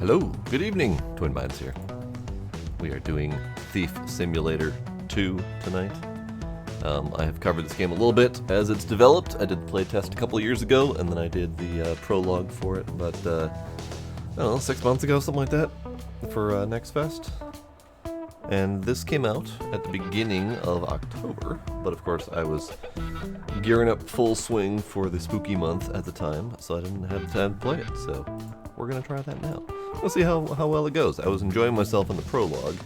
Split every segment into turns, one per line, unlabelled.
Hello, good evening, Twin Minds here. We are doing Thief Simulator 2 tonight. I have covered this game a little bit as it's developed. I did the playtest a couple years ago, and then I did the prologue for it, but I don't know, 6 months ago, something like that, for Next Fest. And this came out at the beginning of October, but of course I was gearing up full swing for the spooky month at the time, so I didn't have time to play it, so we're going to try that now. We'll see how well it goes. I was enjoying myself in the prologue,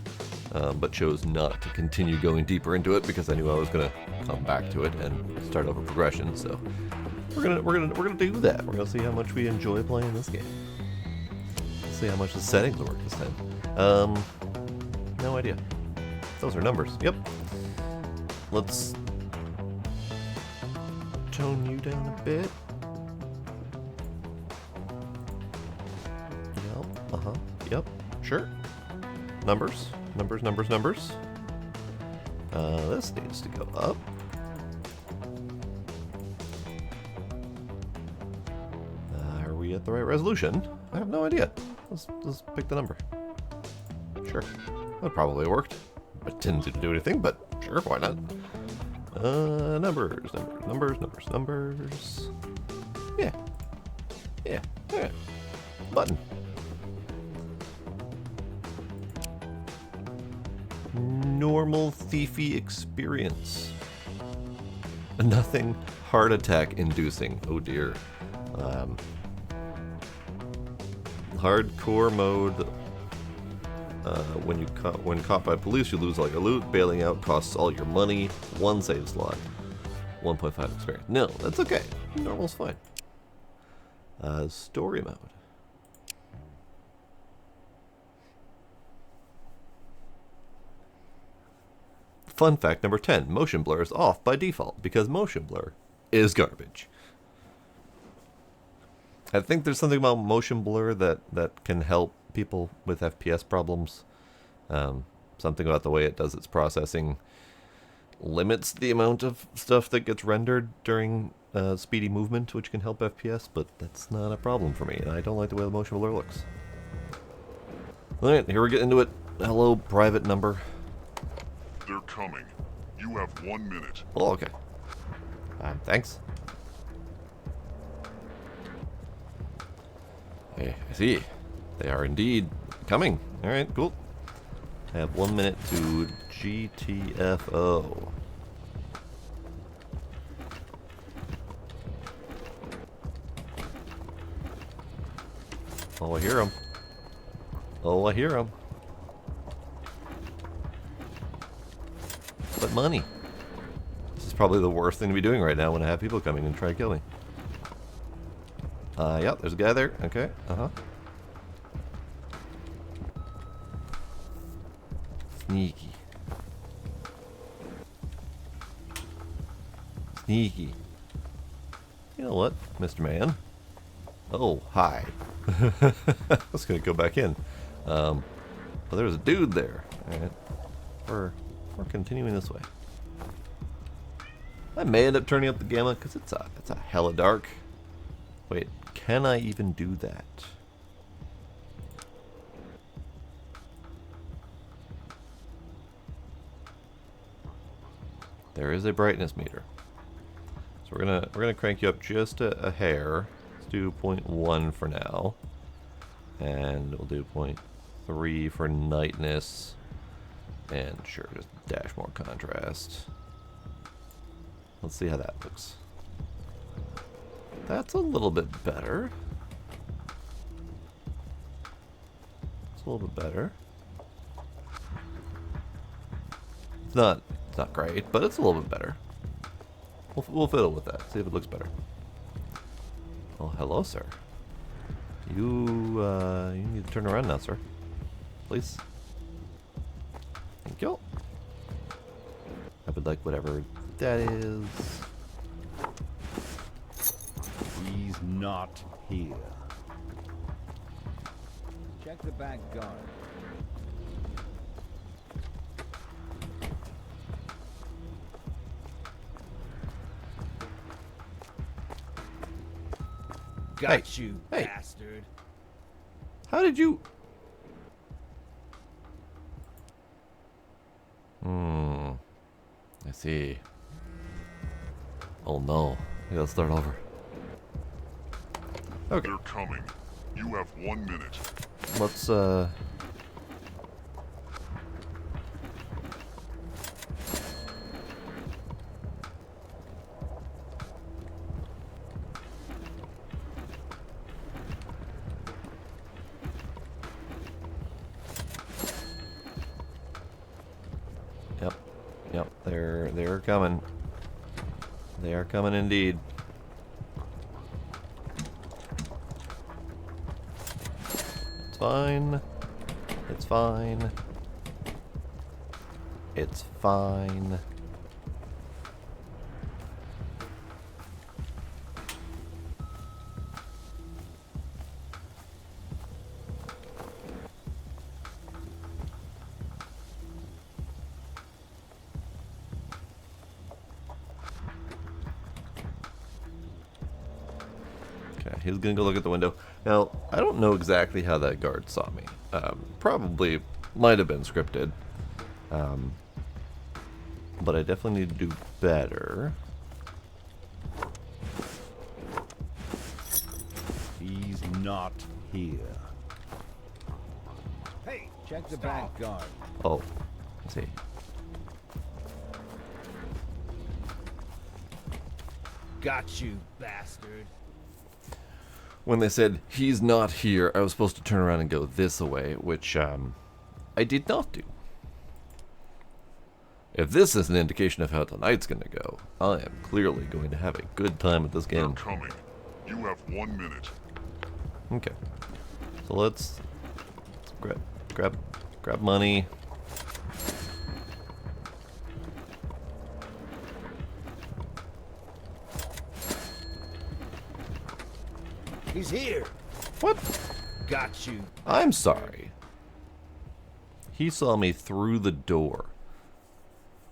but chose not to continue going deeper into it because I knew I was going to come back to it and start over progression, so we're gonna do that. We're going to see how much we enjoy playing this game. See how much the settings work this time. No idea. Those are numbers. Yep. Let's tone you down a bit. Yep. Yep. Sure. Numbers. This needs to go up. Are we at the right resolution? I have no idea. Let's pick the number. Sure. That probably worked. It didn't seem to do anything, but sure, why not? Numbers. Yeah. Button. Normal thiefy experience. Nothing heart attack inducing. Oh dear. Hardcore mode. When caught by police, you lose all your loot. Bailing out costs all your money. 1 save slot. 1.5 experience. No, that's okay. Normal's fine. Story mode. Fun fact number 10. Motion blur is off by default because motion blur is garbage. I think there's something about motion blur that can help people with FPS problems. Something about the way it does its processing limits the amount of stuff that gets rendered during speedy movement, which can help FPS, but that's not a problem for me, and I don't like the way the motion blur looks. Alright, here we get into it. Hello, private number.
They're coming. You have 1 minute.
Oh, okay. Thanks. Hey, I see. They are indeed coming. Alright, cool. I have 1 minute to GTFO. Oh, I hear him. But money. This is probably the worst thing to be doing right now when I have people coming and try to kill me. Yep, there's a guy there. Okay, Sneaky. You know what, Mr. Man? Oh, hi. I was gonna go back in. But there's a dude there. Alright. We're continuing this way. I may end up turning up the gamma because it's a hella dark. Wait, can I even do that? There is a brightness meter. So we're gonna crank you up just a hair. Let's do 0.1 for now. And we'll do 0.3 for nightness. And sure, just dash more contrast. Let's see how that looks. That's a little bit better. It's a little bit better. It's not great, but it's a little bit better. We'll fiddle with that. See if it looks better. Oh, hello, sir. You need to turn around now, sir. Please. Thank you. I would like whatever that is.
He's not here. Check the back guard. Got you,
Hey.
bastard.
How did you... I see. Oh no. We gotta start over. Okay.
They're coming. You have 1 minute.
Let's, Yep, they're coming. They are coming indeed. It's fine. It's fine. It's fine. He's gonna go look at the window. Now, I don't know exactly how that guard saw me. Probably might have been scripted. But I definitely need to do better.
He's not here. Hey, check the back guard.
Oh, let's see.
Got you, bastard.
When they said, he's not here, I was supposed to turn around and go this way, which, I did not do. If this is an indication of how tonight's gonna go, I am clearly going to have a good time at this
They're
game.
coming. You have 1 minute.
Okay. So let's grab money.
He's here.
What?
Got you.
I'm sorry. He saw me through the door.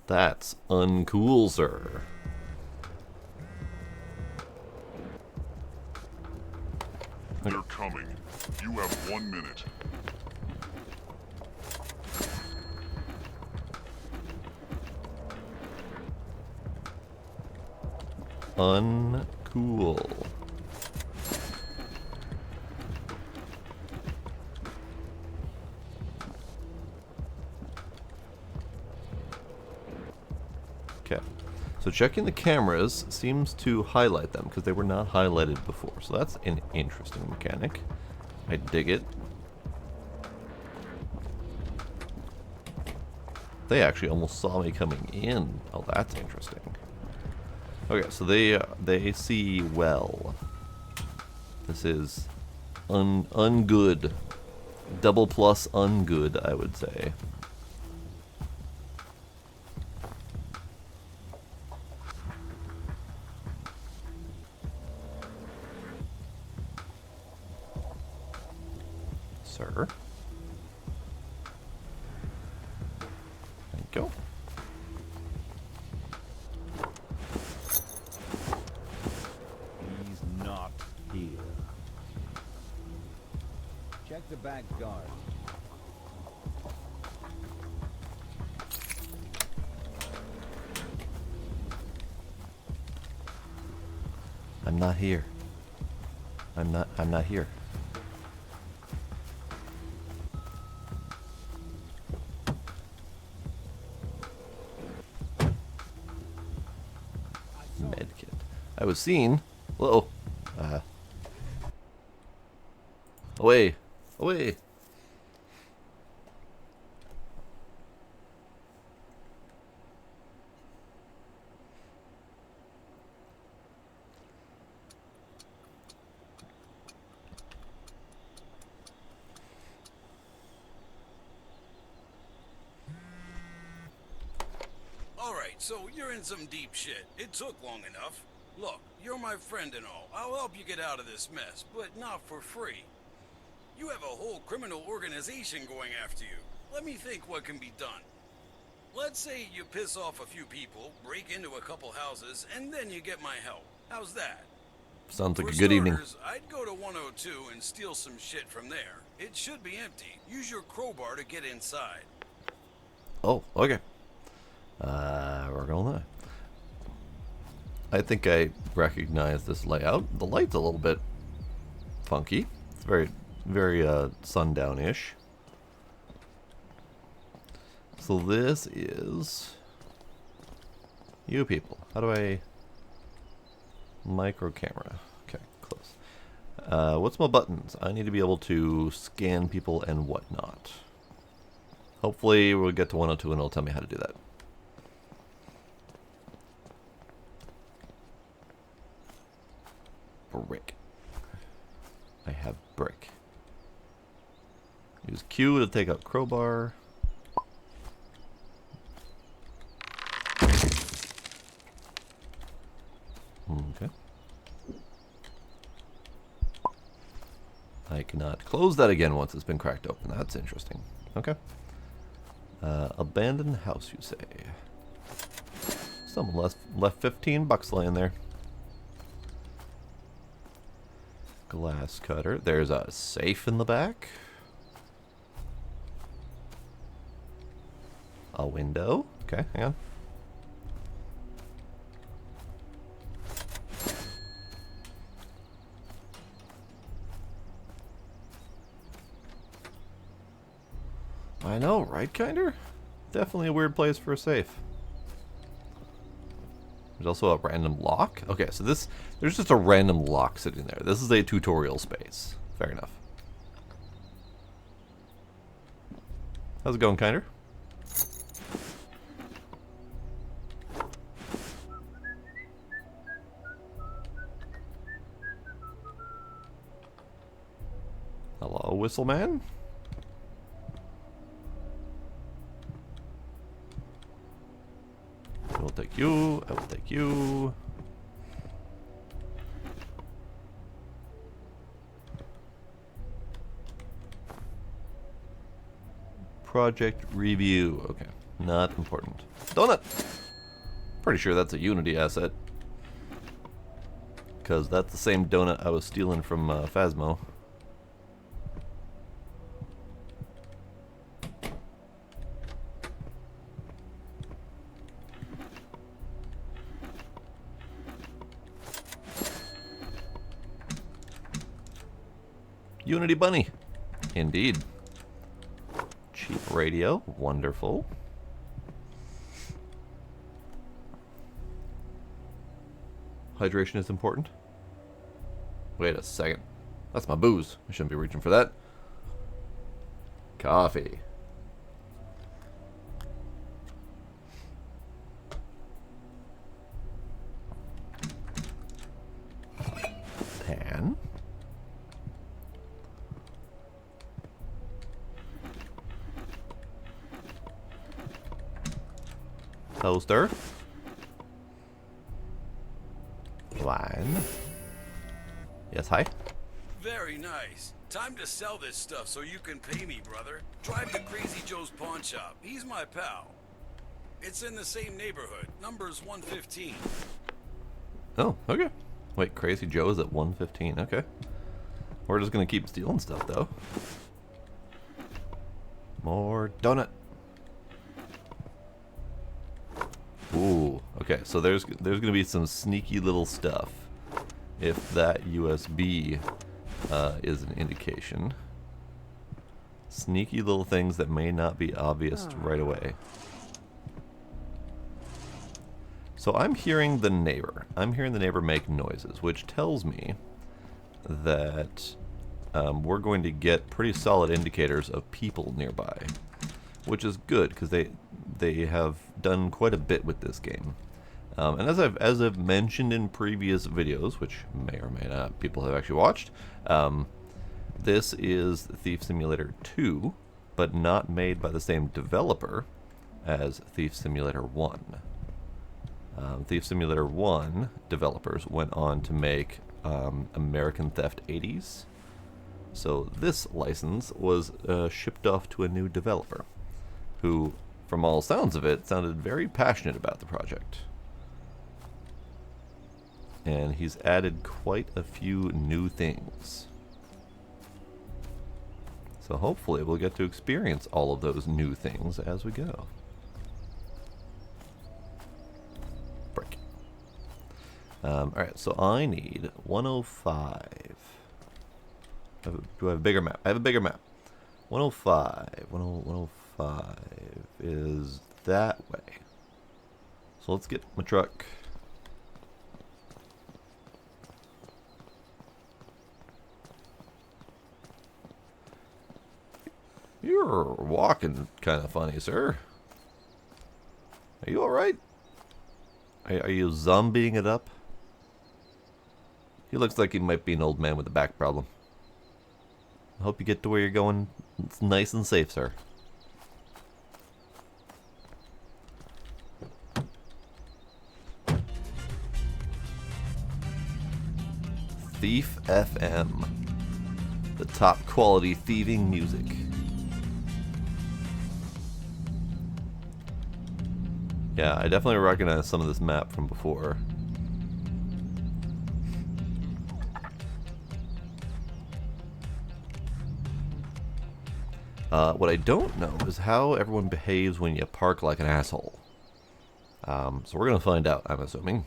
That's uncool, sir.
They're coming. You have 1 minute.
Uncool. Okay, so checking the cameras seems to highlight them because they were not highlighted before. So that's an interesting mechanic. I dig it. They actually almost saw me coming in. Oh, that's interesting. Okay, so they see well. This is ungood. Double plus ungood, I would say. Sir. Thank you.
He's not here. Check the back guard.
I'm not here. I'm not here. Medkit. I was seen. Whoa. Away. Away.
Alright, so you're in some deep shit. It took long enough. Look, you're my friend and all. I'll help you get out of this mess, but not for free. You have a whole criminal organization going after you. Let me think what can be done. Let's say you piss off a few people, break into a couple houses, and then you get my help. How's that?
Sounds like
For
a good evening.
starters, I'd go to 102 and steal some shit from there. It should be empty. Use your crowbar to get inside.
Oh, okay. We're going there. I think I recognize this layout. The light's a little bit funky. It's very, very sundown-ish. So this is you people. How do I micro camera? Okay, close. What's my buttons? I need to be able to scan people and whatnot. Hopefully we'll get to 102 and it'll tell me how to do that. Brick. I have brick. Use Q to take out crowbar. Okay. I cannot close that again once it's been cracked open. That's interesting. Okay. Abandoned house, you say? Someone left $15 laying there. Glass cutter. There's a safe in the back. A window. Okay, hang on. I know, right, Kinder? Definitely a weird place for a safe. There's also a random lock. Okay, so there's just a random lock sitting there. This is a tutorial space. Fair enough. How's it going, Kinder? Hello, Whistle Man? I will take you. I will take you. Project review. Okay, not important. Donut! Pretty sure that's a Unity asset. Because that's the same donut I was stealing from Phasmo. Unity Bunny. Indeed. Cheap radio. Wonderful. Hydration is important. Wait a second. That's my booze. I shouldn't be reaching for that. Coffee. Pan. Toaster. Wine. Yes, hi.
Very nice. Time to sell this stuff so you can pay me, brother. Drive to Crazy Joe's pawn shop. He's my pal. It's in the same neighborhood. Number's 115.
Oh, okay. Wait, Crazy Joe is at 115. Okay. We're just gonna keep stealing stuff, though. More donut. Ooh. Okay, so there's gonna be some sneaky little stuff. If that USB is an indication. Sneaky little things that may not be obvious right away. So I'm hearing the neighbor. I'm hearing the neighbor make noises, which tells me that we're going to get pretty solid indicators of people nearby, which is good because they have done quite a bit with this game. And as I've mentioned in previous videos, which may or may not people have actually watched, this is Thief Simulator 2, but not made by the same developer as Thief Simulator 1. Thief Simulator 1 developers went on to make American Theft 80s. So this license was shipped off to a new developer who, from all sounds of it, sounded very passionate about the project. And he's added quite a few new things. So hopefully we'll get to experience all of those new things as we go. Break. Alright, so I need 105. Do I have a bigger map? I have a bigger map. 105. 105 is that way. So let's get my truck. You're walking kind of funny, sir. Are you alright? Are you zombieing it up? He looks like he might be an old man with a back problem. I hope you get to where you're going. It's nice and safe, sir. Thief FM. The top quality thieving music. Yeah, I definitely recognize some of this map from before. What I don't know is how everyone behaves when you park like an asshole. So we're gonna find out, I'm assuming.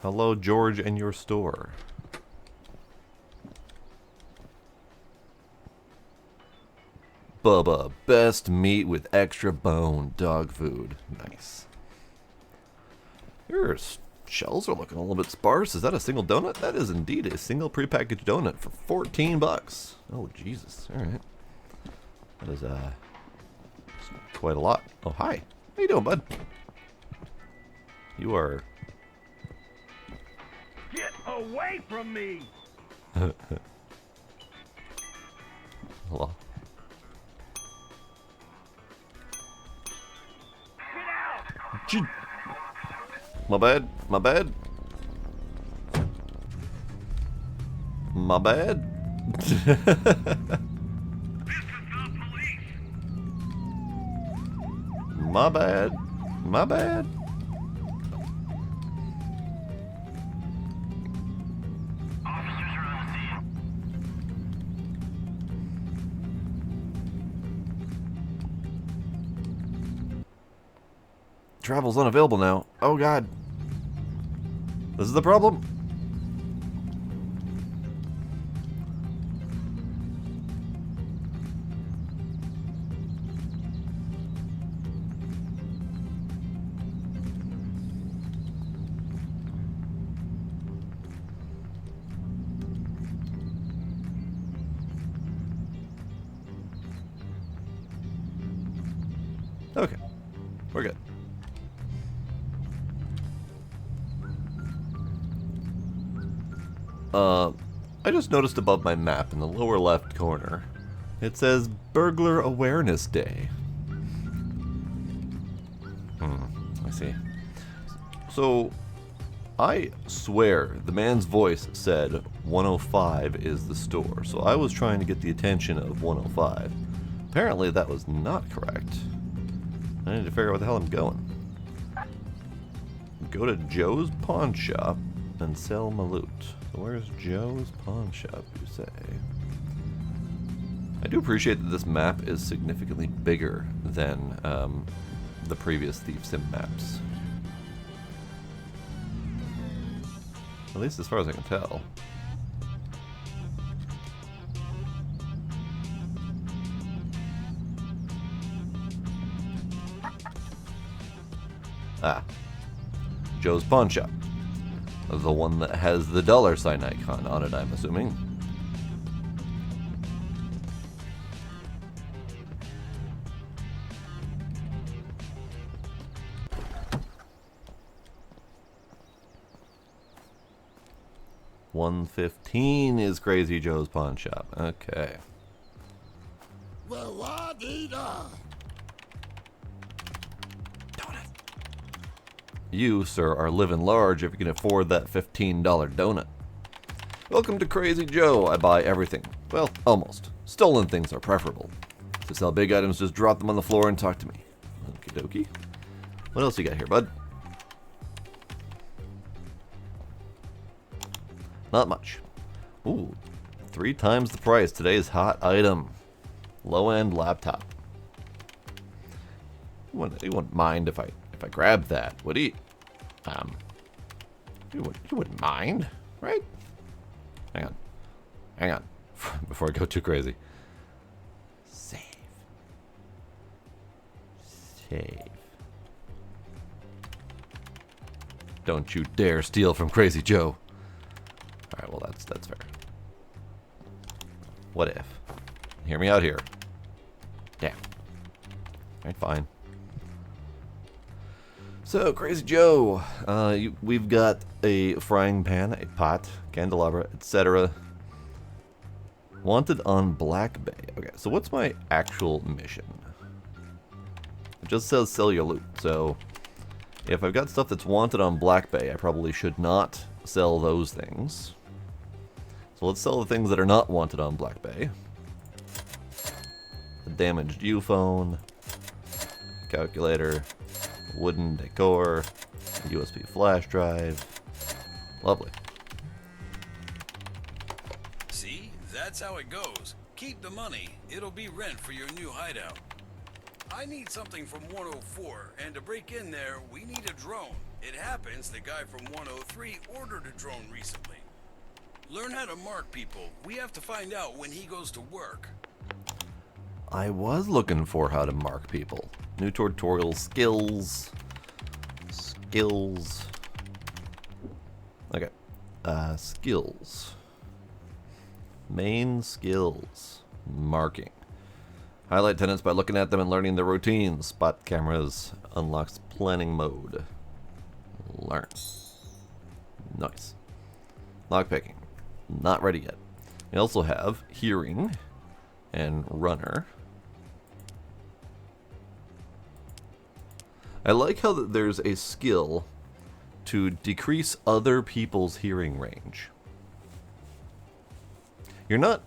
Hello, George and your store. Bubba, best meat with extra bone, dog food. Nice. Your shells are looking a little bit sparse. Is that a single donut? That is indeed a single prepackaged donut for 14 bucks. Oh, Jesus. All right. That is quite a lot. Oh, hi. How you doing, bud? You are...
Get away from me!
Hello. My bad, my bad. My bad. My bad. My bad. Travel's unavailable now. Oh god. This is the problem. Okay. We're good. I just noticed above my map in the lower left corner, it says Burglar Awareness Day. I see. So, I swear the man's voice said 105 is the store, so I was trying to get the attention of 105. Apparently that was not correct. I need to figure out where the hell I'm going. Go to Joe's Pawn Shop and sell my loot. So where's Joe's Pawn Shop, you say? I do appreciate that this map is significantly bigger than the previous Thief Sim maps. At least as far as I can tell. Ah. Joe's Pawn Shop. The one that has the $sign icon on it, I'm assuming. $115 is Crazy Joe's Pawn Shop. Okay. You, sir, are living large if you can afford that $15 donut. Welcome to Crazy Joe. I buy everything. Well, almost. Stolen things are preferable. To sell big items, just drop them on the floor and talk to me. Okie dokie. What else you got here, bud? Not much. Ooh, 3 times the price. Today's hot item. Low-end laptop. You wouldn't mind if I grabbed that, would he? You wouldn't mind, right? Hang on, before I go too crazy. Save. Don't you dare steal from Crazy Joe. All right, well that's fair. What if? Hear me out here. Yeah. All right, fine. So, Crazy Joe, we've got a frying pan, a pot, candelabra, etc. Wanted on Black Bay. Okay, so what's my actual mission? It just says sell your loot, so if I've got stuff that's wanted on Black Bay, I probably should not sell those things. So let's sell the things that are not wanted on Black Bay. A damaged U-phone, calculator, wooden decor, USB flash drive. Lovely.
See? That's how it goes. Keep the money. It'll be rent for your new hideout. I need something from 104, and to break in there, we need a drone. It happens the guy from 103 ordered a drone recently. Learn how to mark people. We have to find out when he goes to work.
I was looking for how to mark people. New tutorial skills. Okay. Skills. Main skills. Marking. Highlight tenants by looking at them and learning their routines. Spot cameras. Unlocks planning mode. Learn. Nice. Lockpicking. Not ready yet. We also have hearing and runner. I like how there's a skill to decrease other people's hearing range. You're not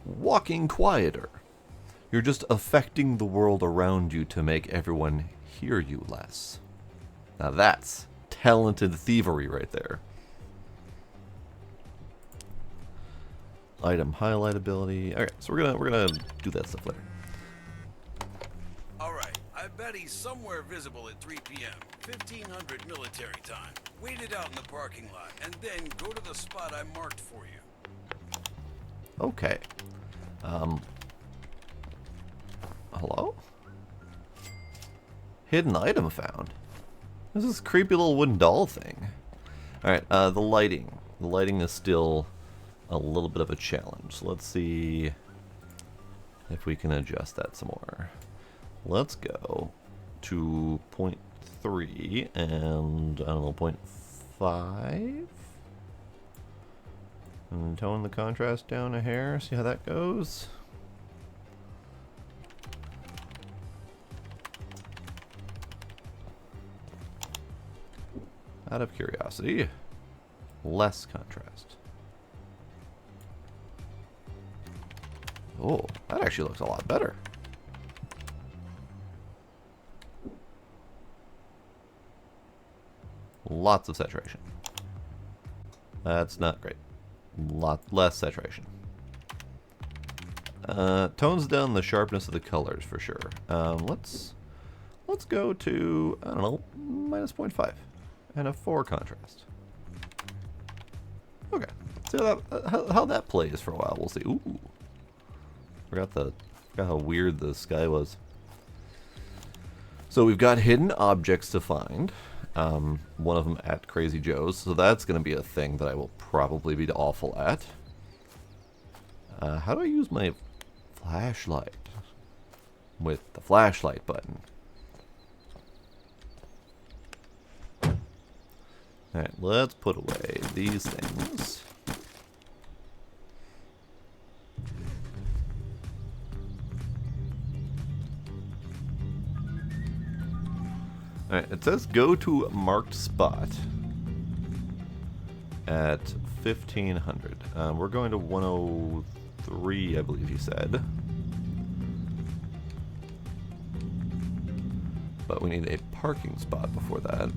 walking quieter. You're just affecting the world around you to make everyone hear you less. Now that's talented thievery right there. Item highlight ability. Okay, so we're gonna do that stuff later.
Alright, I bet he's somewhere visible at 3 p.m. 1500 military time. Wait it out in the parking lot, and then go to the spot I marked for you.
Okay. Hello? Hidden item found. There's this creepy little wooden doll thing. Alright, the lighting. The lighting is still a little bit of a challenge. So let's see if we can adjust that some more. Let's go to 0.3 and, I don't know, 0.5? And tone the contrast down a hair, see how that goes. Out of curiosity, less contrast. Oh, that actually looks a lot better. Lots of saturation. That's not great. Lot less saturation. Tones down the sharpness of the colors for sure. Let's go to, I don't know, minus 0.5 and a 4 contrast. Okay, see how that plays for a while. We'll see. Ooh, forgot how weird the sky was. So we've got hidden objects to find. One of them at Crazy Joe's, so that's going to be a thing that I will probably be awful at. How do I use my flashlight? With the flashlight button. Alright, let's put away these things. Alright, it says go to marked spot at 1500. We're going to 103, I believe you said. But we need a parking spot before that.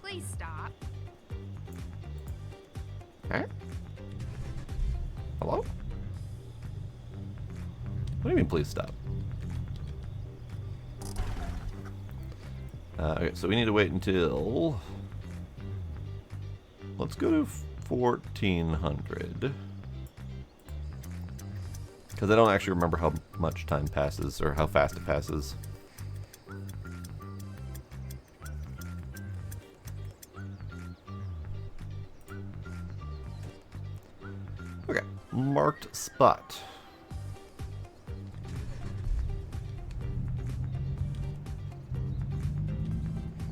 Please stop.
Huh? Hello? What do you mean, please stop? Okay, so we need to wait until... Let's go to 1400. Because I don't actually remember how much time passes, or how fast it passes. Okay, marked spot.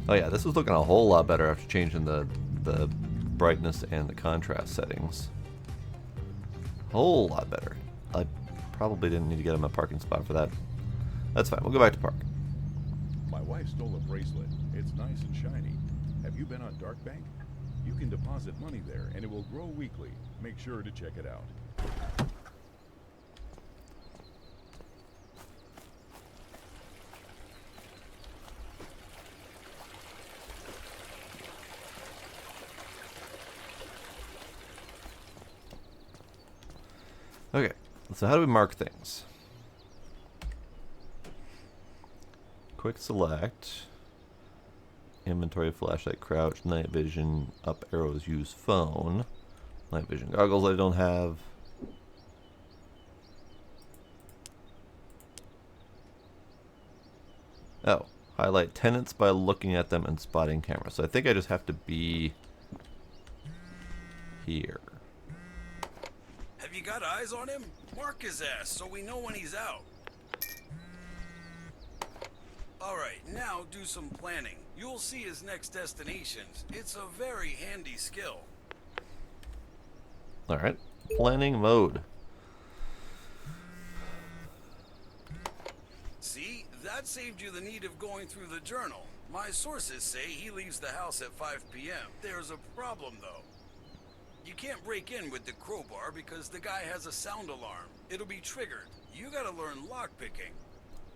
Oh yeah, this is looking a whole lot better after changing the brightness and the contrast settings. Whole lot better. I probably didn't need to get him a parking spot for that. That's fine, we'll go back to park.
My wife stole a bracelet. It's nice and shiny. Have you been on Dark Bank? You can deposit money there and it will grow weekly. Make sure to check it out.
Okay, so how do we mark things? Quick select. Inventory, flashlight, crouch, night vision, up arrows, use phone. Night vision goggles I don't have. Oh, highlight tenants by looking at them and spotting cameras. So I think I just have to be here.
Have you got eyes on him? Mark his ass so we know when he's out. Alright, now do some planning. You'll see his next destinations. It's a very handy skill.
Alright, planning mode.
See, that saved you the need of going through the journal. My sources say he leaves the house at 5 p.m. There's a problem though. You can't break in with the crowbar because the guy has a sound alarm. It'll be triggered. You gotta learn lockpicking.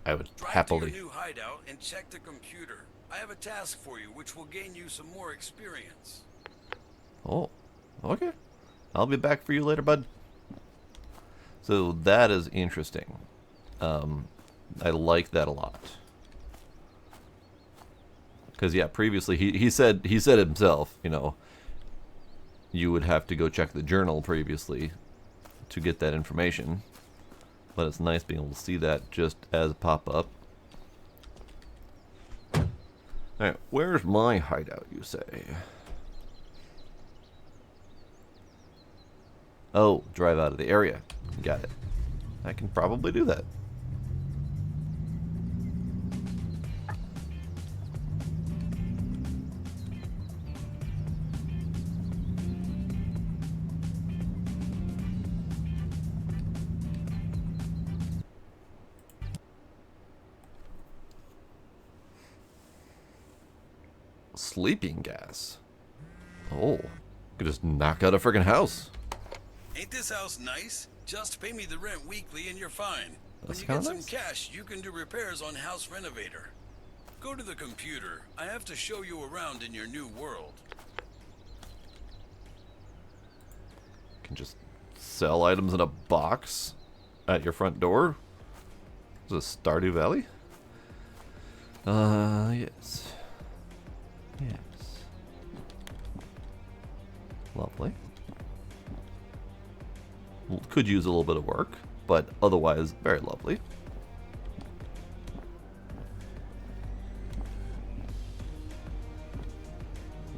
I would
Drive
happily.
to your new hideout and check the computer. I have a task for you which will gain you some more experience.
Oh, okay. I'll be back for you later, bud. So that is interesting. I like that a lot. Because yeah, previously he said himself, you know, you would have to go check the journal previously to get that information. But it's nice being able to see that just as a pop-up. Alright, where's my hideout, you say? Oh, drive out of the area. Got it. I can probably do that. Sleeping gas. Oh, could just knock out a friggin' house.
Ain't this house nice? Just pay me the rent weekly and you're fine. When
That's
you
kinda
get some
nice.
cash, you can do repairs on House Renovator. Go to the computer. I have to show you around in your new world.
Can just sell items in a box at your front door. Is this Stardew Valley? Yes. Yes. Could use a little bit of work, but otherwise very lovely.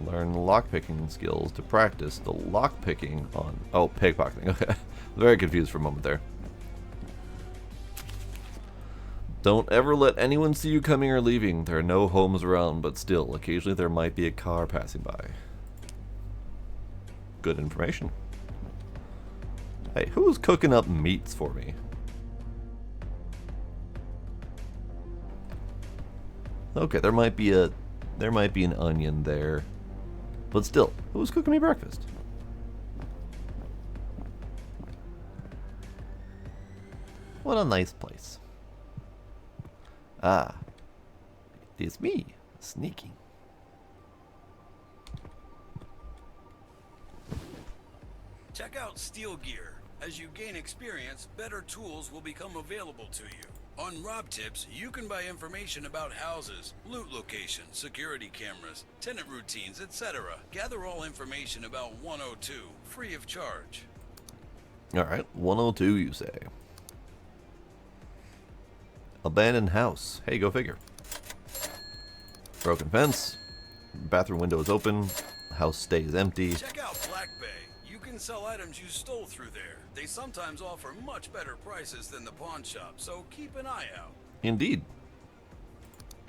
Learn lockpicking skills to practice the lockpicking on... Oh, pickpocketing. Okay. Very confused for a moment there. Don't ever let anyone see you coming or leaving. There are no homes around, but still, occasionally there might be a car passing by. Good information. Hey, who's cooking up meats for me? Okay, there might be an onion there. But still, who's cooking me breakfast? What a nice place. Ah, it is me, sneaking.
Check out Steel Gear. As you gain experience, better tools will become available to you. On Rob Tips, you can buy information about houses, loot locations, security cameras, tenant routines, etc. Gather all information about 102, free of charge.
Alright, 102 you say. Abandoned house. Hey, go figure. Broken fence. Bathroom window is open. House stays empty.
Check out Black Bay. You can sell items you stole through there. They sometimes offer much better prices than the pawn shop, so keep an eye out.
Indeed.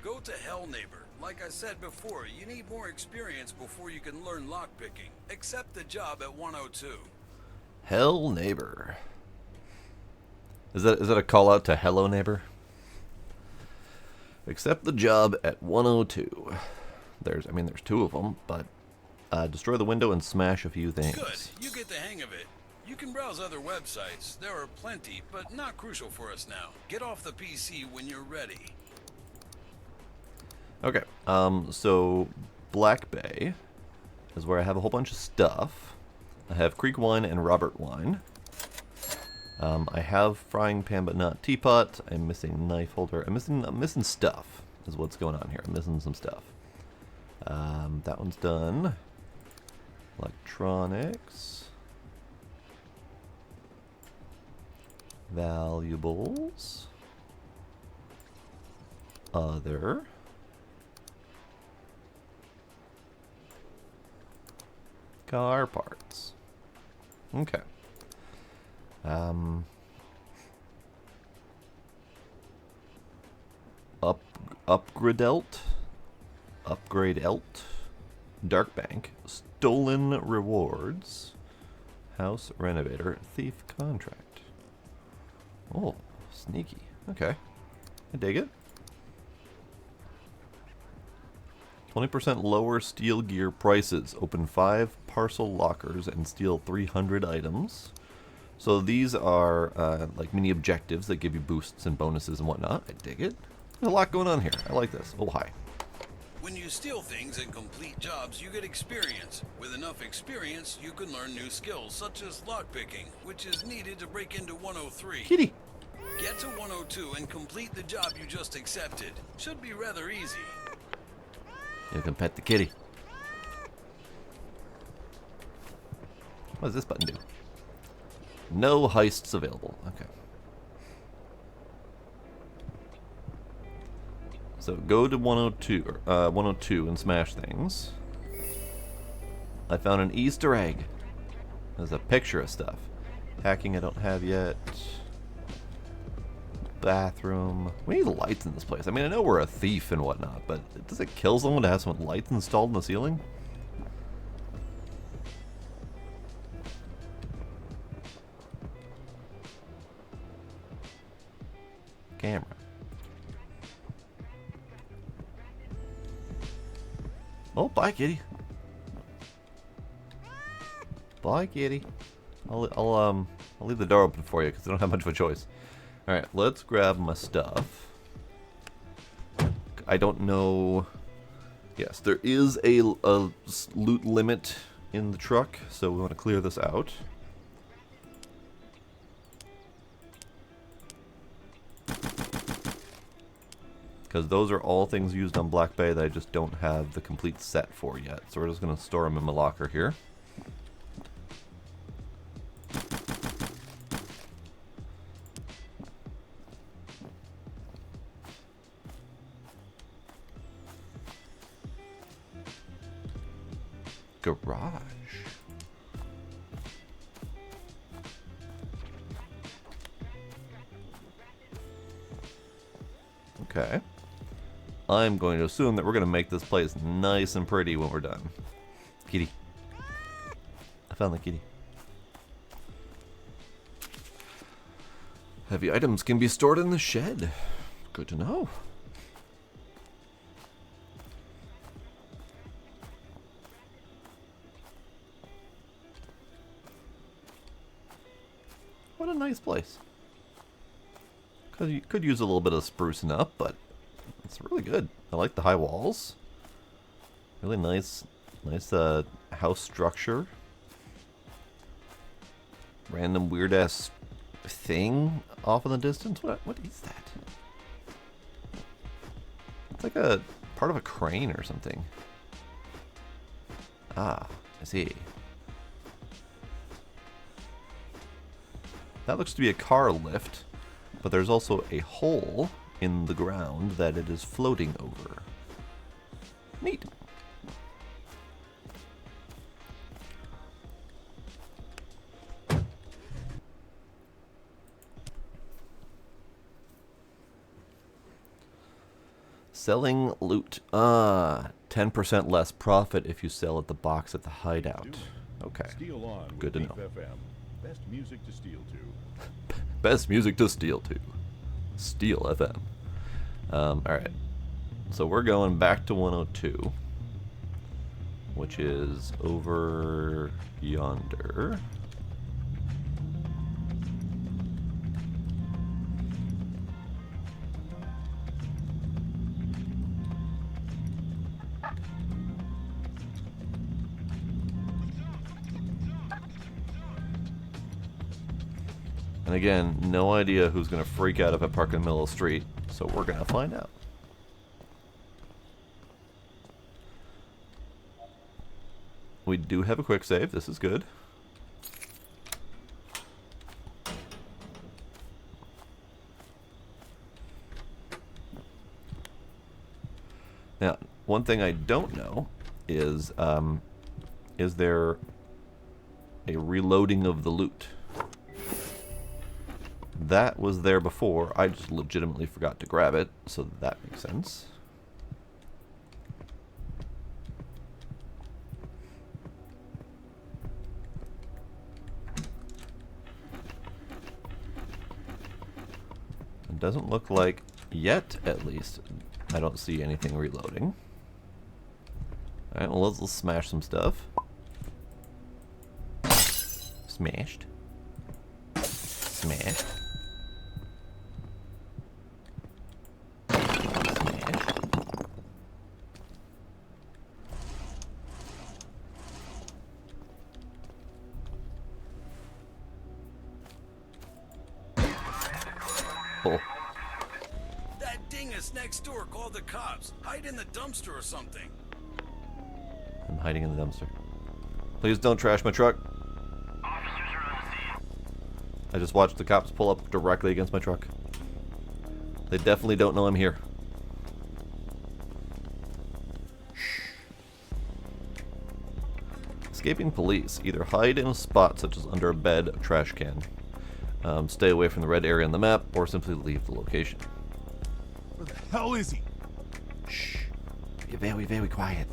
Go to Hell Neighbor. Like I said before, you need more experience before you can learn lockpicking. Accept the job at 102.
Hell Neighbor. Is that a call out to Hello Neighbor? Accept the job at 102. There's two of them, but destroy the window and smash a few things.
Good. You get the hang of it. You can browse other websites. There are plenty, but not crucial for us now. Get off the PC when you're ready.
Okay, so Black Bay is where I have a whole bunch of stuff. I have Creek wine and Robert wine. I have frying pan but not teapot. I'm missing knife holder. I'm missing stuff is what's going on here. I'm missing some stuff. That one's done. Electronics. Valuables. Other. Car parts. Okay. Upgrade Elt, Dark Bank, Stolen Rewards, House Renovator, Thief Contract. Oh, sneaky. Okay. I dig it. 20% lower steel gear prices. Open 5 parcel lockers and steal 300 items. So these are like mini objectives that give you boosts and bonuses and whatnot. I dig it. There's a lot going on here. I like this. Oh, hi.
When you steal things and complete jobs, you get experience. With enough experience, you can learn new skills, such as lockpicking, which is needed to break into 103.
Kitty.
Get to 102 and complete the job you just accepted. Should be rather easy.
You can pet the kitty. What does this button do? No heists available. Okay. So go to 102 and smash things. I found an Easter egg. There's a picture of stuff. Hacking I don't have yet. Bathroom. We need lights in this place. I mean, I know we're a thief and whatnot, but does it kill someone to have some lights installed in the ceiling? Camera. Oh, bye, kitty. Bye, kitty. I'll leave the door open for you because I don't have much of a choice. All right, let's grab my stuff. I don't know. Yes, there is a loot limit in the truck, so we want to clear this out. Because those are all things used on Black Bay that I just don't have the complete set for yet. So we're just going to store them in my locker here. garage. Okay. I'm going to assume that we're going to make this place nice and pretty when we're done. Kitty. I found the kitty. Heavy items can be stored in the shed. Good to know. What a nice place. Could use a little bit of sprucing up, but it's really good. I like the high walls. Really nice house structure. Random weird ass thing off in the distance. What is that? It's like a part of a crane or something. Ah, I see. That looks to be a car lift, but there's also a hole in the ground that it is floating over. Neat. Selling loot. 10% less profit if you sell at the box at the hideout. Okay.
Steal on
Good to
with
know.
Thief FM. Best music to steal to.
Best music to steal to. Steal FM. Alright. So we're going back to 102, which is over yonder. And again, no idea who's going to freak out if I park in the middle of the street, so we're going to find out. We do have a quick save. This is good. Now, one thing I don't know is there a reloading of the loot? That was there before. I just legitimately forgot to grab it, so that makes sense. It doesn't look like, yet at least, I don't see anything reloading. Alright, well let's smash some stuff. Smashed. Smashed. Oh.
That dingus next door called the cops. Hide in the dumpster or something.
I'm hiding in the dumpster. Please don't trash my truck. I just watched the cops pull up directly against my truck. They definitely don't know I'm here. Shh. Escaping police. Either hide in a spot such as under a bed, a trash can. Stay away from the red area on the map, or simply leave the location.
Where the hell is he?
Shh. Be very, very quiet.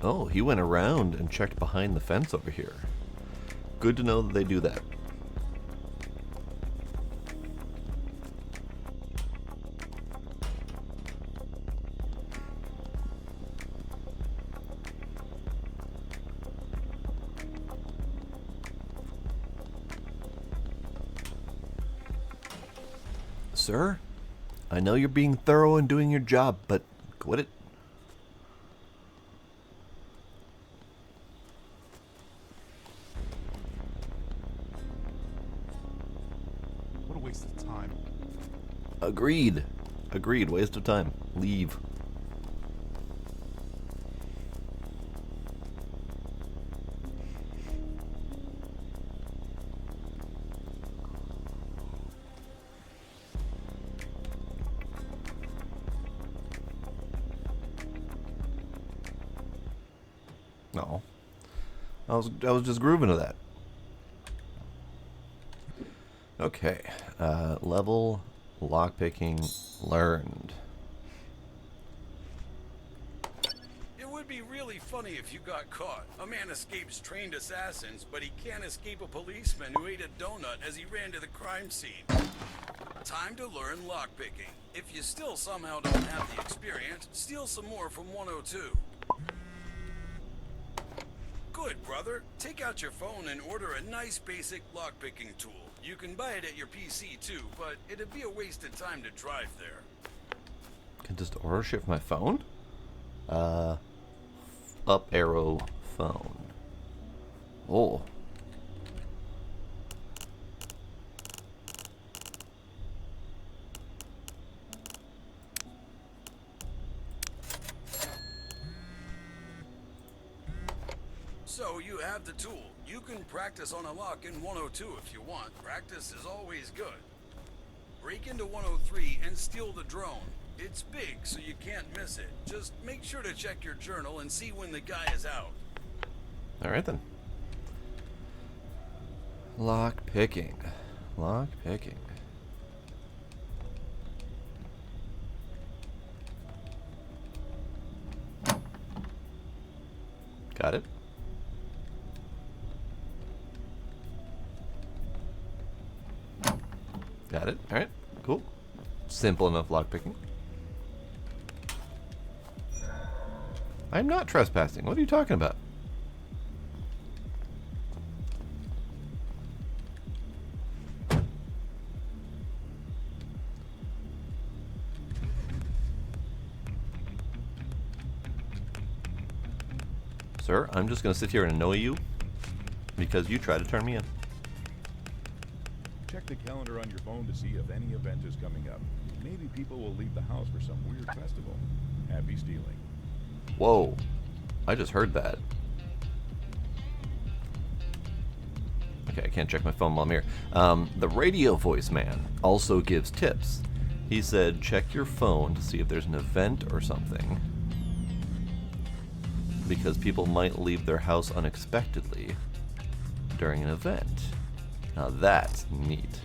Oh, he went around and checked behind the fence over here. Good to know that they do that. Sir, I know you're being thorough and doing your job, but quit it. Agreed. Agreed. Waste of time. Leave. No. I was just grooving to that. Okay. Level lockpicking learned.
It would be really funny if you got caught. A man escapes trained assassins, but he can't escape a policeman who ate a donut as he ran to the crime scene. Time to learn lockpicking. If you still somehow don't have the experience, steal some more from 102. Good, brother. Take out your phone and order a nice basic lockpicking tool. You can buy it at your PC too, but it'd be a waste of time to drive there.
Can just order shit from my phone? Up arrow phone. Oh.
So you have the tool. You can practice on a lock in 102 if you want. Practice is always good. Break into 103 and steal the drone. It's big, so you can't miss it. Just make sure to check your journal and see when the guy is out.
Alright then. Lock picking. Lock picking. Got it. Got it. Alright. Cool. Simple enough lockpicking. I'm not trespassing. What are you talking about? Sir, I'm just going to sit here and annoy you because you tried to turn me in.
Check the calendar on your phone to see if any event is coming up. Maybe people will leave the house for some weird festival. Happy stealing.
Whoa. I just heard that. Okay, I can't check my phone while I'm here. The radio voice man also gives tips. He said, check your phone to see if there's an event or something, because people might leave their house unexpectedly during an event. Now that's neat.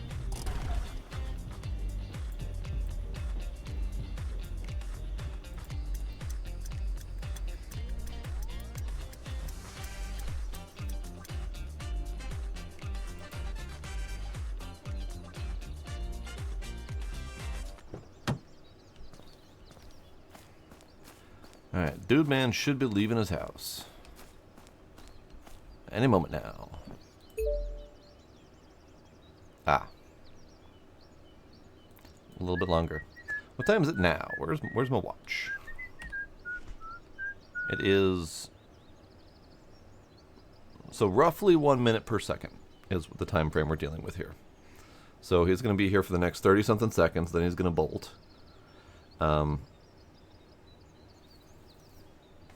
Alright, dude man should be leaving his house any moment now. Ah. A little bit longer. What time is it now? Where's my watch? It is... So roughly 1 minute per second is the time frame we're dealing with here. So he's going to be here for the next 30-something seconds, then he's going to bolt.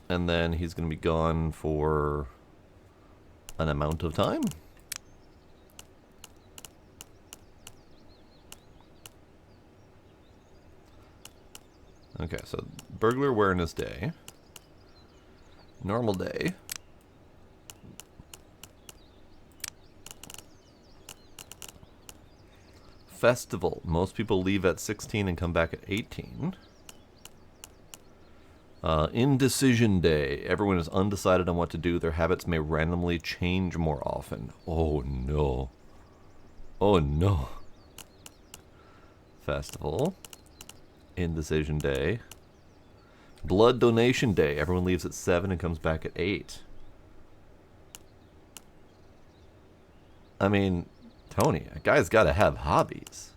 And then he's going to be gone for an amount of time. Okay, so burglar awareness day. Normal day. Festival. Most people leave at 16 and come back at 18. Indecision day. Everyone is undecided on what to do. Their habits may randomly change more often. Oh no. Oh no. Festival. Indecision day. Blood donation day. Everyone leaves at 7 and comes back at 8. I mean, Tony, a guy's got to have hobbies.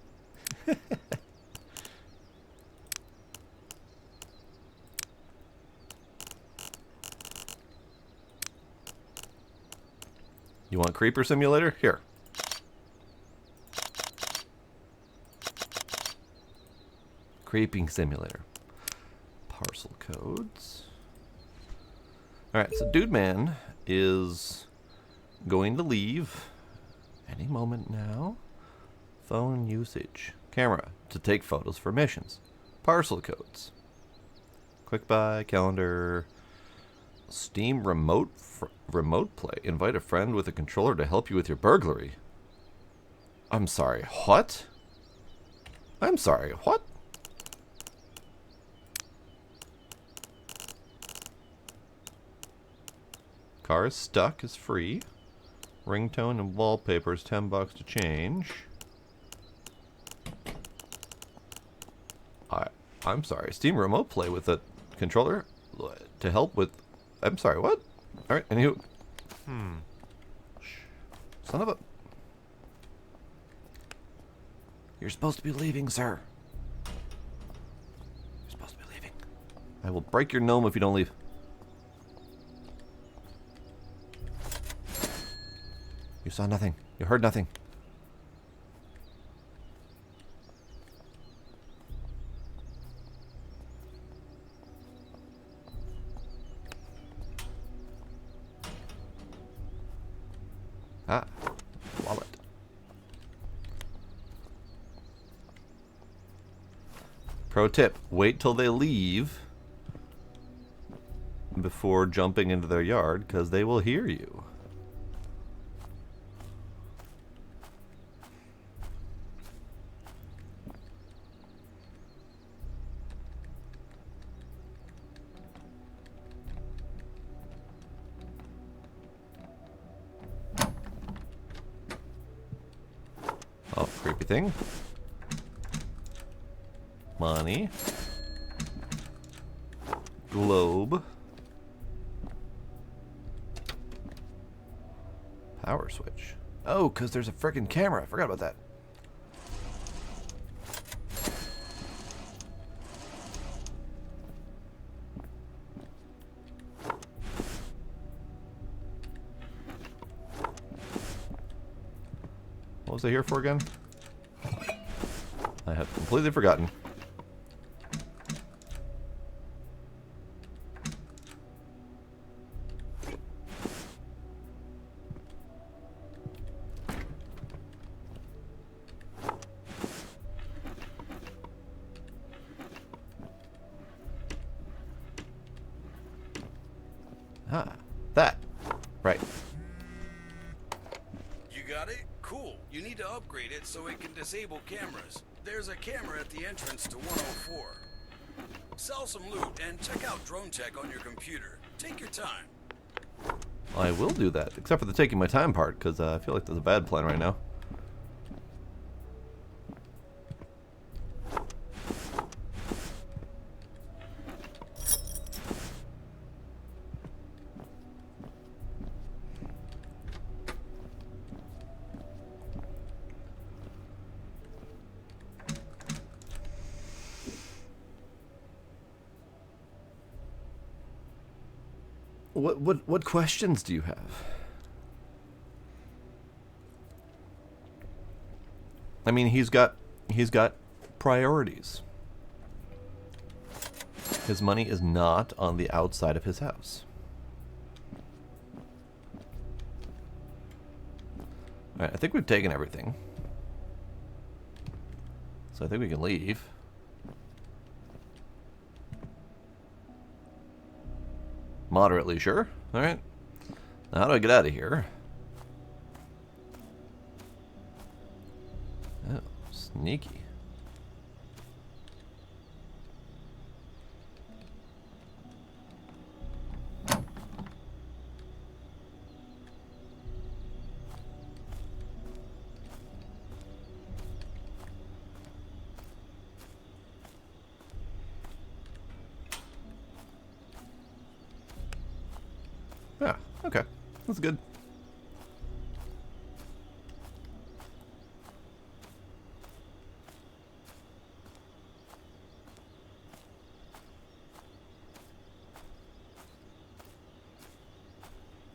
You want Creeper Simulator? Here. Creeping simulator. Parcel codes. Alright, so Dude Man is going to leave any moment now. Phone usage. Camera to take photos for missions. Parcel codes. Quick buy, calendar. Steam remote play. Invite a friend with a controller to help you with your burglary. I'm sorry, what? I'm sorry, what? Car is stuck is free. Ringtone and wallpaper is $10 to change. I'm sorry. Steam remote play with a controller to help with. I'm sorry. What? All right. Anywho. Son of a. You're supposed to be leaving, sir. You're supposed to be leaving. I will break your gnome if you don't leave. You saw nothing. You heard nothing. Ah, wallet. Pro tip, wait till they leave before jumping into their yard, because they will hear you. Oh, creepy thing. Money. Globe. Power switch. Oh, because there's a frickin' camera. I forgot about that. What was I here for again? I have completely forgotten. Ah, that. Right.
You got it? Cool. You need to upgrade it so it can disable cameras. There's a camera at the entrance to 104. Sell some loot and check out Drone Tech on your computer. Take your time.
I will do that, except for the taking my time part, because I feel like there's a bad plan right now. What questions do you have? I mean, he's got priorities. His money is not on the outside of his house. All right, I think we've taken everything. So I think we can leave. Moderately sure. Alright. Now how do I get out of here? Oh, sneaky. Yeah, okay. That's good.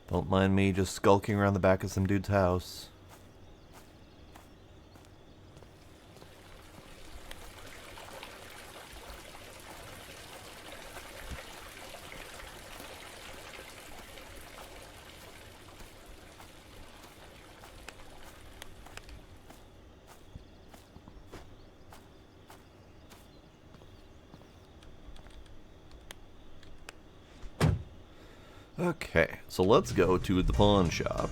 Don't mind me just skulking around the back of some dude's house. Okay, so let's go to the pawn shop.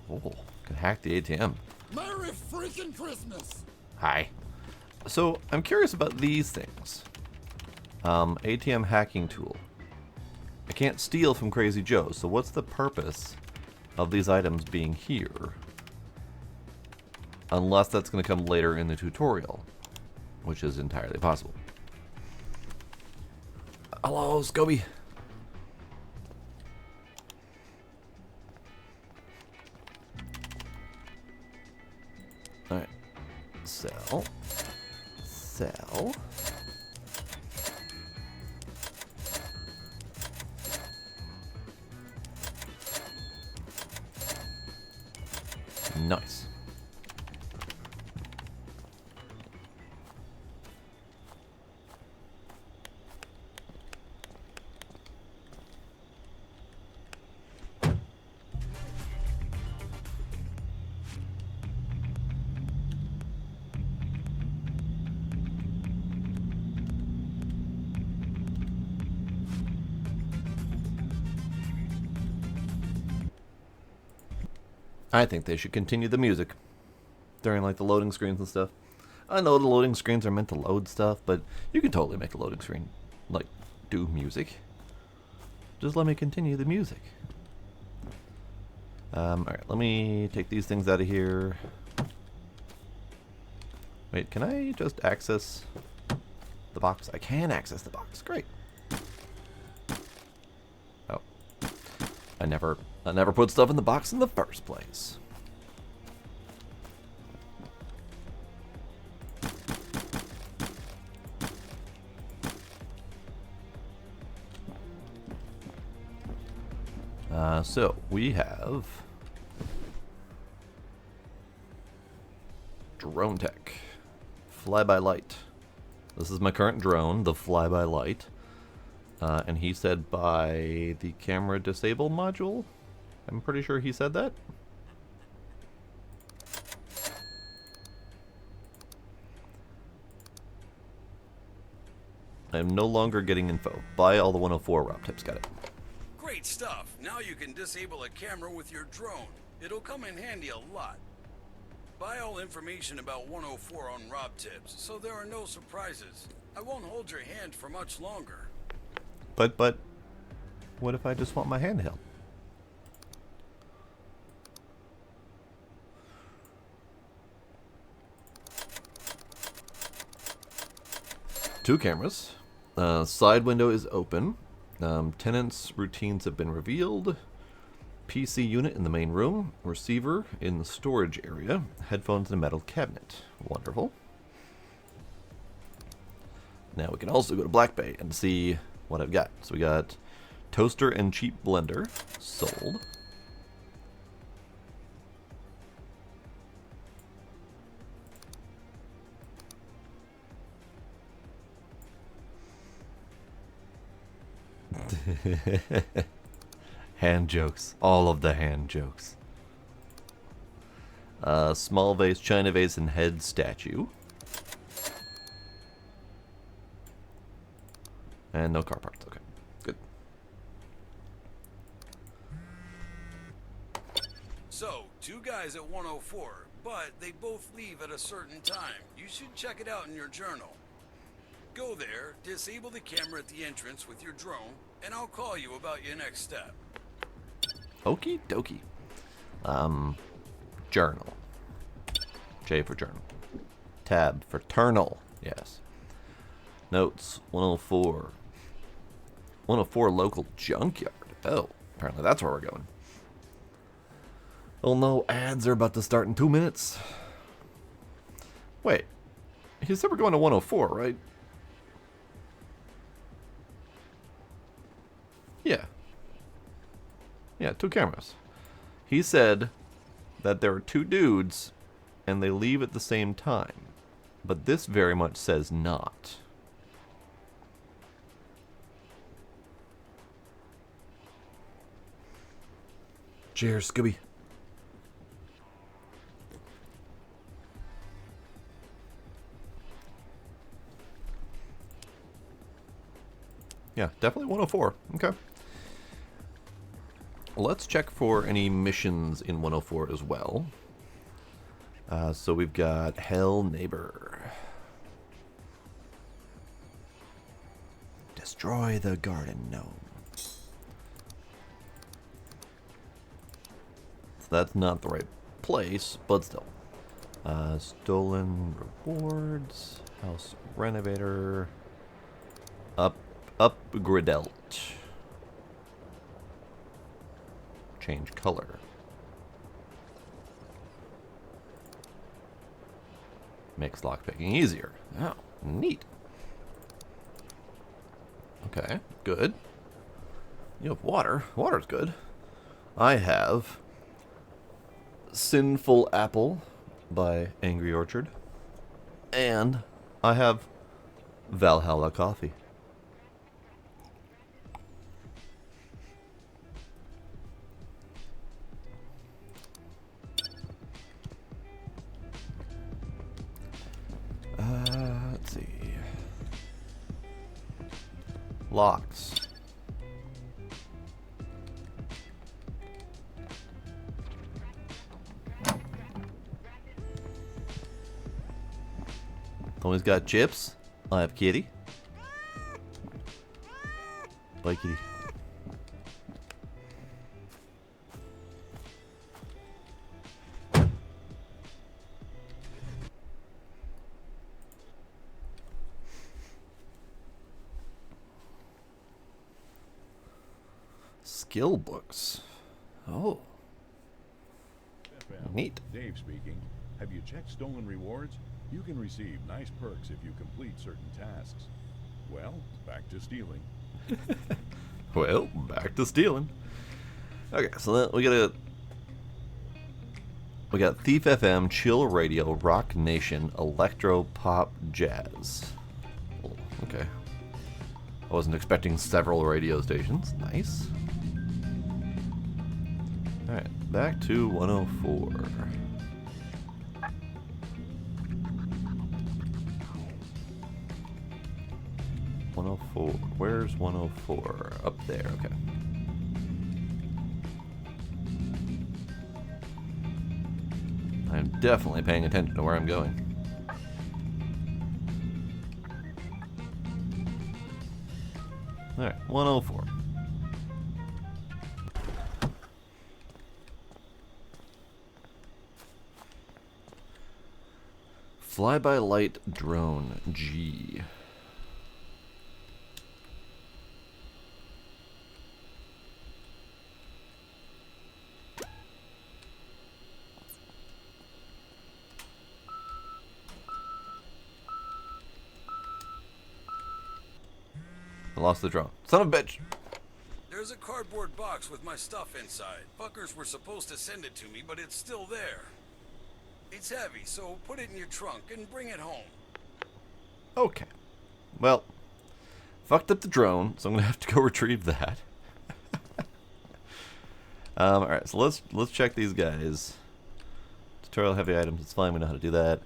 Oh, can hack the ATM.
Merry freaking Christmas!
Hi. So, I'm curious about these things. ATM hacking tool. I can't steal from Crazy Joe, so what's the purpose of these items being here? Unless that's going to come later in the tutorial, which is entirely possible. Hello, Scobie. Alright. Sell. Sell. Nice. I think they should continue the music during like the loading screens and stuff. I know the loading screens are meant to load stuff, but you can totally make a loading screen like do music. Just let me continue the music. Alright, let me take these things out of here. Wait, can I just access the box? I can access the box. Great. Oh. I never put stuff in the box in the first place. So we have drone tech, fly-by-light. This is my current drone, the fly-by-light, and he said by the camera disable module. I'm pretty sure he said that. I'm no longer getting info. Buy all the 104 rob tips. Got it.
Great stuff. Now you can disable a camera with your drone. It'll come in handy a lot. Buy all information about 104 on Rob Tips, so there are no surprises. I won't hold your hand for much longer.
But, what if I just want my handheld? Two cameras. Side window is open. Tenants' routines have been revealed. PC unit in the main room. Receiver in the storage area. Headphones in a metal cabinet. Wonderful. Now we can also go to Black Bay and see what I've got. So we got toaster and cheap blender sold. Hand jokes. All of the hand jokes. Small vase, china vase, and head statue. And no car parts. Okay, good.
So, two guys at 104, but they both leave at a certain time. You should check it out in your journal. Go there, disable the camera at the entrance with your drone, and I'll call you about your next step.
Okie dokie. Journal. J for journal. Tab for turnal. Yes. Notes 104. 104 local junkyard. Oh, apparently that's where we're going. Oh no, ads are about to start in 2 minutes. Wait. He said we're going to 104, right? Yeah. Yeah, two cameras. He said that there are two dudes and they leave at the same time. But this very much says not. Cheers, Scooby. Yeah, definitely 104. Okay. Let's check for any missions in 104 as well. So we've got Hell Neighbor. Destroy the garden gnome. So that's not the right place, but still. Stolen rewards. House renovator. Upgradelt. Change color. Makes lockpicking easier. Oh, neat. Okay, good. You have water. Water's good. I have Sinful Apple by Angry Orchard. And I have Valhalla Coffee. Let's see. Locks. Always got chips. I have kitty. Bye, kitty. Skill books. Oh.
FM.
Neat.
Dave speaking. Have you checked stolen rewards? You can receive nice perks if you complete certain tasks. Well, back to stealing.
Well, back to stealing. Okay, so then we got Thief FM, Chill Radio, Rock Nation, Electro, Pop, Jazz. Oh, okay. I wasn't expecting several radio stations. Nice. Alright, back to 104. Where's 104? Up there, okay. I'm definitely paying attention to where I'm going. Alright, 104. Fly-by-light drone G. I lost the drone. Son of a bitch!
There's a cardboard box with my stuff inside. Fuckers were supposed to send it to me, but it's still there. It's heavy, so put it in your trunk and bring it home.
Okay. Well, fucked up the drone, so I'm gonna have to go retrieve that. Alright, so let's check these guys. Tutorial heavy items, it's fine, we know how to do that.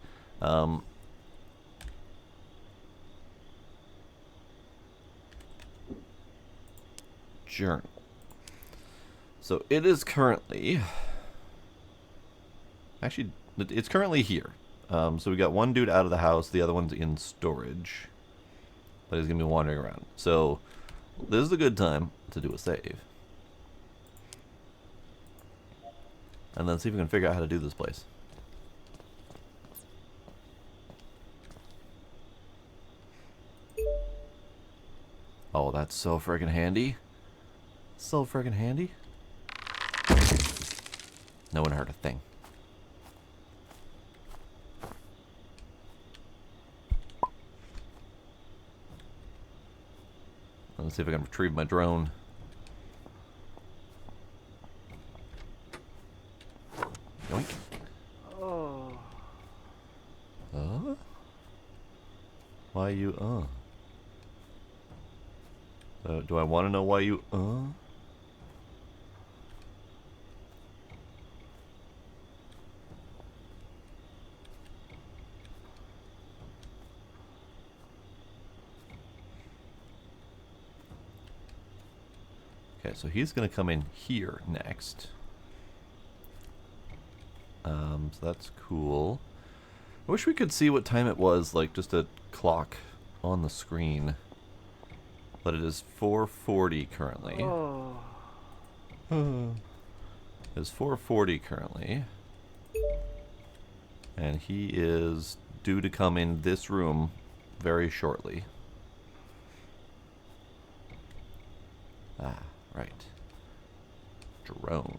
Journal. So it is currently... Actually, it's currently here. So we got one dude out of the house, the other one's in storage. But he's going to be wandering around. So this is a good time to do a save. And then see if we can figure out how to do this place. Oh, that's so friggin' handy. So friggin' handy. No one heard a thing. Let's see if I can retrieve my drone. Yoink.
Oh.
Why you, do I want to know why you, Okay, so he's going to come in here next. So that's cool. I wish we could see what time it was, like just a clock on the screen. But it is 4:40 currently.
Oh.
It's 4:40 currently. And he is due to come in this room very shortly. Ah, right. Drone.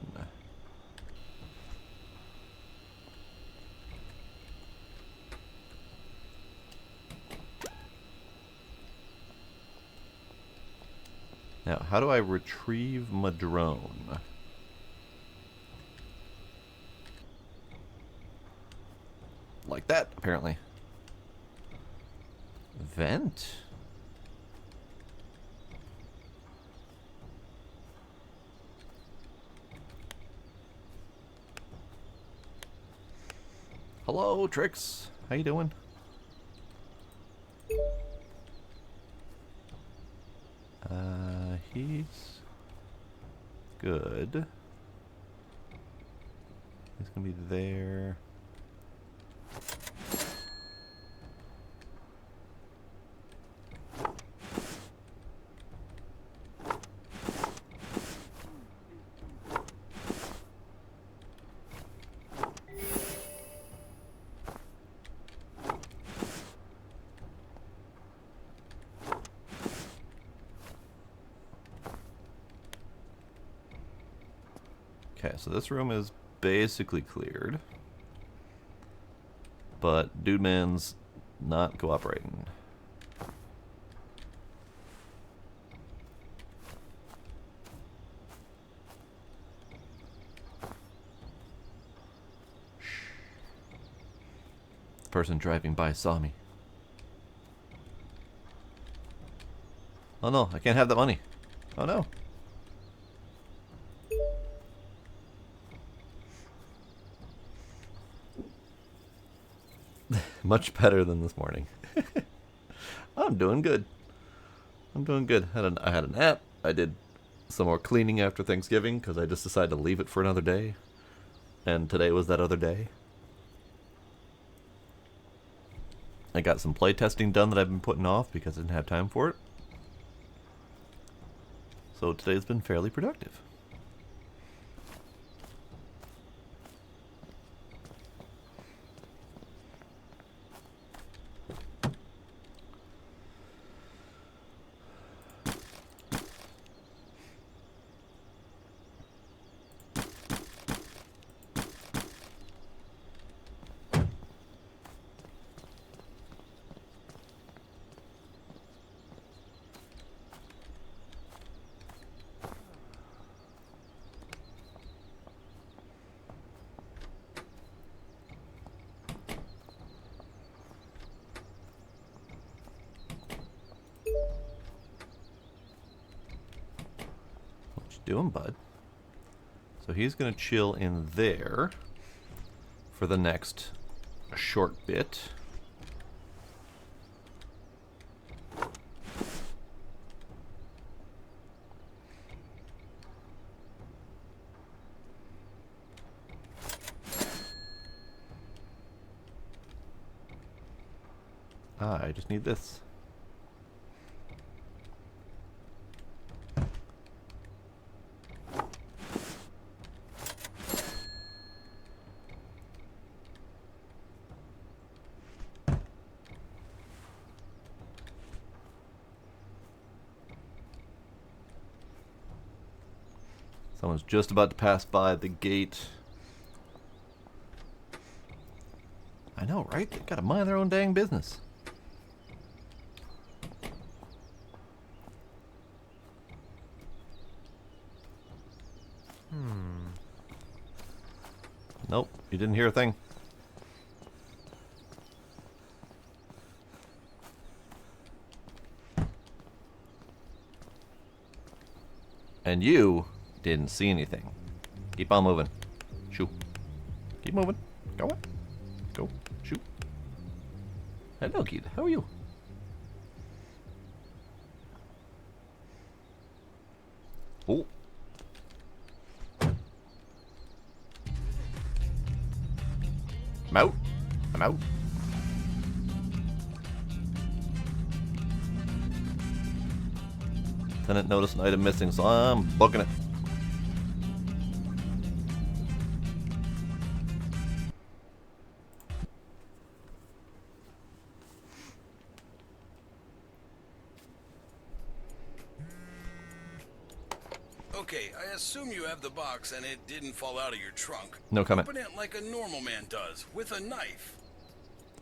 Now, how do I retrieve my drone? Like that, apparently. Vent? Hello, Trix. How you doing? He's good. He's gonna be there. Okay, so this room is basically cleared. But Dude Man's not cooperating. Shh. The person driving by saw me. Oh no, I can't have that money. Oh no. Much better than this morning. I'm doing good. I'm doing good. I had a nap. I did some more cleaning after Thanksgiving because I just decided to leave it for another day. And today was that other day. I got some playtesting done that I've been putting off because I didn't have time for it. So today's been fairly productive. Doing, bud? So he's gonna chill in there for the next short bit. I just need this. Someone's just about to pass by the gate. I know, right? They gotta mind their own dang business. Nope, you didn't hear a thing. And you didn't see anything. Keep on moving. Shoot. Keep moving. Go on. Go. Shoot. Hello, kid. How are you? Oh. I'm out. I'm out. Tenant noticed an item missing, so I'm booking it.
Okay, I assume you have the box and it didn't fall out of your trunk.
No comment.
Open it like a normal man does, with a knife.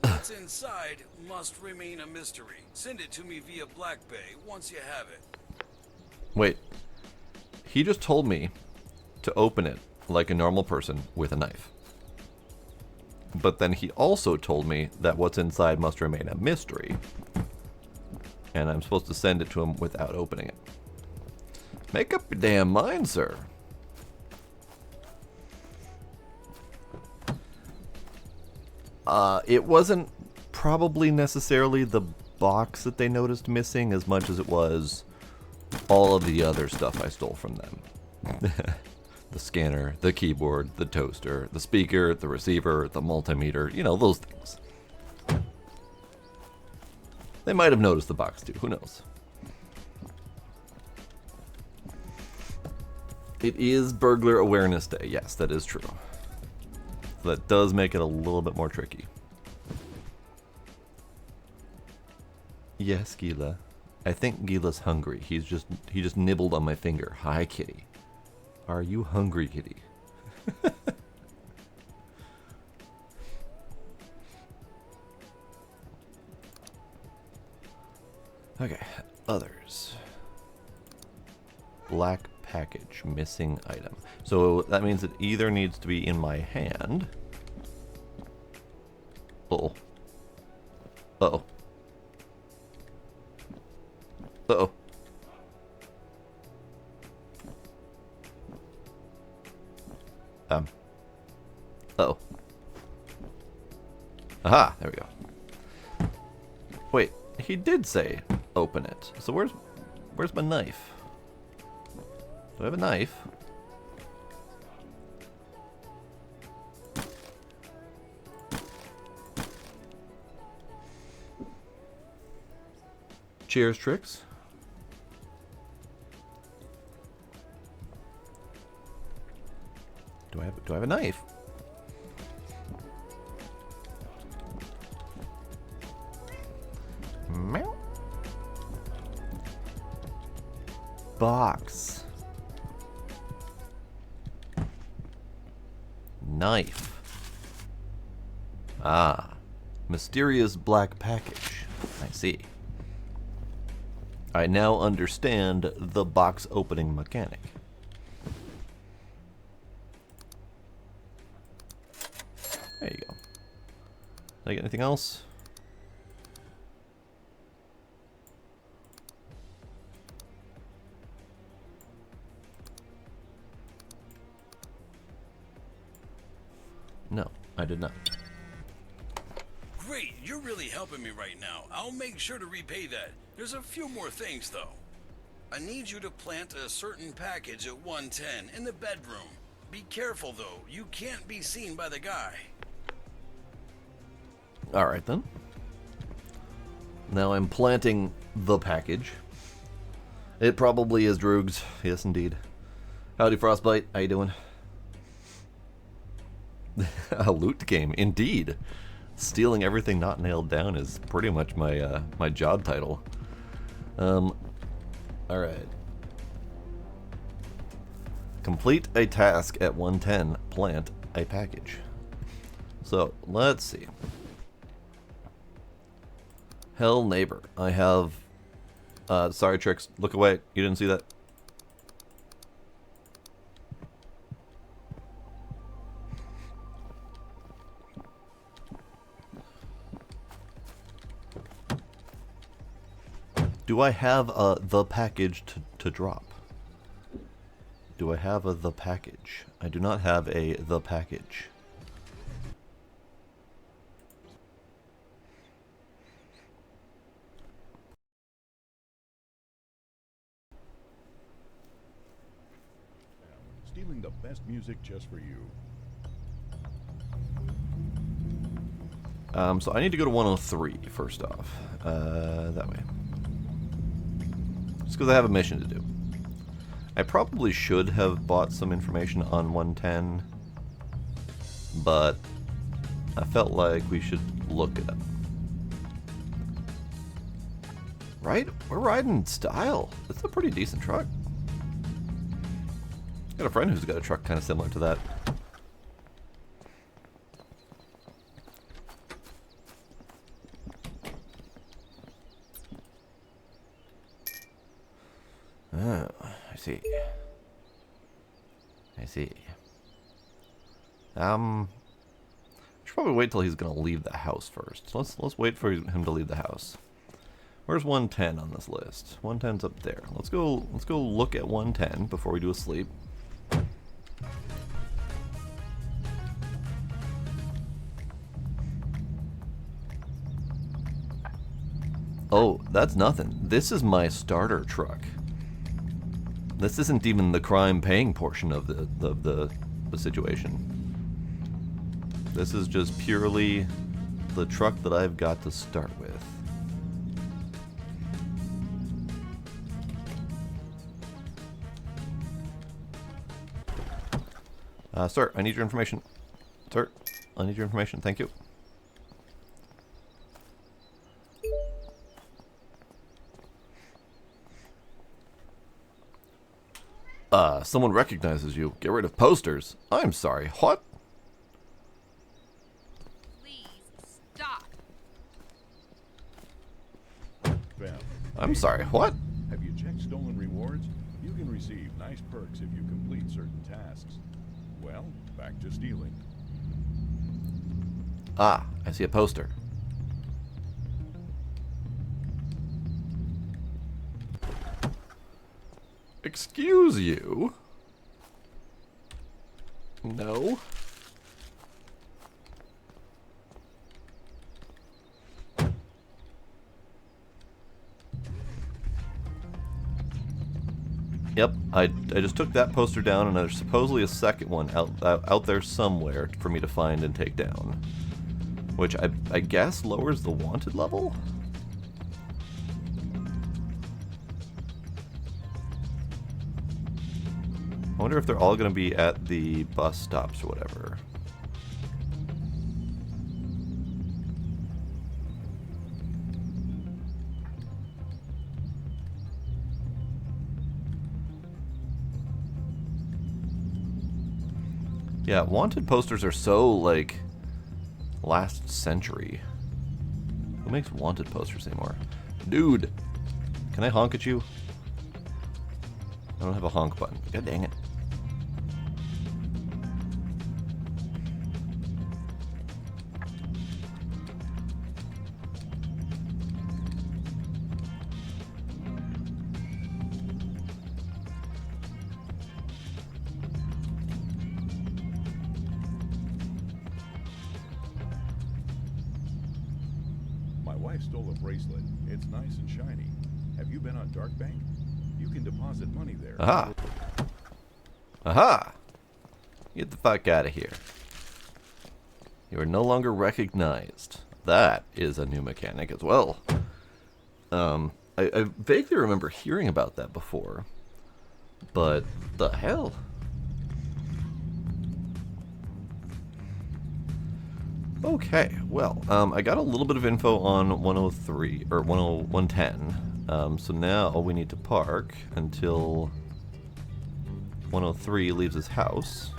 What's inside must remain a mystery. Send it to me via Black Bay once you have it.
Wait. He just told me to open it like a normal person with a knife. But then he also told me that what's inside must remain a mystery. And I'm supposed to send it to him without opening it. Make up your damn mind, sir. It wasn't probably necessarily the box that they noticed missing as much as it was all of the other stuff I stole from them. The scanner, the keyboard, the toaster, the speaker, the receiver, the multimeter, you know, those things. They might have noticed the box too, who knows? It is Burglar Awareness Day, yes, that is true. So that does make it a little bit more tricky. Yes, Gila. I think Gila's hungry. He just nibbled on my finger. Hi, kitty. Are you hungry, kitty? Okay, others. Black package, missing item. So that means it either needs to be in my hand. Uh-oh. Uh-oh. Uh-oh. Uh-oh. Aha, there we go. Wait, he did say open it. So where's my knife? Do I have a knife? Cheers, Tricks. Do I have a knife? Meow. Box. Knife. Ah. Mysterious black package. I see. I now understand the box opening mechanic. There you go. Did I get anything else? No, I did not.
Great, you're really helping me right now. I'll make sure to repay that. There's a few more things, though. I need you to plant a certain package at 110 in the bedroom. Be careful, though. You can't be seen by the guy.
Alright then. Now I'm planting the package. It probably is Droog's. Yes, indeed. Howdy, Frostbite. How you doing? A loot game, indeed. Stealing everything not nailed down is pretty much my my job title. Alright. Complete a task at 110. Plant a package. So, let's see. Hell neighbor. I have... sorry, Tricks. Look away. You didn't see that. Do I have the package to drop? Do I have the package? I do not have the package.
Stealing the best music just for you.
So I need to go to 103 first off. That way. Just because I have a mission to do. I probably should have bought some information on 110, but I felt like we should look it up. Right? We're riding in style. It's a pretty decent truck. Got a friend who's got a truck kind of similar to that. Oh, I see. I see. I should probably wait till he's gonna leave the house first. Let's wait for him to leave the house. Where's 110 on this list? 110's up there. Let's go look at 110 before we do a sleep. Oh, that's nothing. This is my starter truck. This isn't even the crime-paying portion of the situation. This is just purely the truck that I've got to start with. Sir, I need your information. Sir, I need your information. Thank you. Someone recognizes you. Get rid of posters. I'm sorry. What?
Please stop.
Fam,
I'm sorry. What?
have you checked stolen rewards? You can receive nice perks if you complete certain tasks. Well, back to stealing.
Ah, I see a poster. Excuse you? No. Yep, I just took that poster down, and there's supposedly a second one out there somewhere for me to find and take down. Which I guess lowers the wanted level? I wonder if they're all going to be at the bus stops or whatever. Yeah, wanted posters are so, like, last century. Who makes wanted posters anymore? Dude, can I honk at you? I don't have a honk button. God dang it.
My wife stole a bracelet. It's nice and shiny. Have you been on Dark Bank? You can deposit money there.
Aha! Aha! Get the fuck out of here. You are no longer recognized. That is a new mechanic as well. I vaguely remember hearing about that before. But the hell? Okay, well, I got a little bit of info on 103, or 110. So now we need to park until 103 leaves his house,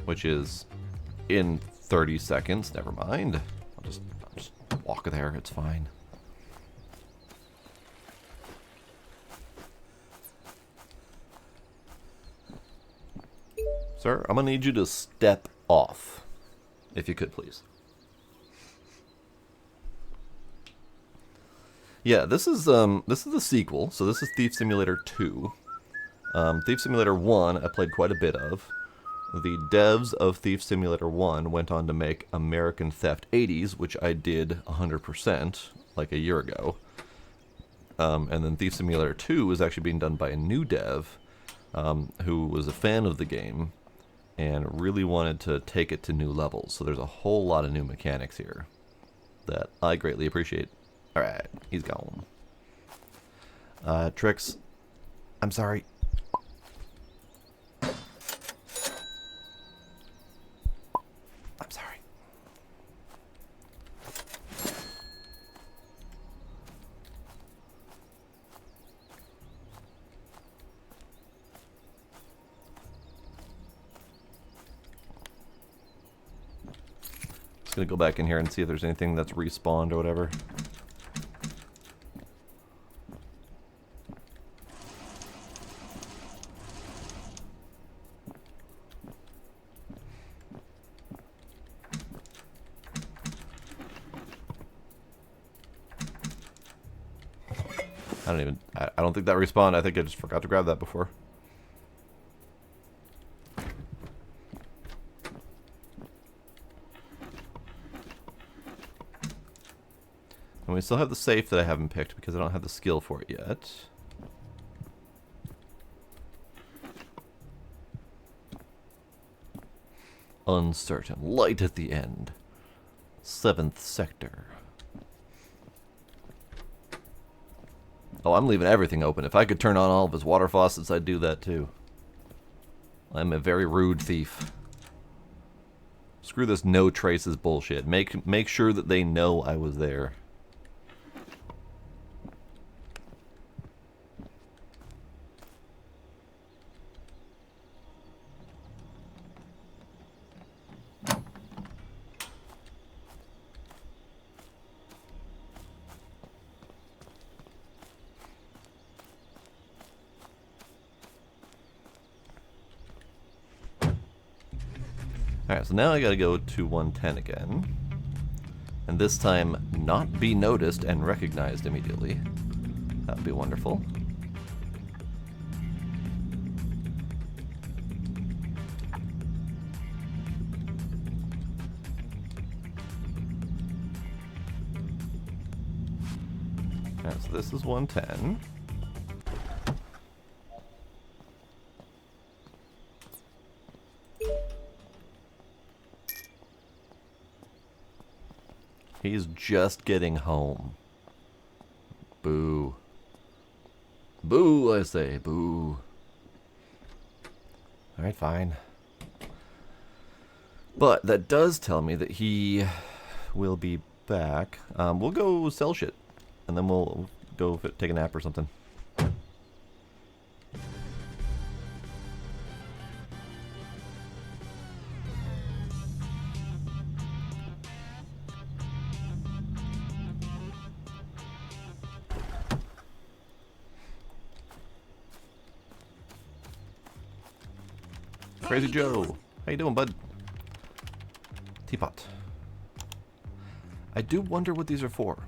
which is in 30 seconds. Never mind. I'll just walk there. It's fine. Sir, I'm gonna need you to step off, if you could, please. Yeah, this is the sequel. So this is Thief Simulator 2. Thief Simulator 1 I played quite a bit of. The devs of Thief Simulator 1 went on to make American Theft 80s, which I did 100% like a year ago. And then Thief Simulator 2 is actually being done by a new dev who was a fan of the game and really wanted to take it to new levels. So there's a whole lot of new mechanics here that I greatly appreciate. Alright, he's gone. Tricks, I'm sorry. I'm sorry. Just gonna go back in here and see if there's anything that's respawned or whatever. I don't think that respawned. I think I just forgot to grab that before. And we still have the safe that I haven't picked because I don't have the skill for it yet. Uncertain. Light at the end. 7th sector. Oh, I'm leaving everything open. If I could turn on all of his water faucets, I'd do that too. I'm a very rude thief. Screw this no traces bullshit. Make sure that they know I was there. Alright, so now I gotta go to 110 again. And this time, not be noticed and recognized immediately. That would be wonderful. Alright, so this is 110. He's just getting home. Boo. Boo, I say. Boo. Alright, fine. But that does tell me that he will be back. We'll go sell shit. And then we'll go take a nap or something. Crazy Joe, how you doing, bud? Teapot. I do wonder what these are for.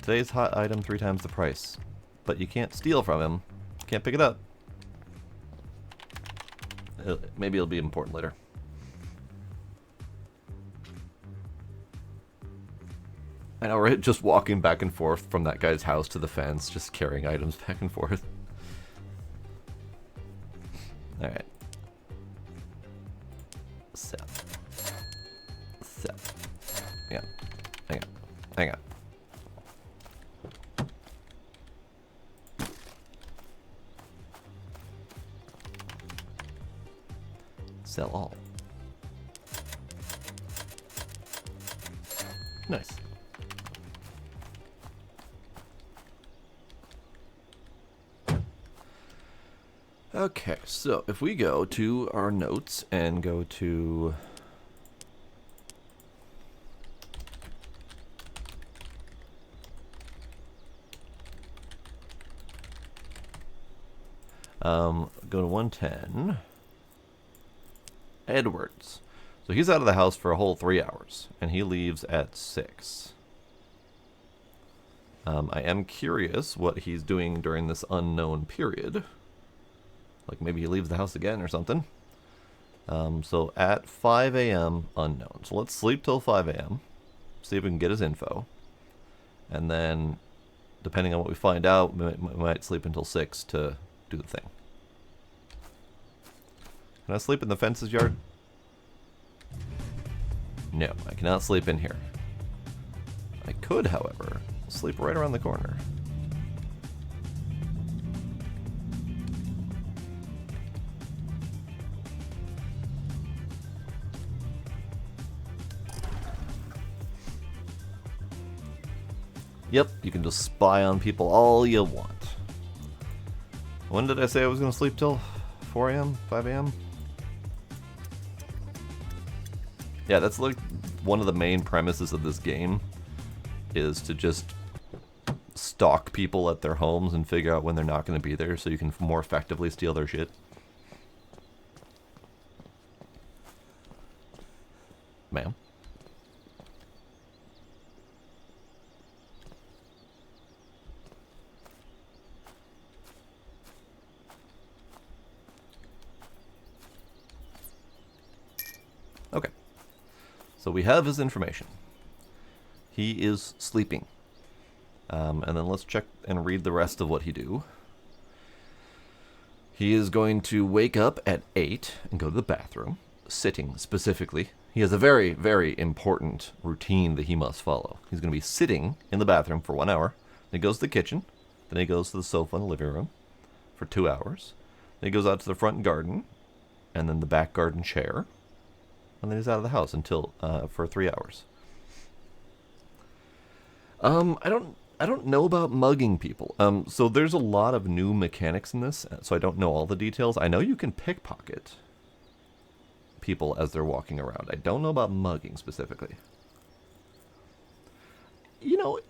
Today's hot item 3 times the price, but you can't steal from him. Can't pick it up. Maybe it'll be important later. I know, right? Just walking back and forth from that guy's house to the fence, just carrying items back and forth. Alright. Sell. Sell. Yeah. Hang on. Hang on. Sell all. Nice. Okay, so if we go to our notes and go to go to 110, Edwards. So he's out of the house for a whole 3 hours, and he leaves at 6. I am curious what he's doing during this unknown period. Like maybe he leaves the house again or something. So at 5 a.m. unknown. So let's sleep till 5 a.m. See if we can get his info. And then, depending on what we find out, we might sleep until 6 to do the thing. Can I sleep in the fences yard? No, I cannot sleep in here. I could, however, sleep right around the corner. Yep, you can just spy on people all you want. When did I say I was going to sleep till? 4 a.m.? 5 a.m.? Yeah, that's like one of the main premises of this game, is to just stalk people at their homes and figure out when they're not going to be there so you can more effectively steal their shit. Ma'am? Okay. So we have his information. He is sleeping. And then let's check and read the rest of what he do. He is going to wake up at 8 and go to the bathroom, sitting specifically. He has a very, very important routine that he must follow. He's going to be sitting in the bathroom for 1 hour. Then he goes to the kitchen. Then he goes to the sofa in the living room for 2 hours. Then he goes out to the front garden and then the back garden chair. And then he's out of the house until for 3 hours. I don't know about mugging people. So there's a lot of new mechanics in this, so I don't know all the details. I know you can pickpocket people as they're walking around. I don't know about mugging specifically. You know,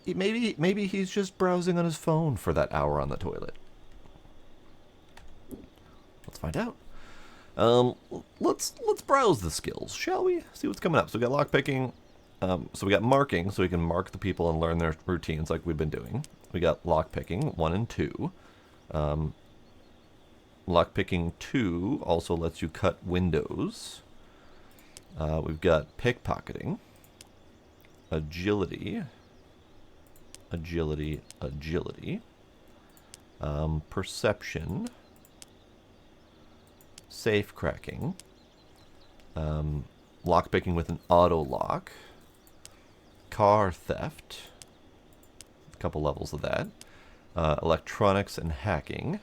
maybe he's just browsing on his phone for that hour on the toilet. Let's find out. Let's browse the skills, shall we? See what's coming up. So we got lockpicking. So we got marking, so we can mark the people and learn their routines like we've been doing. We got lockpicking 1 and 2. Lockpicking 2 also lets you cut windows. We've got pickpocketing, agility, perception, safe cracking, lockpicking with an auto lock, car theft, a couple levels of that, electronics and hacking,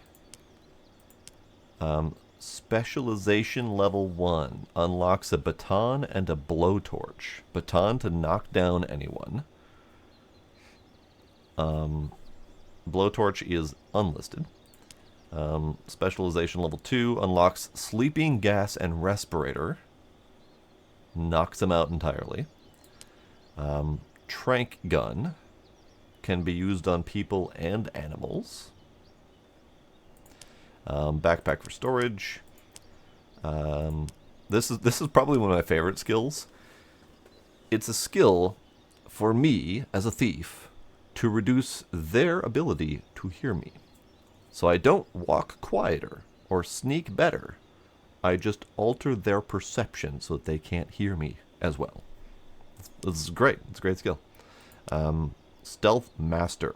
specialization level 1 unlocks a baton and a blowtorch. Baton to knock down anyone. Blowtorch is unlisted. Specialization level 2 unlocks sleeping gas and respirator. Knocks them out entirely. Trank gun can be used on people and animals. Backpack for storage. This is probably one of my favorite skills. It's a skill for me as a thief to reduce their ability to hear me. So I don't walk quieter or sneak better. I just alter their perception so that they can't hear me as well. This is great. It's a great skill. Stealth Master.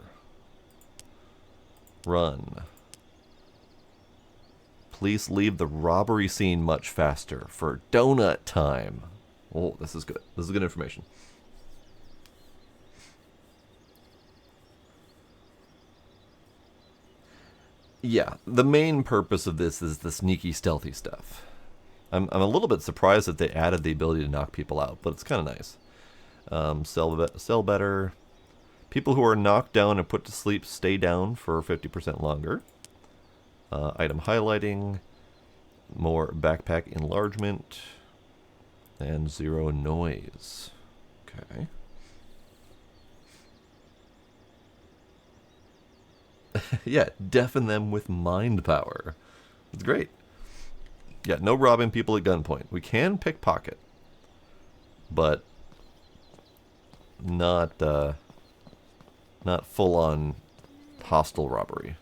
Run. Police leave the robbery scene much faster for donut time. Oh, this is good. This is good information. Yeah, the main purpose of this is the sneaky, stealthy stuff. I'm a little bit surprised that they added the ability to knock people out, but it's kind of nice. Sell better. People who are knocked down and put to sleep stay down for 50% longer. Item highlighting. More backpack enlargement. And 0 noise. Okay. Yeah, deafen them with mind power. It's great. Yeah, no robbing people at gunpoint. We can pickpocket, but not Not full-on hostile robbery.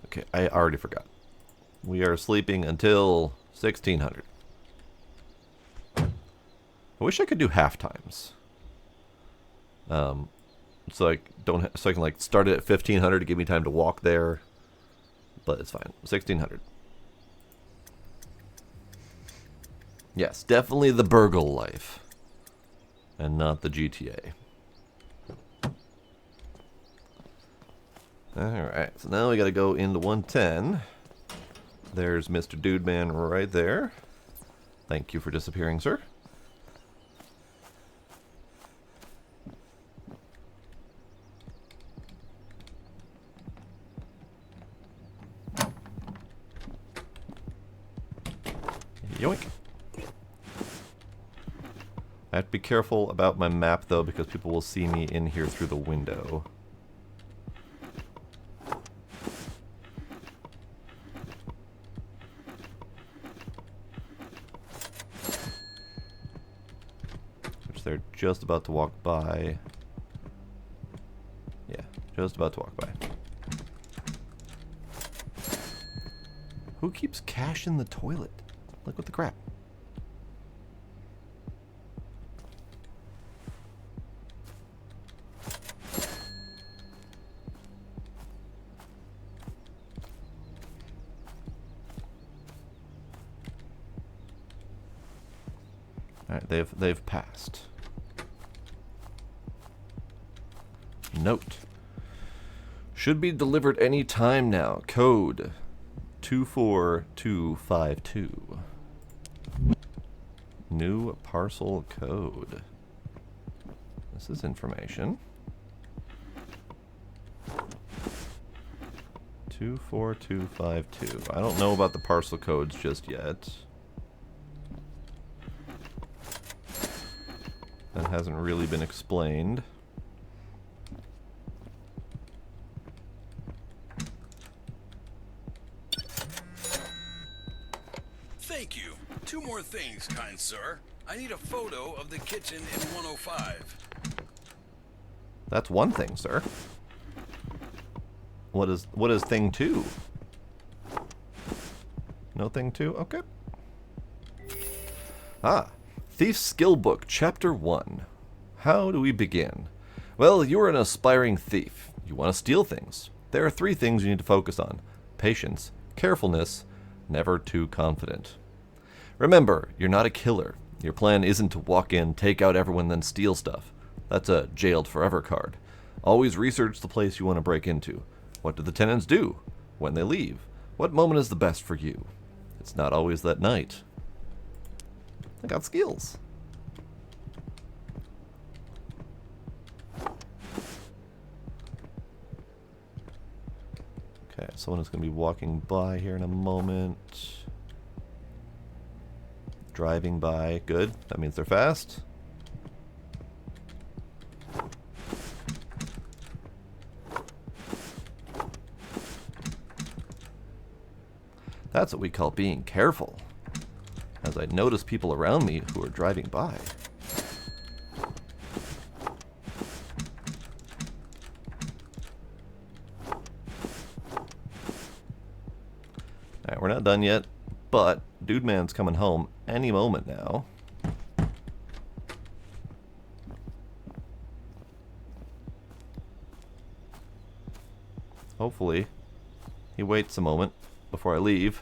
Okay, I already forgot. We are sleeping until 1600. I wish I could do half times. So I can like start it at 1500 to give me time to walk there. But it's fine. 1600. Yes, definitely the burgle life. And not the GTA. Alright, so now we gotta go into 110. There's Mr. Dude Man right there. Thank you for disappearing, sir. Yoink. I have to be careful about my map, though, because people will see me in here through the window. Which they're just about to walk by. Yeah, just about to walk by. Who keeps cash in the toilet? Like, what the crap? Alright, they've passed. Note. Should be delivered any time now. Code 24252. New parcel code. This is information. 24252. I don't know about the parcel codes just yet. That hasn't really been explained.
Thank you. Two more things, kind sir. I need a photo of the kitchen in 105.
That's one thing, sir. What is thing two? No thing two? Okay. Ah. Thief's Skill Book, Chapter 1. How do we begin? Well, you are an aspiring thief. You want to steal things. There are 3 things you need to focus on. Patience, carefulness, never too confident. Remember, you're not a killer. Your plan isn't to walk in, take out everyone, then steal stuff. That's a jailed forever card. Always research the place you want to break into. What do the tenants do? When they leave? What moment is the best for you? It's not always that night. I got skills. Okay, someone is going to be walking by here in a moment. Driving by. Good. That means they're fast. That's what we call being careful. As I notice people around me who are driving by. Alright, we're not done yet, but Dude Man's coming home any moment now. Hopefully, he waits a moment before I leave.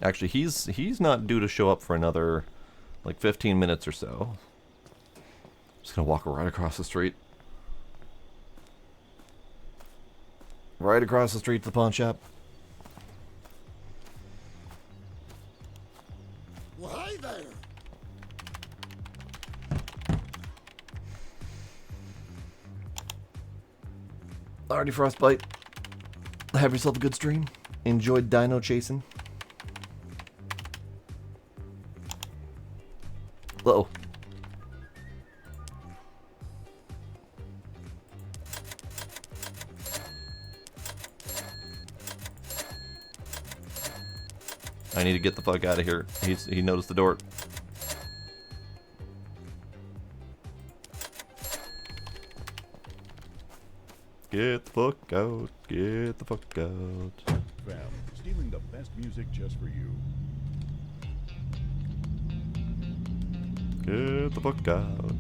Actually, he's not due to show up for another, like, 15 minutes or so. Just gonna walk right across the street. Right across the street to the pawn shop.
Well, hey there.
Alrighty, Frostbite. Have yourself a good stream. Enjoy dino chasing. Uh-oh. I need to get the fuck out of here. He noticed the door. Get the fuck out. Get the fuck out.
Fam, stealing the best music just for you.
Get the fuck out.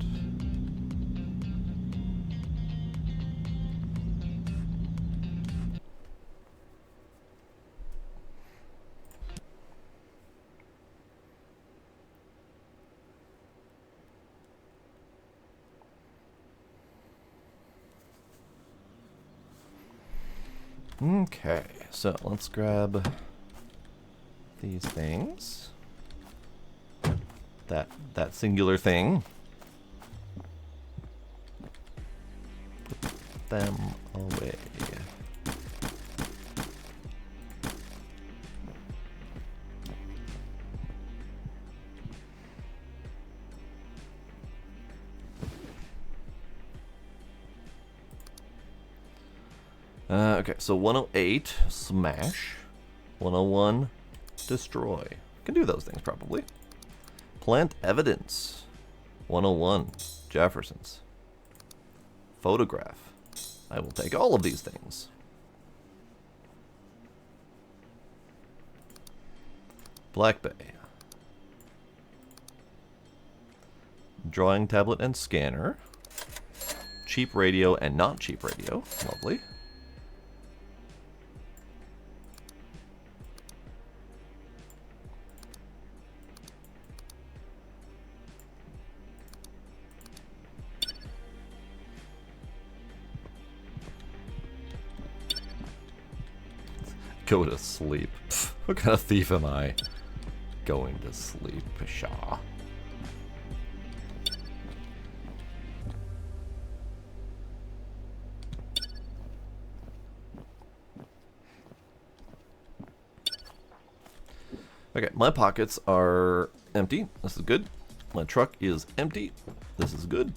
Okay, so let's grab these things. That singular thing. Put them away. Okay, so 108, smash. 101, destroy. Can do those things probably. Plant evidence. 101, Jeffersons. Photograph. I will take all of these things. Black Bay. Drawing tablet and scanner. Cheap radio and not cheap radio. Lovely. Go to sleep. Pfft, what kind of thief am I? Going to sleep, pshaw. Okay, my pockets are empty. This is good. My truck is empty. This is good.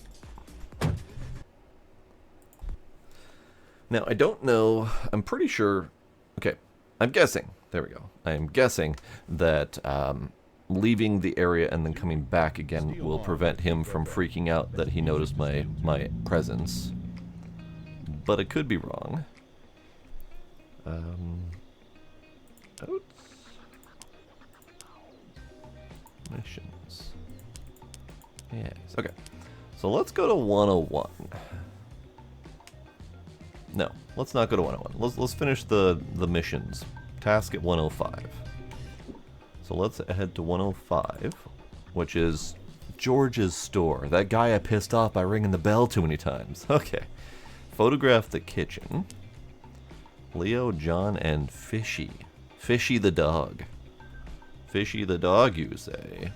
Now, I don't know. I'm pretty sure. Okay, I'm guessing. There we go. I am guessing that leaving the area and then coming back again will prevent him from freaking out that he noticed my presence. But I could be wrong. Oats. Missions. Yes. Okay. So let's go to 101. No, let's not go to 101. Let's finish the missions. Task at 105. So let's head to 105, which is George's store. That guy I pissed off by ringing the bell too many times. Okay. Photograph the kitchen. Leo, John, and Fishy. Fishy the dog. Fishy the dog, you say?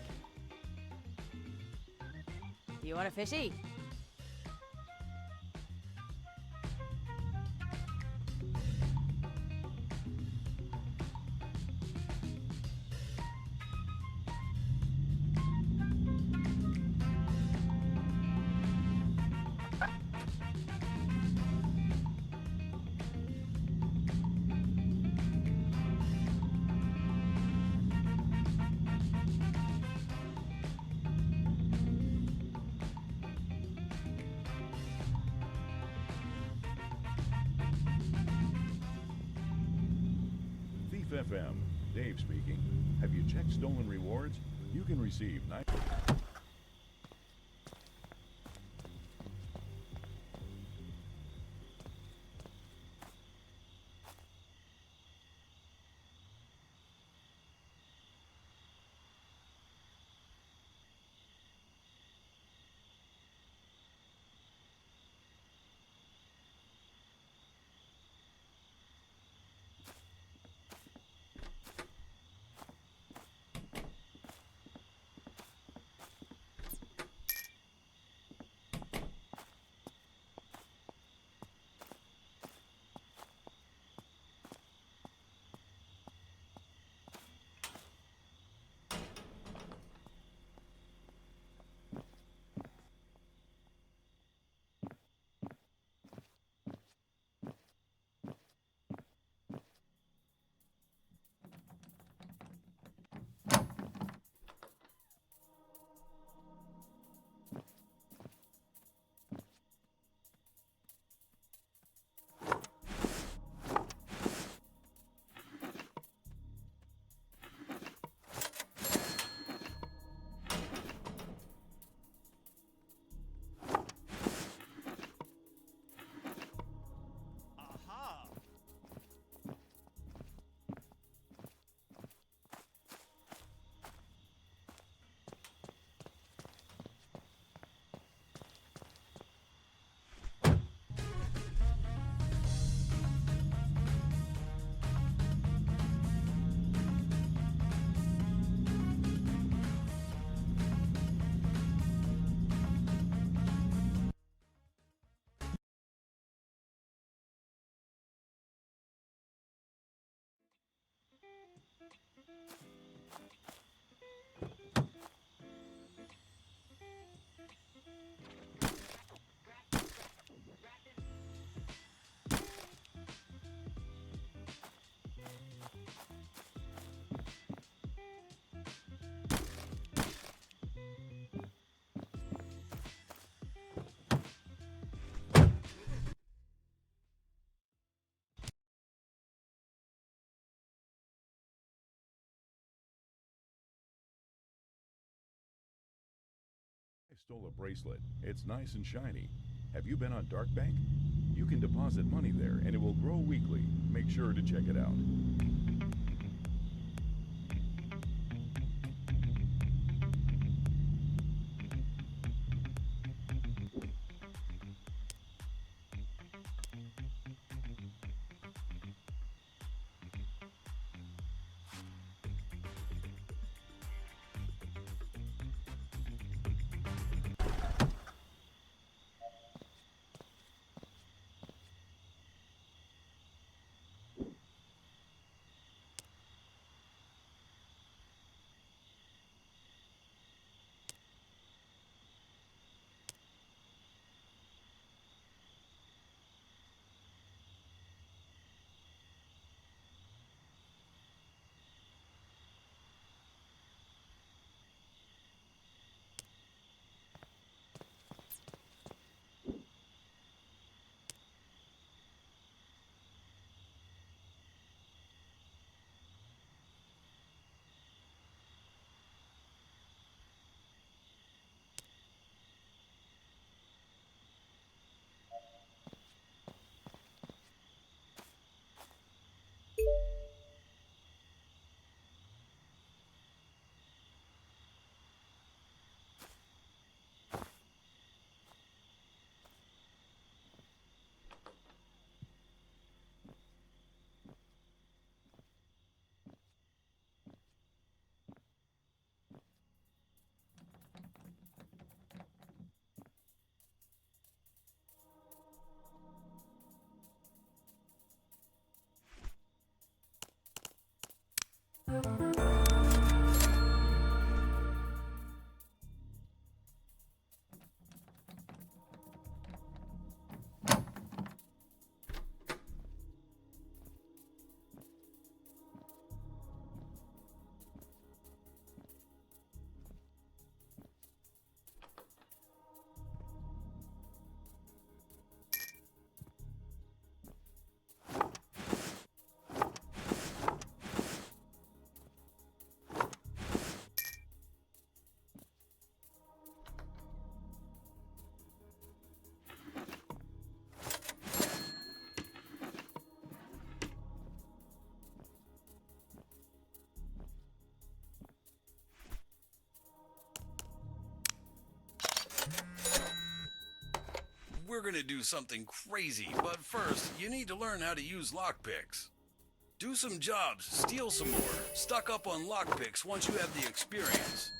You want a fishy?
FM, Dave speaking. Have you checked stolen rewards? You can receive stole a bracelet. It's nice and shiny. Have you been on Dark Bank? You can deposit money there and it will grow weekly. Make sure to check it out.
We're gonna do something crazy, but first, you need to learn how to use lockpicks. Do some jobs, steal some more, stock up on lockpicks once you have the experience.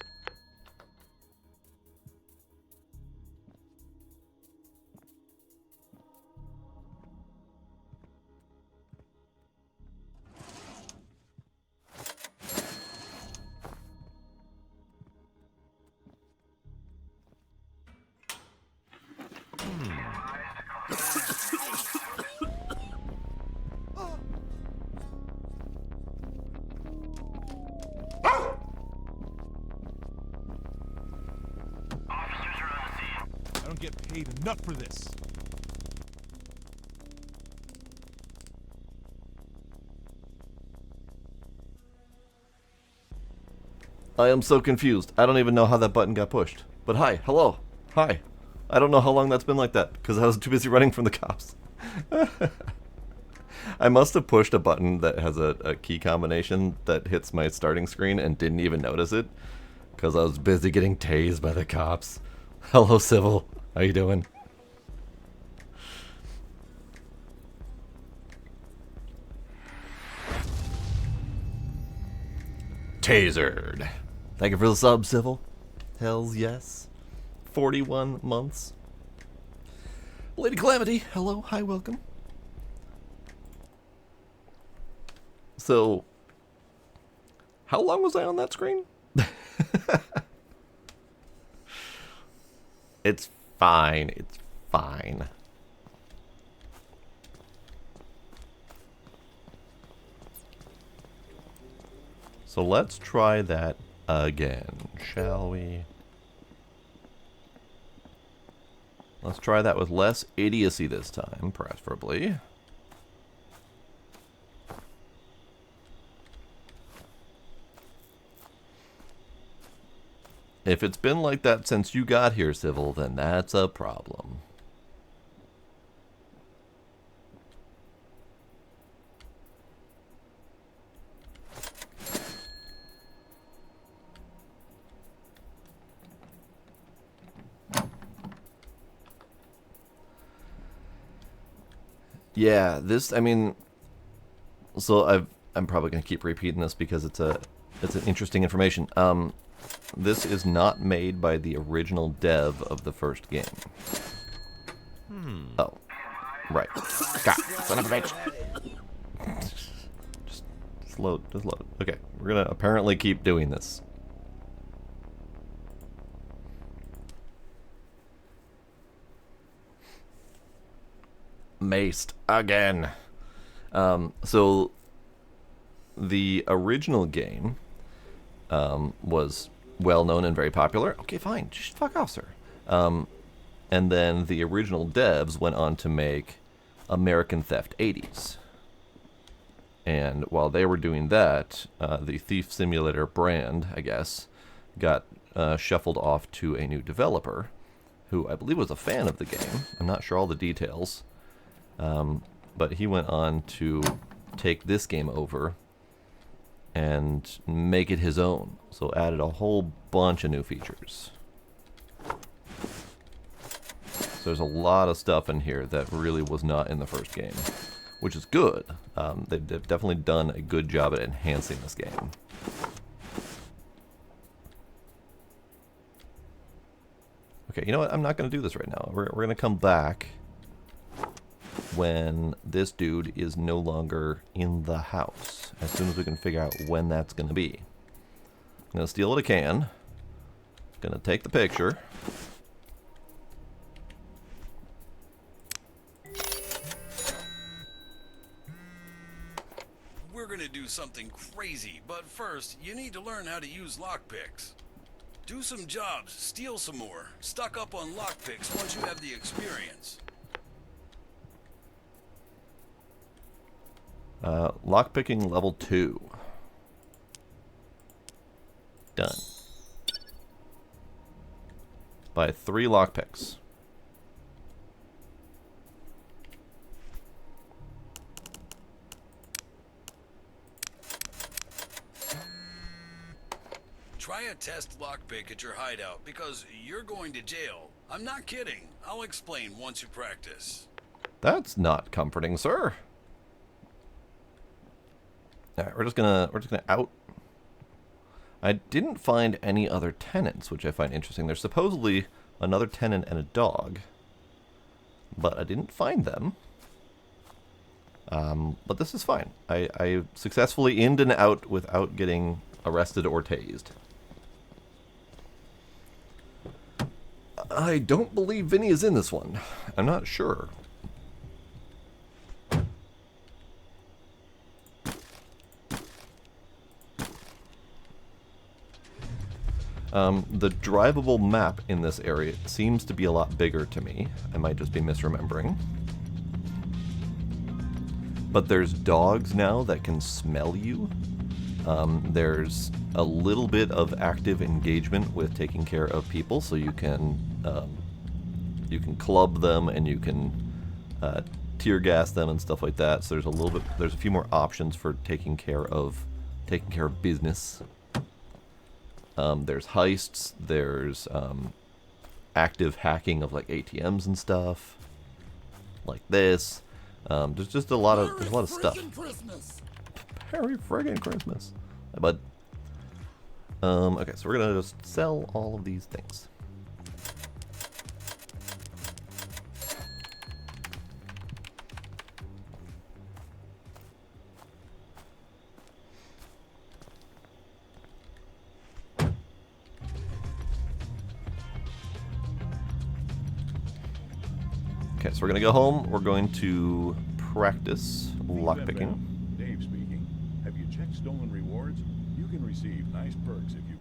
I don't get paid enough for this.
I am so confused. I don't even know how that button got pushed. But hi, hello, hi. I don't know how long that's been like that, because I was too busy running from the cops. I must have pushed a button that has a key combination that hits my starting screen and didn't even notice it, because I was busy getting tased by the cops. Hello, Civil. How you doing? Tasered. Thank you for the sub, Civil. Hells yes. 41 months. Lady Calamity, hello, hi, welcome. So, how long was I on that screen? It's fine, it's fine. So let's try that again, shall we? Let's try that with less idiocy this time, preferably. If it's been like that since you got here, Civil, then that's a problem. Yeah, this, I mean, so I'm probably going to keep repeating this because it's an interesting information. This is not made by the original dev of the first game. Oh, right. God, son of a bitch. Just load. Okay, we're gonna apparently keep doing this. Maced again. So the original game was well known and very popular. Okay, fine. Just fuck off, sir. And then the original devs went on to make American Theft 80s. And while they were doing that, the Thief Simulator brand, I guess, got shuffled off to a new developer who I believe was a fan of the game. I'm not sure all the details. But he went on to take this game over and make it his own. So added a whole bunch of new features. So there's a lot of stuff in here that really was not in the first game, which is good. They've definitely done a good job at enhancing this game. Okay, you know what? I'm not going to do this right now. We're going to come back when this dude is no longer in the house, as soon as we can figure out when that's going to be. I'm going to steal what I can. Going to take the picture.
We're gonna do something crazy, but first, you need to learn how to use lockpicks. Do some jobs, steal some more, stock up on lockpicks once you have the experience.
Lockpicking level 2. Done. Buy 3 lockpicks.
Try a test lockpick at your hideout because you're going to jail. I'm not kidding. I'll explain once you practice.
That's not comforting, sir. Alright, we're just gonna out. I didn't find any other tenants, which I find interesting. There's supposedly another tenant and a dog, but I didn't find them. But this is fine. I successfully in and out without getting arrested or tased. I don't believe Vinny is in this one. I'm not sure. The drivable map in this area seems to be a lot bigger to me. I might just be misremembering. But there's dogs now that can smell you. There's a little bit of active engagement with taking care of people, so you can club them and you can tear gas them and stuff like that. So there's a few more options for taking care of business. There's heists, there's active hacking of like ATMs and stuff, like this. There's just a lot of stuff. Merry friggin' Christmas. But okay, so we're gonna just sell all of these things. Okay, so we're gonna go home. We're going to practice lockpicking.
Dave speaking. Have you checked stolen rewards? You can receive nice perks if you...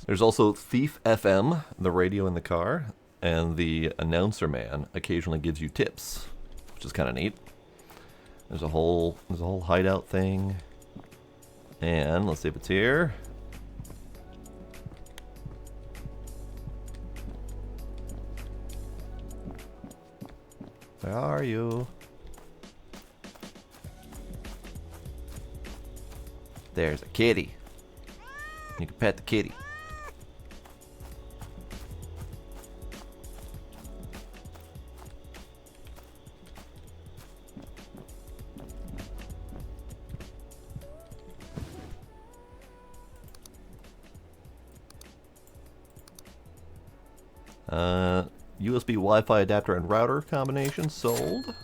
There's also Thief FM, the radio in the car, and the announcer man occasionally gives you tips, which is kind of neat. There's a whole hideout thing, and let's see if it's here. Where are you? There's a kitty. You can pet the kitty. USB Wi-Fi adapter and router combination sold.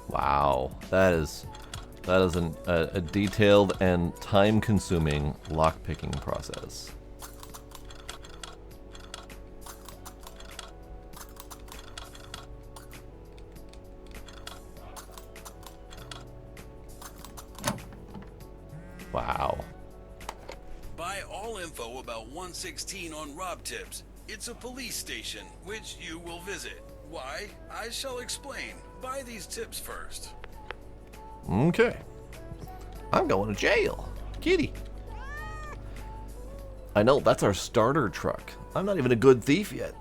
Wow, that is a detailed and time-consuming lockpicking process. Wow.
Buy all info about 116 on Rob Tips. It's a police station, which you will visit. Why? I shall explain. Buy these tips first.
Okay. I'm going to jail. Kitty. I know, that's our starter truck. I'm not even a good thief yet.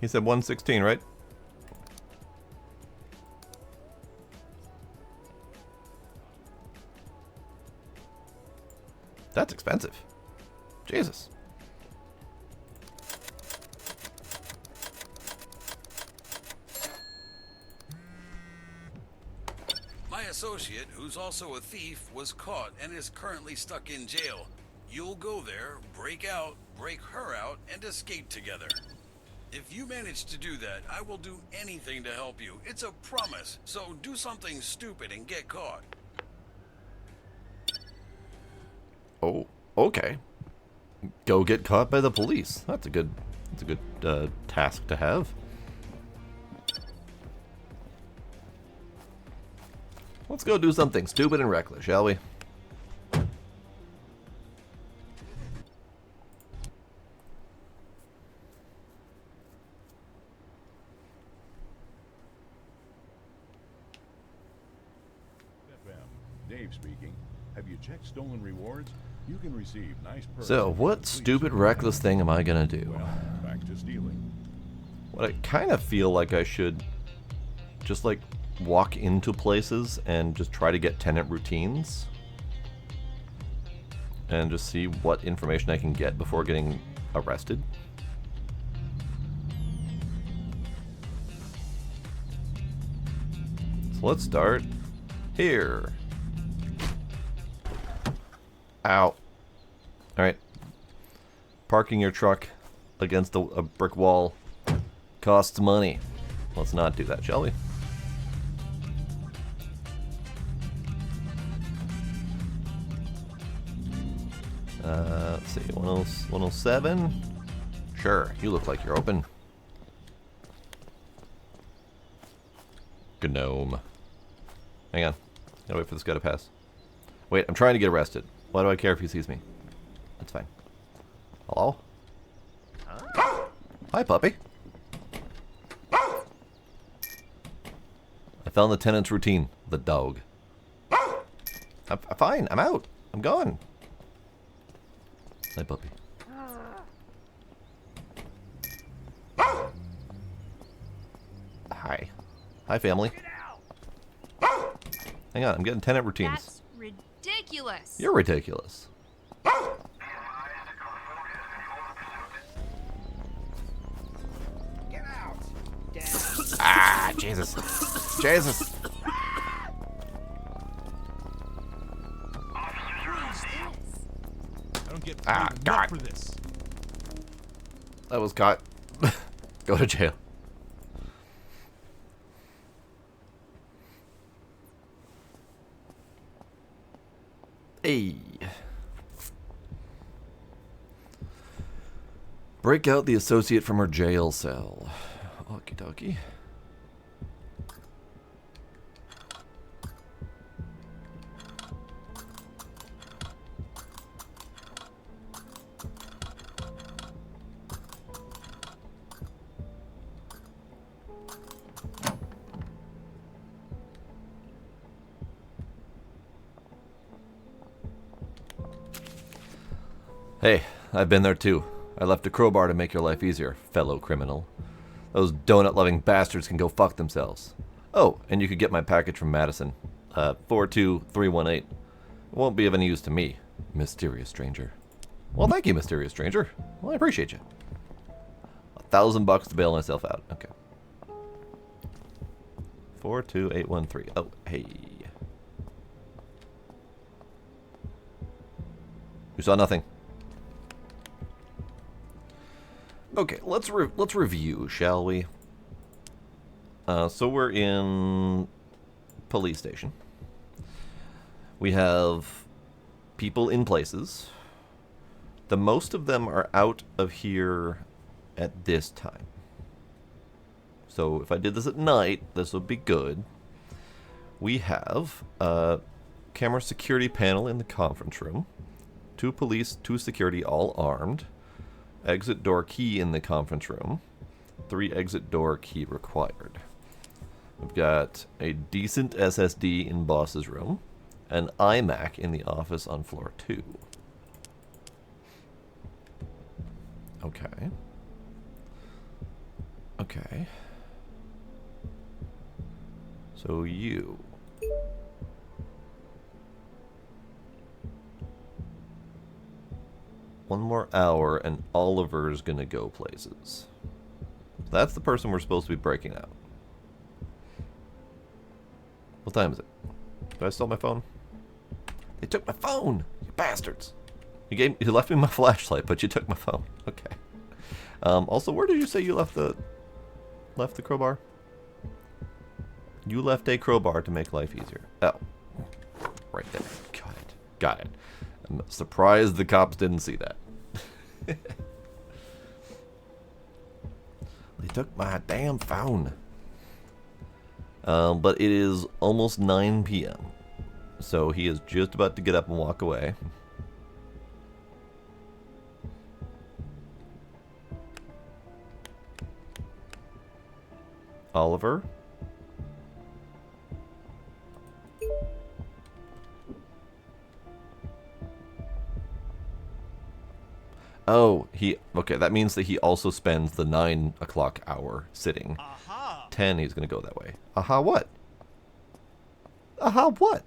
He said 116, right? That's expensive. Jesus.
My associate, who's also a thief, was caught and is currently stuck in jail. You'll go there, break out, break her out, and escape together. If you manage to do that, I will do anything to help you. It's a promise, so do something stupid and get caught.
Oh, okay. Go get caught by the police. That's a good task to have. Let's go do something stupid and reckless, shall we?
Dave speaking. Have you checked stolen rewards? You can receive nice perks.
So, what stupid, reckless thing am I gonna do?
Well, back to stealing.
What I kind of feel like I should just like walk into places and just try to get tenant routines and just see what information I can get before getting arrested. So let's start here. Ow. Alright. Parking your truck against a brick wall costs money. Let's not do that, shall we? Let's see, 107. Sure, you look like you're open. Gnome. Hang on. Gotta wait for this guy to pass. Wait, I'm trying to get arrested. Why do I care if he sees me? That's fine. Hello? Hi, puppy. I found the tenant's routine. The dog. I'm fine. I'm out. I'm gone. Hi, puppy. Hi. Hi, family. Hang on. I'm getting tenant routines.
That's ridiculous.
You're ridiculous.
Get out!
Ah, Jesus. Jesus.
I don't get paid
Ah,
enough
God.
for this.
That was caught. Go to jail. Hey. Break out the associate from her jail cell. Okie dokie. Hey, I've been there too. I left a crowbar to make your life easier, fellow criminal. Those donut-loving bastards can go fuck themselves. Oh, and you could get my package from Madison. 42318. It won't be of any use to me, mysterious stranger. Well, thank you, mysterious stranger. Well, I appreciate you. $1,000 to bail myself out. Okay. 42813. Oh, hey. You saw nothing. Okay, let's review, shall we? So we're in police station. We have people in places. The most of them are out of here at this time. So if I did this at night, this would be good. We have a camera security panel in the conference room. 2 police, 2 security, all armed. Exit door key in the conference room. 3 exit door key required. We've got a decent SSD in boss's room. An iMac in the office on floor 2. Okay. Okay. So you... One more hour and Oliver's gonna go places. That's the person we're supposed to be breaking out. What time is it? Did I steal my phone? They took my phone! You bastards! You left me my flashlight, but you took my phone. Okay. Also, where did you say you left the crowbar? You left a crowbar to make life easier. Oh. Right there. Got it. Got it. I'm surprised the cops didn't see that. They took my damn phone. But it is almost 9 p.m. So he is just about to get up and walk away. Oliver? Oh, okay, that means that he also spends the 9 o'clock hour sitting.
Aha!
10, he's gonna go that way. Aha, what? Aha, what?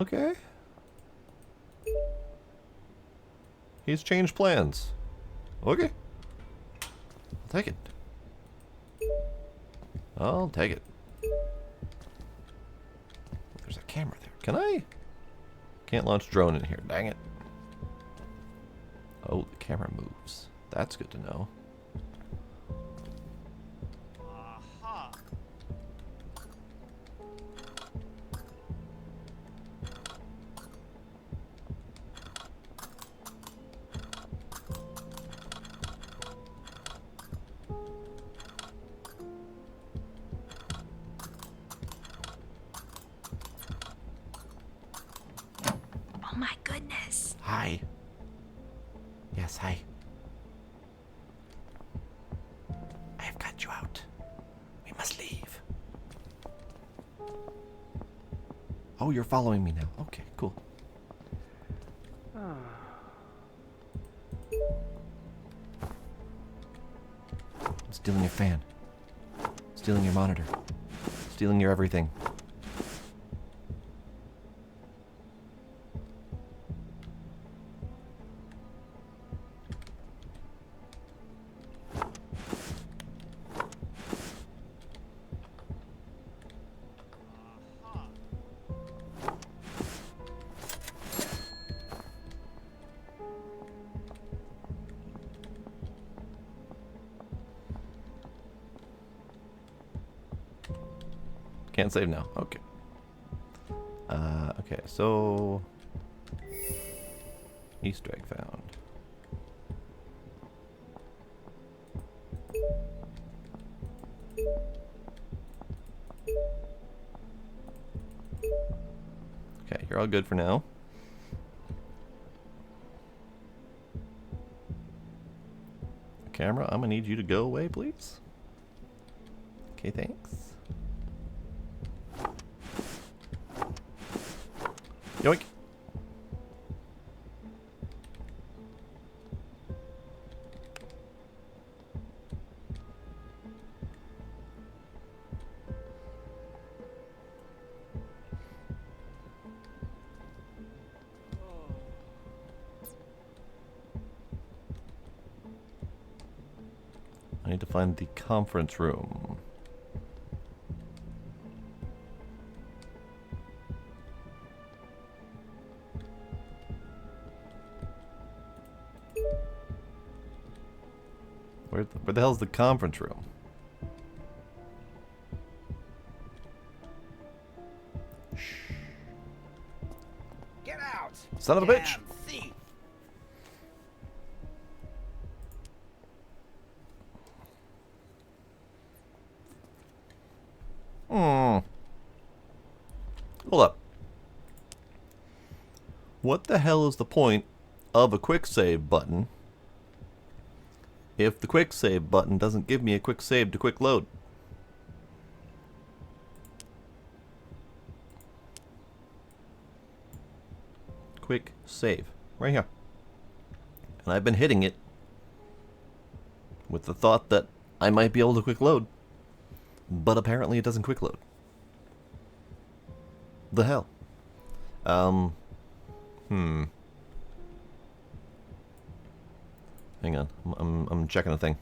Okay. He's changed plans. Okay. I'll take it. I'll take it. There's a camera there. Can I? Can't launch drone in here. Dang it. Oh, the camera moves. That's good to know.
Aha!
Oh my goodness.
Hi. Yes, hi. I have got you out. We must leave. Oh, you're following me now. Okay, cool. Stealing your fan. Stealing your monitor. Stealing your everything. can't save now. Okay. Okay, so Easter egg found. Okay, you're all good for now. Camera, I'm gonna need you to go away, please. Okay, thanks. Yoink. I need to find the conference room. Where the hell's the conference room? Shh.
Get out!
Son of a bitch!
Damn thief!
Hold up. What the hell is the point of a quick save button if the quick save button doesn't give me a quick save to quick load? Quick save. Right here. And I've been hitting it with the thought that I might be able to quick load. But apparently it doesn't quick load. The hell? Hang on. I'm checking a thing.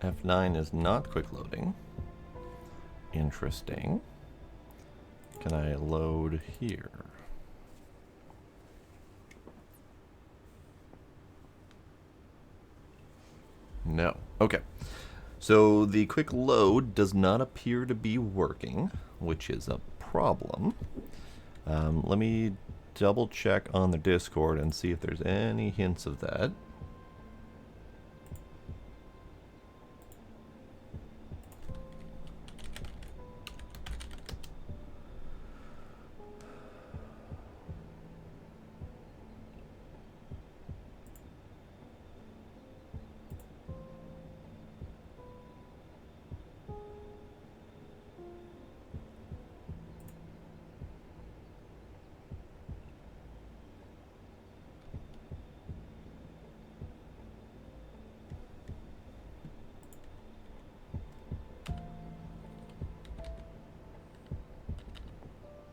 F9 is not quick loading. Interesting. Can I load here? No. Okay. So the quick load does not appear to be working, which is a problem. Let me double check on the Discord and see if there's any hints of that.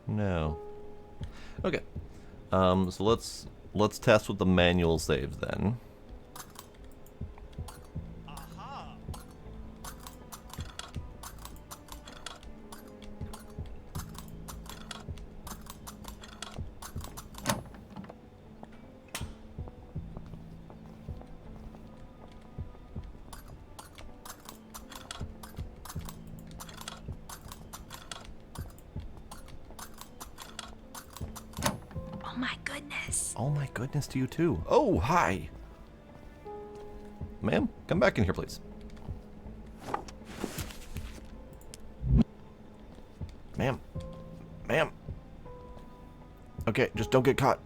No. Okay. So let's test with the manual saves then.
Oh my goodness.
Oh my goodness to you too. Oh, hi. Ma'am, come back in here, please. Ma'am. Ma'am. Okay, just don't get caught.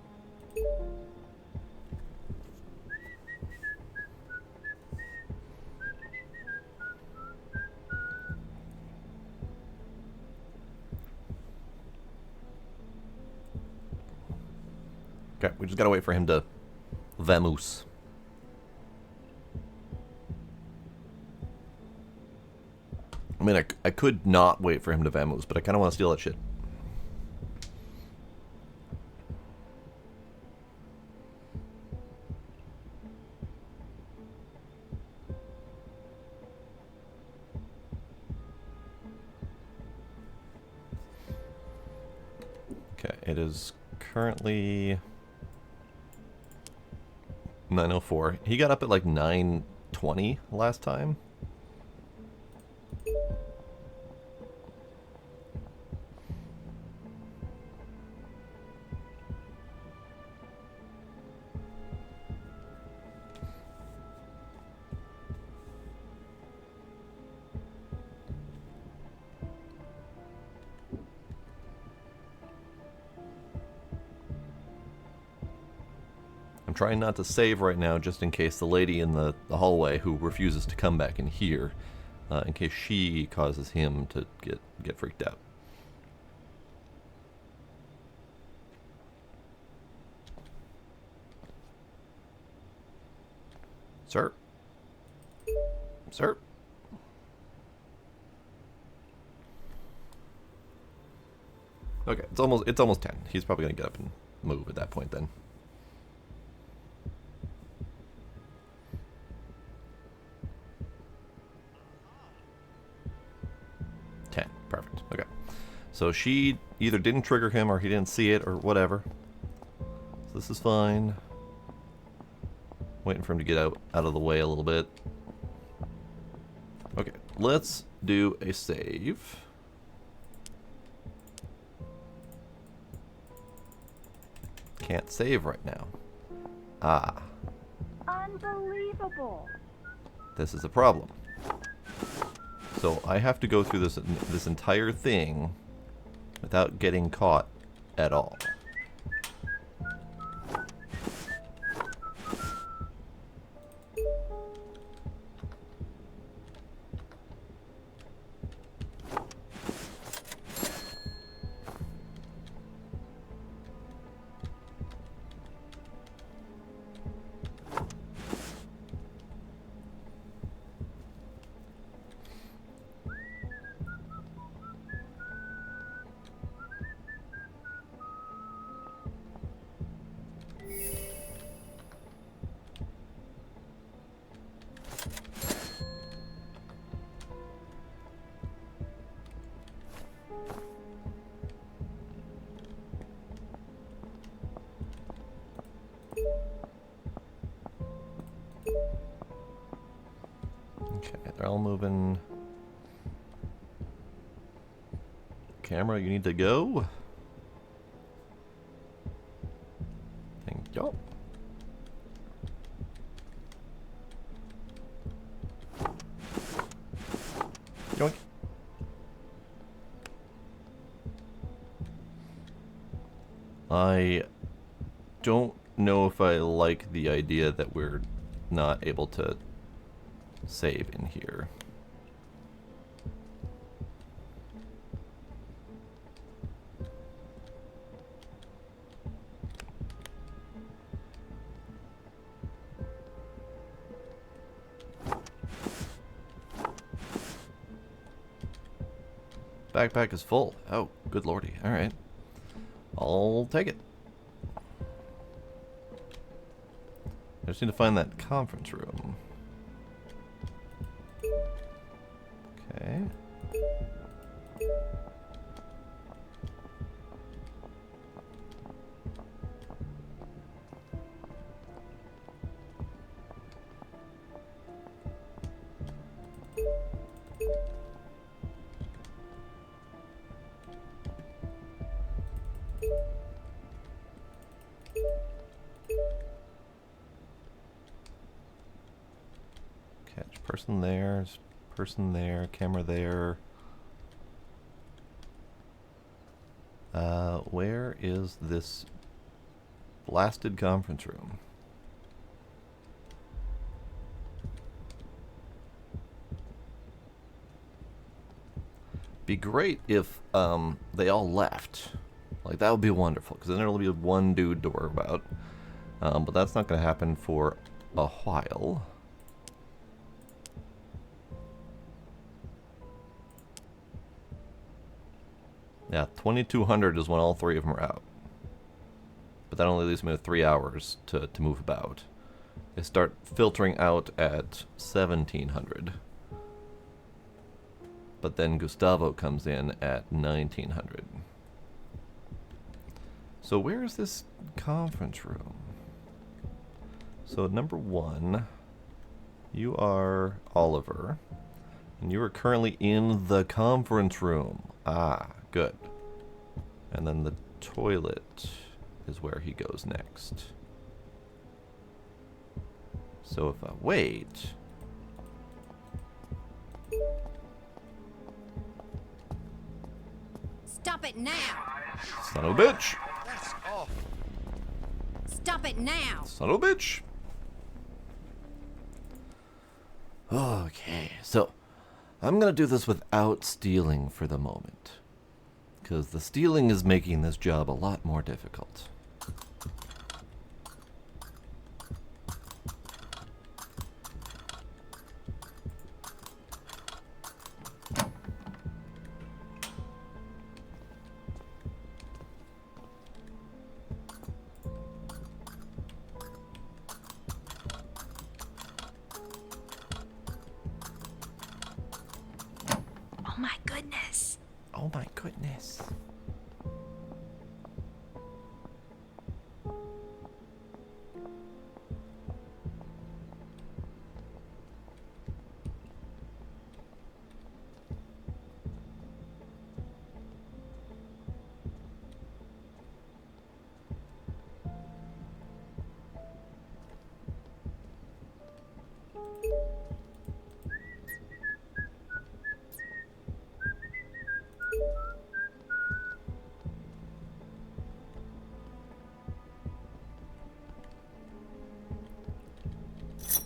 Okay, we just gotta wait for him to vamoose. I mean, I could not wait for him to vamoose, but I kind of want to steal that shit. Okay, it is currently 9:04. He got up at like 9:20 last time. I'm trying not to save right now just in case the lady in the hallway who refuses to come back in here, in case she causes him to get freaked out. Sir? Sir? Okay, it's almost 10. He's probably gonna get up and move at that point then. 10. Perfect. Okay. So she either didn't trigger him or he didn't see it or whatever. So this is fine. Waiting for him to get out of the way a little bit. Okay, let's do a save. Can't save right now. Ah.
Unbelievable.
This is a problem. So I have to go through this entire thing without getting caught at all. Okay, they're all moving. Camera, you need to go. Thank you. Yoink. I don't know if I like the idea that we're not able to save in here. Backpack is full. Oh, good lordy. All right. I'll take it. I just need to find that conference room. Okay. Catch person there, person there, camera there. Where is this blasted conference room? Be great if they all left. Like, that would be wonderful, because then there'll be one dude to worry about. But that's not going to happen for a while. Yeah, 2200 is when all three of them are out. But that only leaves me with 3 hours to move about. They start filtering out at 1700. But then Gustavo comes in at 1900. So where is this conference room? So number 1, you are Oliver. And you are currently in the conference room. Ah, good. And then the toilet is where he goes next. So if I wait...
Stop it now!
Son of a bitch!
That's awful.
Stop it now!
Son of a bitch! Okay, so I'm gonna do this without stealing for the moment. Because the stealing is making this job a lot more difficult.
Oh my goodness.
Oh my goodness.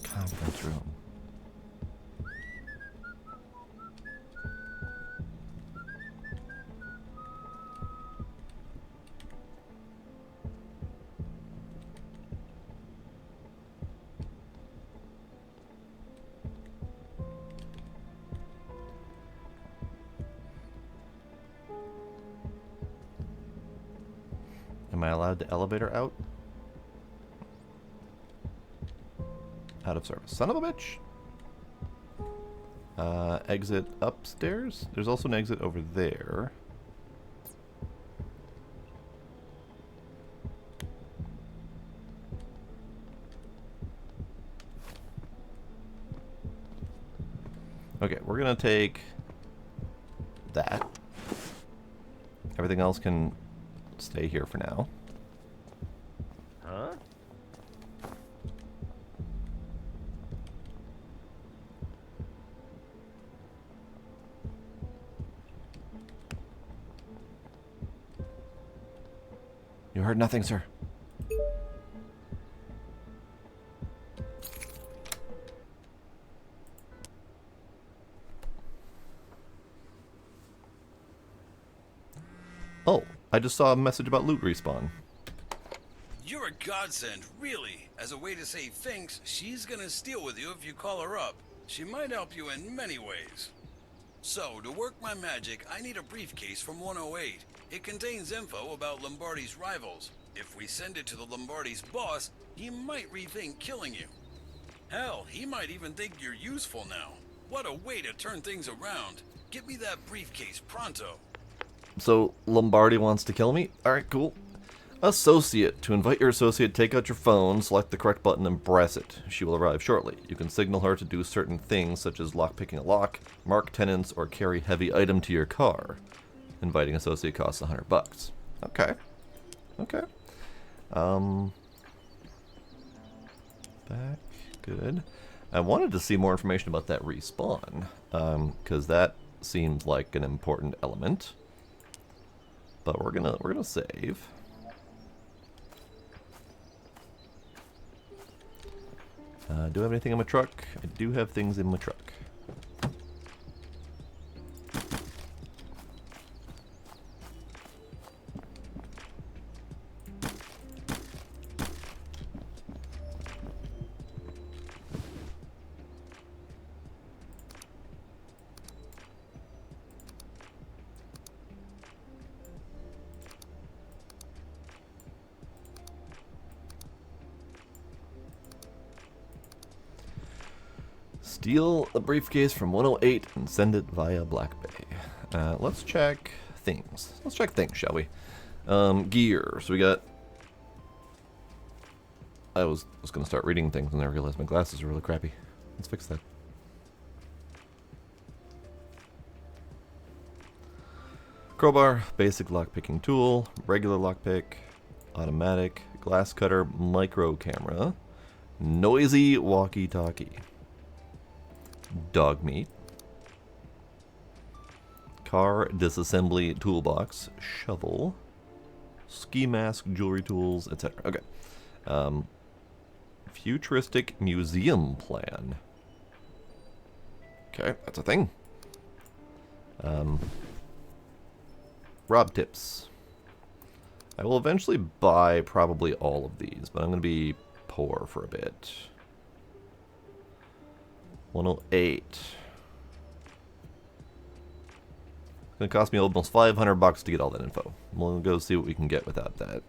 Conference room. Am I allowed the elevator out? Out of service. Son of a bitch! Exit upstairs? There's also an exit over there. Okay, we're gonna take that. Everything else can stay here for now.
Huh?
You heard nothing, sir. Oh, I just saw a message about loot respawn.
You're a godsend, really. As a way to save Finks, she's gonna steal with you if you call her up. She might help you in many ways. So, to work my magic, I need a briefcase from 108. It contains info about Lombardi's rivals. If we send it to the Lombardi's boss, he might rethink killing you. Hell, he might even think you're useful now. What a way to turn things around. Get me that briefcase pronto.
So, Lombardi wants to kill me? Alright, cool. Associate. To invite your associate, take out your phone, select the correct button, and press it. She will arrive shortly. You can signal her to do certain things, such as lockpicking a lock, mark tenants, or carry heavy item to your car. Inviting associate costs $100. Okay. Okay. Back. Good. I wanted to see more information about that respawn, because that seems like an important element. But we're gonna save. Do I have anything in my truck? I do have things in my truck. Steal a briefcase from 108 and send it via Black Bay. Let's check things. Let's check things, shall we? Gear. So we got... I was going to start reading things and I realized my glasses are really crappy. Let's fix that. Crowbar, basic lockpicking tool, regular lockpick, automatic, glass cutter, micro camera, noisy walkie-talkie, dog meat, car disassembly toolbox, shovel, ski mask, jewelry tools, etc. Okay. Futuristic museum plan. Okay, that's a thing. Rob tips. I will eventually buy probably all of these, but I'm going to be poor for a bit. 108. It's going to cost me almost $500 to get all that info. We'll go see what we can get without that.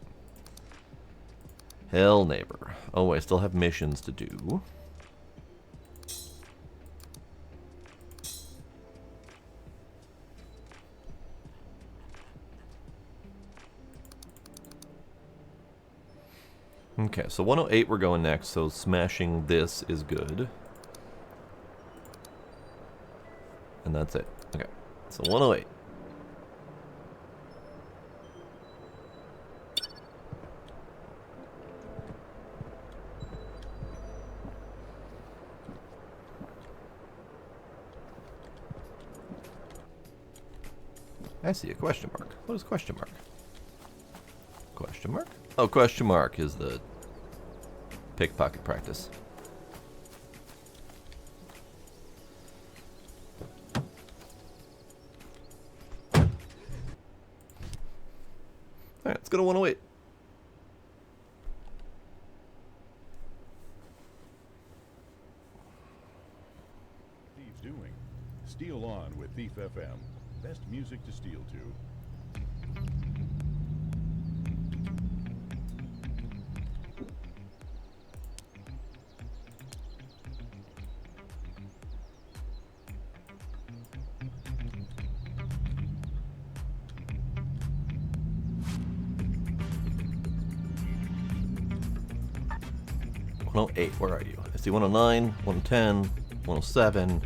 Hell neighbor. Oh, I still have missions to do. Okay, so 108 we're going next, so smashing this is good. And that's it. Okay, so 108. I see a question mark. What is question mark? Question mark? Oh, question mark is the pickpocket practice. Alright, let's go to 108.
Thieves doing? Steal on with Thief FM. Best music to steal to.
Where are you? I see 109, 110, 107.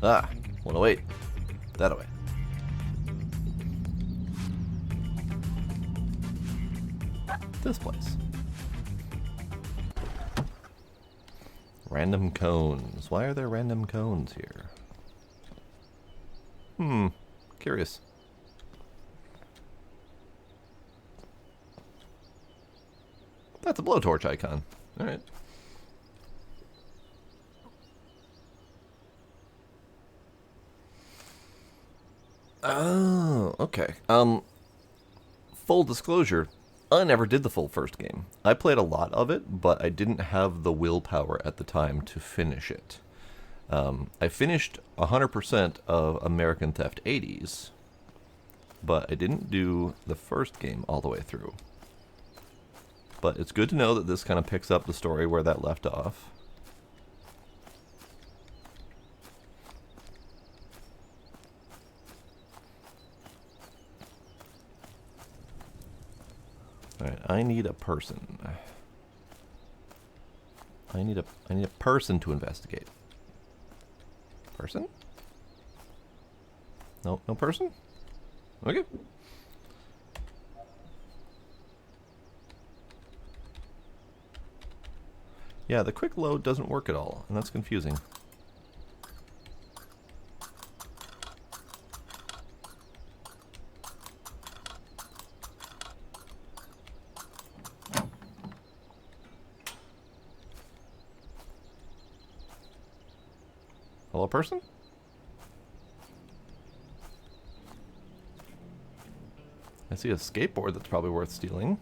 Ah, 108. That away. This place. Random cones. Why are there random cones here? Curious. That's a blowtorch icon. Alright. Oh, okay. Full disclosure, I never did the full first game. I played a lot of it, but I didn't have the willpower at the time to finish it. I finished 100% of American Theft 80s, but I didn't do the first game all the way through. But it's good to know that this kind of picks up the story where that left off. Alright, I need a person. I need a person to investigate. Person? No person? Okay. Yeah, the quick load doesn't work at all, and that's confusing. Hello, person? I see a skateboard that's probably worth stealing.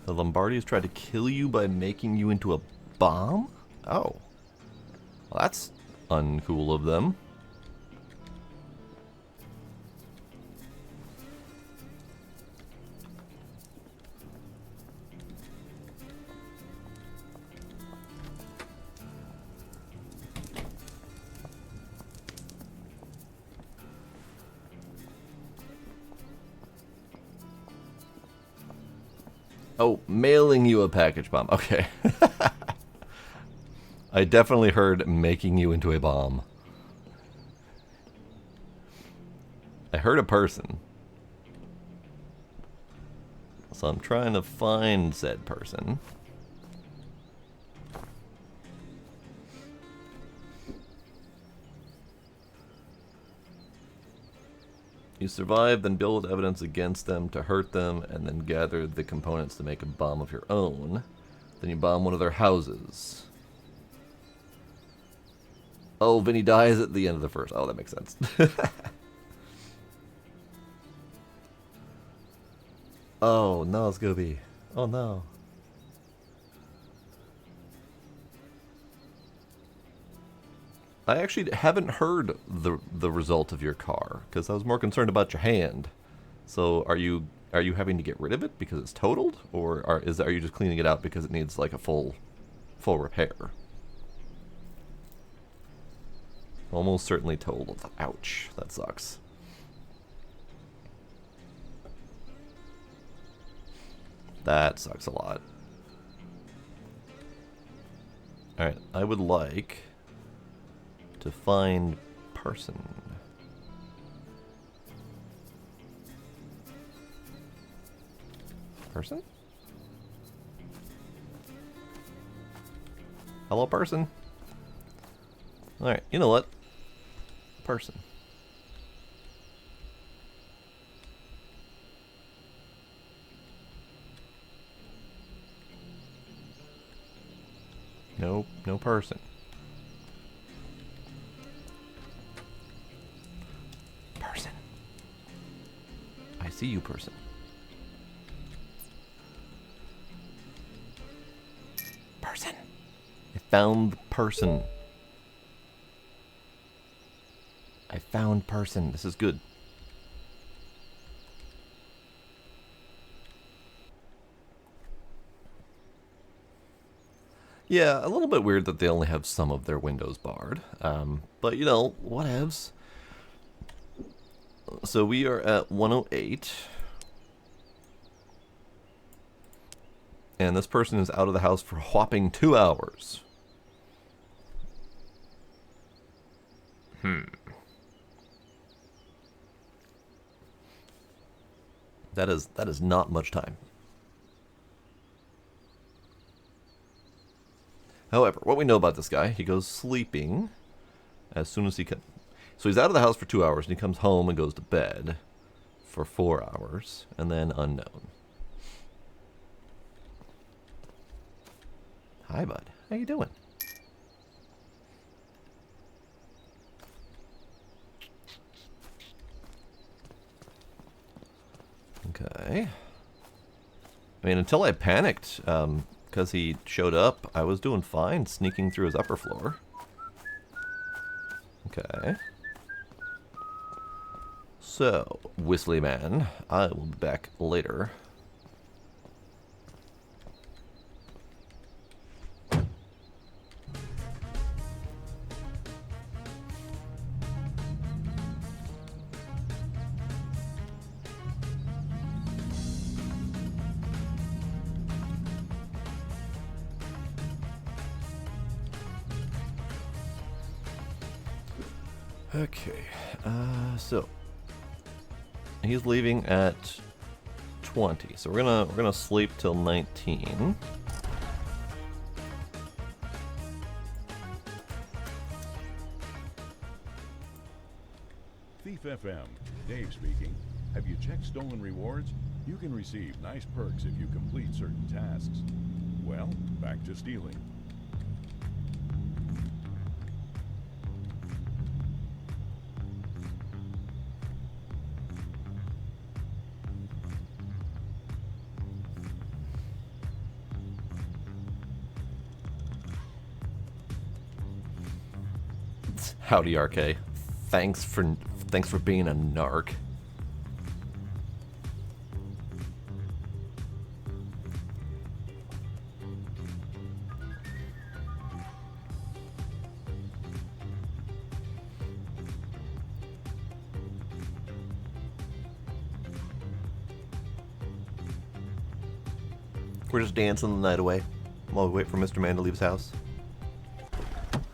The Lombardis tried to kill you by making you into a bomb? Oh. Well, that's uncool of them. Oh, mailing you a package bomb. Okay. I definitely heard making you into a bomb. I heard a person. So I'm trying to find said person. You survive, then build evidence against them to hurt them, and then gather the components to make a bomb of your own. Then you bomb one of their houses. Oh, Vinny dies at the end of the first. Oh, that makes sense. Oh, no, Scooby. Oh, no. I actually haven't heard the result of your car, because I was more concerned about your hand. So are you having to get rid of it because it's totaled, or are you just cleaning it out because it needs like a full repair? Almost certainly totaled. Ouch, that sucks. That sucks a lot. Alright, I would like to find person. Person? Hello, person? Alright, you know what? Person. Nope, no person. Person. I see you, person. Person. I found the person. I found person. This is good. Yeah, a little bit weird that they only have some of their windows barred. But, you know, whatevs. So we are at 108. And this person is out of the house for a whopping 2 hours. That is not much time. However, what we know about this guy, he goes sleeping as soon as he can. So he's out of the house for 2 hours, and he comes home and goes to bed for 4 hours, and then unknown. Hi, bud. How you doing? Okay. I mean, until I panicked, because he showed up, I was doing fine sneaking through his upper floor. Okay. So, Whistly Man, I will be back later. Okay, so he's leaving at 20, so we're gonna sleep till 19.
Thief FM, Dave speaking. Have you checked stolen rewards? You can receive nice perks if you complete certain tasks. Well, back to stealing.
Howdy, RK. Thanks for being a narc. We're just dancing the night away while we wait for Mr. Man to leave his house.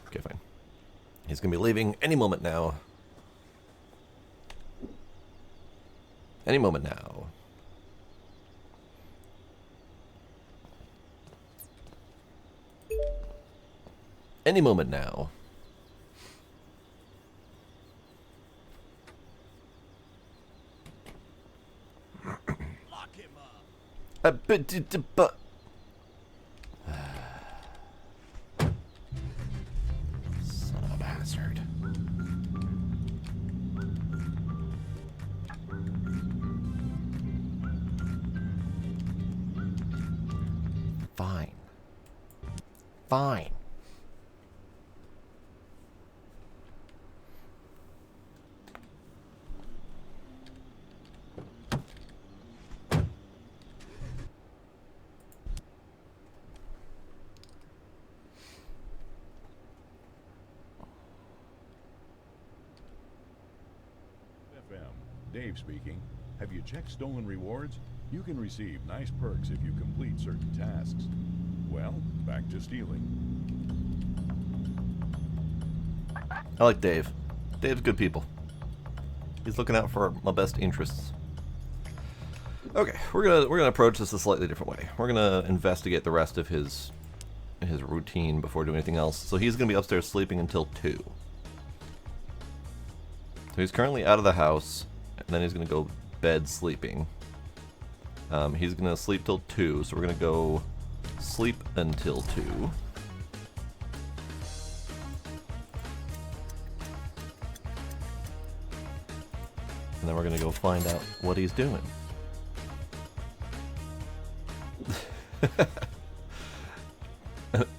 Okay, fine. He's gonna be leaving any moment now. Any moment now. Any moment now.
Lock him up.
But son of a bastard. Fine. Fine.
FM, Dave speaking. Have you checked stolen rewards? You can receive nice perks if you complete certain tasks. Well, back to stealing.
I like Dave. Dave's good people. He's looking out for my best interests. Okay, we're gonna approach this a slightly different way. We're gonna investigate the rest of his routine before doing anything else. So he's gonna be upstairs sleeping until 2. So he's currently out of the house, and then he's gonna go bed sleeping. He's gonna sleep till 2, so we're gonna go sleep until 2. And then we're gonna go find out what he's doing.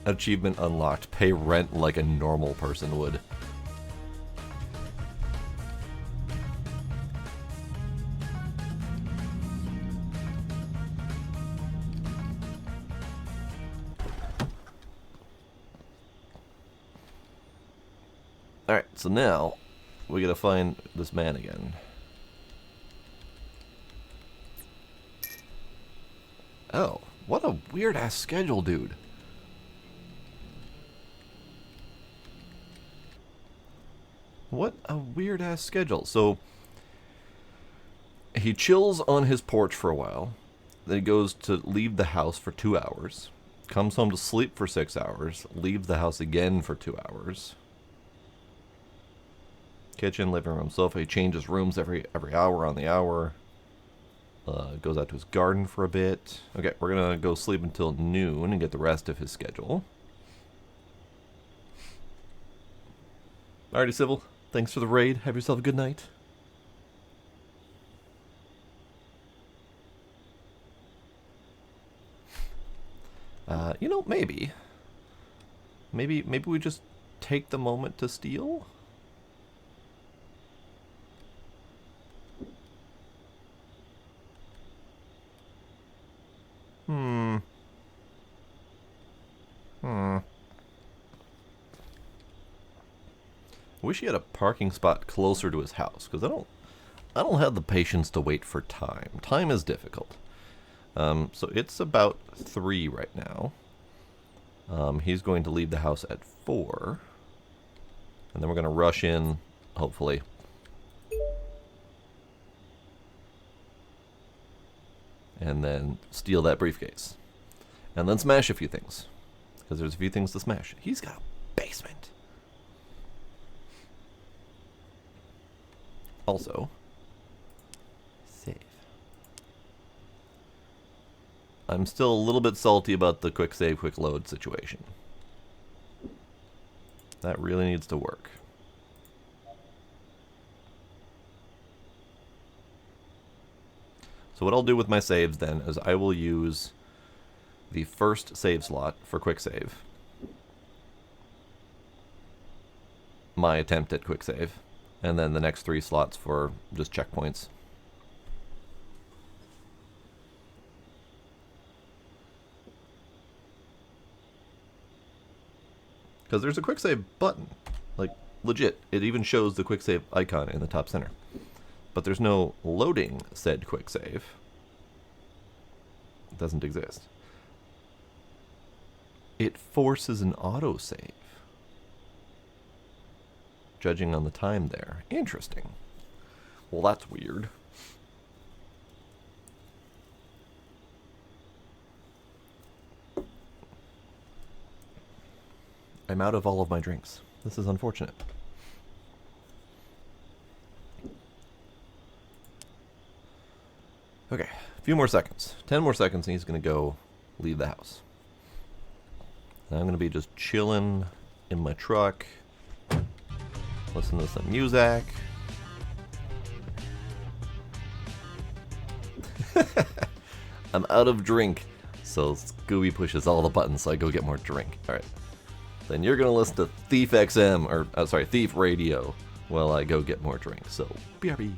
Achievement unlocked. Pay rent like a normal person would. Alright, so now we gotta find this man again. Oh, what a weird ass schedule, dude. What a weird ass schedule. So he chills on his porch for a while, then he goes to leave the house for 2 hours, comes home to sleep for 6 hours, leaves the house again for 2 hours. Kitchen, living room, sofa. He changes rooms every hour on the hour. Goes out to his garden for a bit. Okay, we're gonna go sleep until noon and get the rest of his schedule. Alrighty, Civil. Thanks for the raid. Have yourself a good night. You know, maybe we just take the moment to steal. I wish he had a parking spot closer to his house, because I don't have the patience to wait for time. Time is difficult. So it's about 3 right now. He's going to leave the house at 4. And then we're going to rush in, hopefully. And then steal that briefcase. And then smash a few things. Because there's a few things to smash. He's got a basement. Also, save. I'm still a little bit salty about the quick save, quick load situation. That really needs to work. So what I'll do with my saves then is I will use the first save slot for quick save. My attempt at quick save. And then the next 3 slots for just checkpoints. Because there's a quick save button. Like, legit. It even shows the quick save icon in the top center. But there's no loading said quick save. It doesn't exist. It forces an autosave. Judging on the time there. Interesting. Well, that's weird. I'm out of all of my drinks. This is unfortunate. Okay, a few more seconds. 10 more seconds and he's going to go leave the house. And I'm going to be just chilling in my truck, listen to some music. I'm out of drink, so Scooby pushes all the buttons so I go get more drink. Alright. Then you're going to listen to Thief XM, or sorry, Thief Radio, while I go get more drink. So, BRB.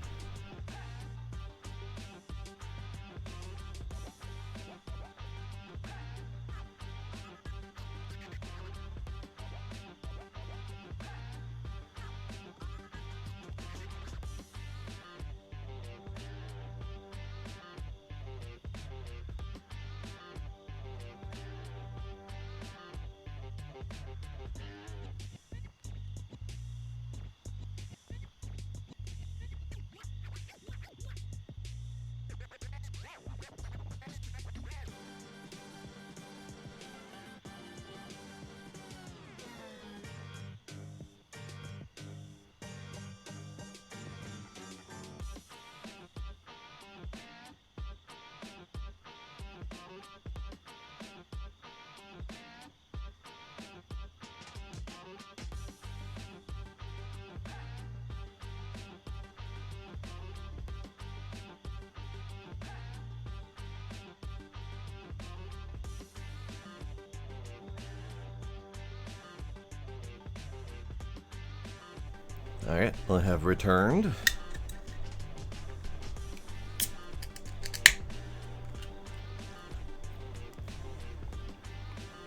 Alright, I have returned.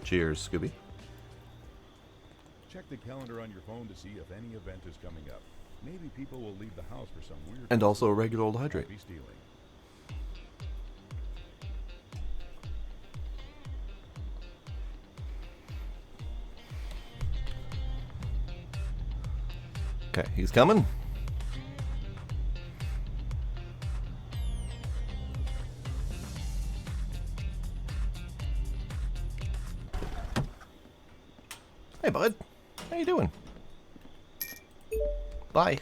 Cheers, Scooby.
Check the calendar on your phone to see if any event is coming up. Maybe people will leave the house for some weird...
And also a regular old hydrate.
Be stealing.
Okay, he's coming. Hey, bud. How you doing? Bye.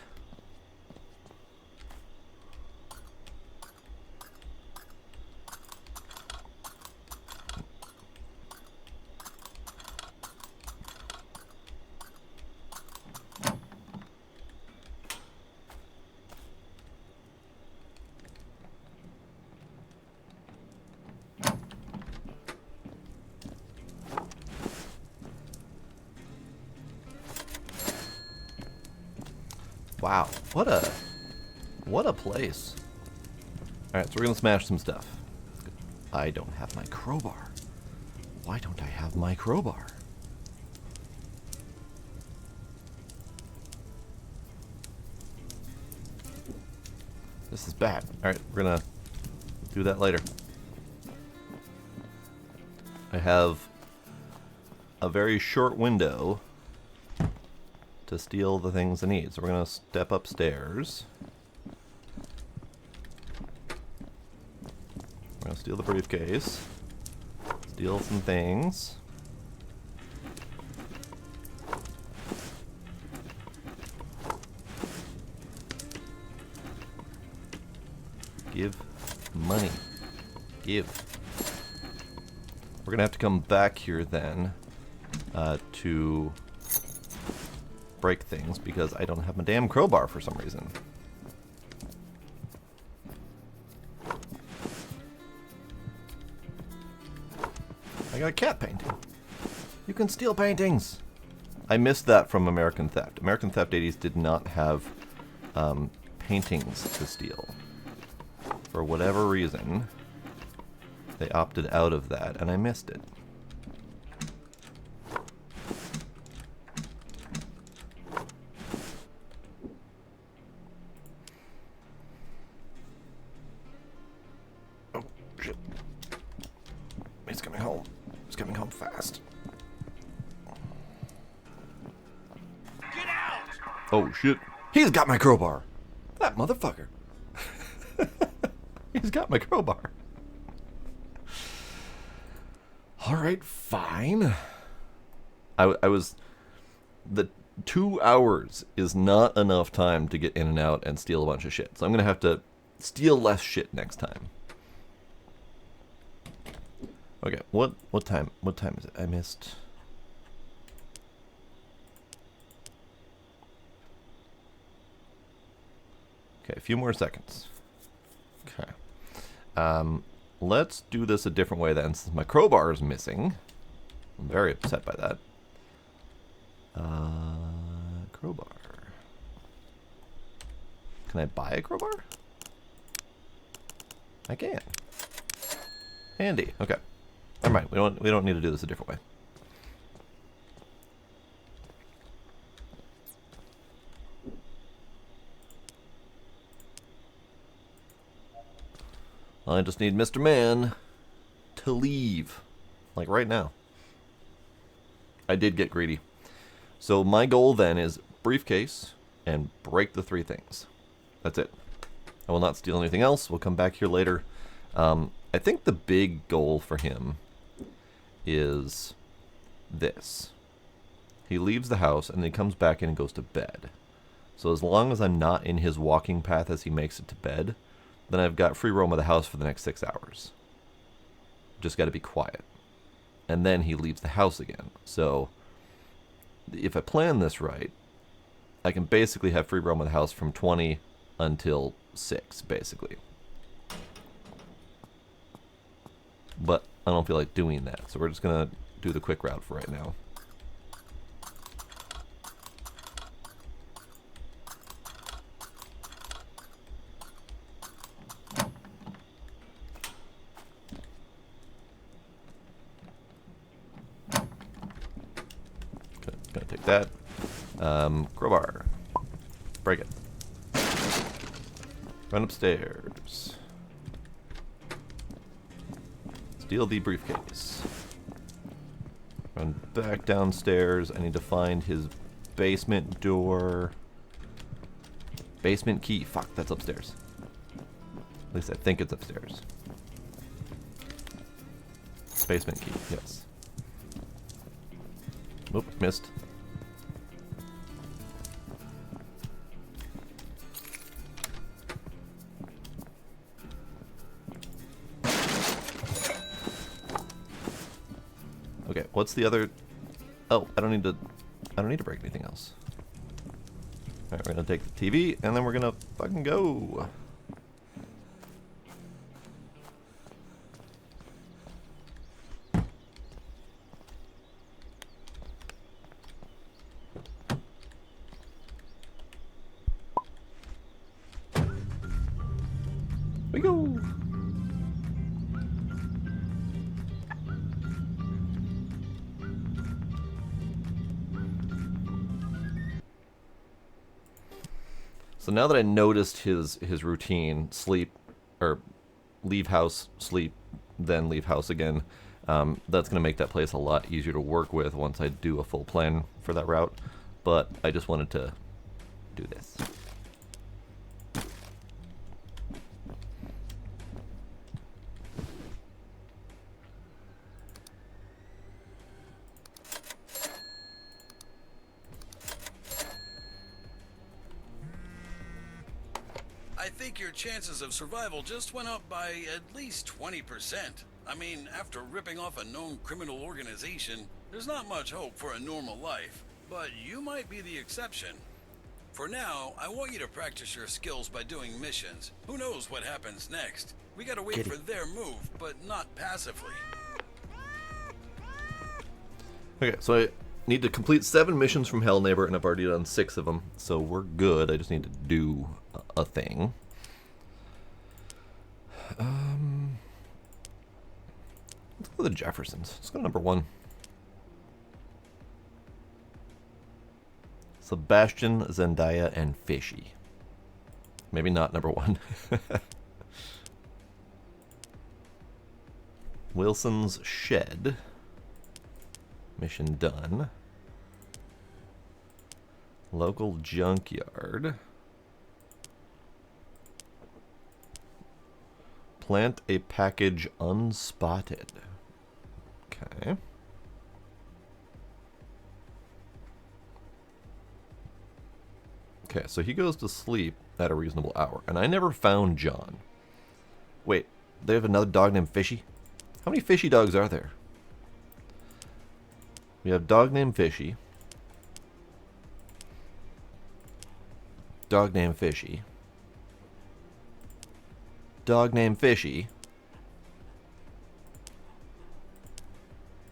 Wow, what a place. Alright, so we're gonna smash some stuff. I don't have my crowbar. Why don't I have my crowbar? This is bad. Alright, we're gonna do that later. I have a very short window to steal the things I need. So we're gonna step upstairs. We're gonna steal the briefcase. Steal some things. Give money. Give. We're gonna have to come back here then to break things because I don't have my damn crowbar for some reason. I got a cat painting. You can steal paintings. I missed that from American Theft. American Theft 80s did not have paintings to steal. For whatever reason, they opted out of that, and I missed it. Oh, shit. He's coming home. He's coming home fast. Oh, shit. He's got my crowbar. That motherfucker. He's got my crowbar. Alright, fine. I was... The 2 hours is not enough time to get in and out and steal a bunch of shit. So I'm going to have to steal less shit next time. Okay, what time is it? I missed... Okay, a few more seconds. Okay. Let's do this a different way then, since my crowbar is missing. I'm very upset by that. Crowbar. Can I buy a crowbar? I can. Handy. Okay. Never mind. We don't need to do this a different way. I just need Mr. Man to leave. Like right now. I did get greedy. So my goal then is briefcase and break the 3 things. That's it. I will not steal anything else. We'll come back here later. I think the big goal for him is this. He leaves the house and then he comes back in and goes to bed. So as long as I'm not in his walking path as he makes it to bed, then I've got free roam of the house for the next 6 hours. Just got to be quiet. And then he leaves the house again. So if I plan this right, I can basically have free roam of the house from 20 until 6, basically. But I don't feel like doing that, so we're just going to do the quick route for right now. Gonna take that. Crowbar. Break it. Run upstairs. Steal the briefcase. Run back downstairs. I need to find his basement door. Basement key. Fuck, that's upstairs. At least I think it's upstairs. Basement key, yes. Oop, missed. Okay, what's the other? Oh, I don't need to break anything else. All right, we're gonna take the TV and then we're gonna fucking go. We go. So now that I noticed his routine, sleep, or leave house, sleep, then leave house again, that's going to make that place a lot easier to work with once I do a full plan for that route. But I just wanted to do this.
I think your chances of survival just went up by at least 20%. I mean, after ripping off a known criminal organization, there's not much hope for a normal life. But you might be the exception. For now, I want you to practice your skills by doing missions. Who knows what happens next? We gotta wait for their move, but not passively.
Okay, so I need to complete 7 missions from Hell Neighbor, and I've already done 6 of them, so we're good. I just need to do a thing. Let's go to the Jeffersons. Let's go to number 1. Sebastian, Zendaya, and Fishy. Maybe not number 1. Wilson's Shed. Mission done. Local junkyard. Plant a package unspotted. Okay. Okay, so he goes to sleep at a reasonable hour. And I never found John. Wait, they have another dog named Fishy? How many Fishy dogs are there? We have dog named Fishy. Dog named Fishy. Dog named Fishy.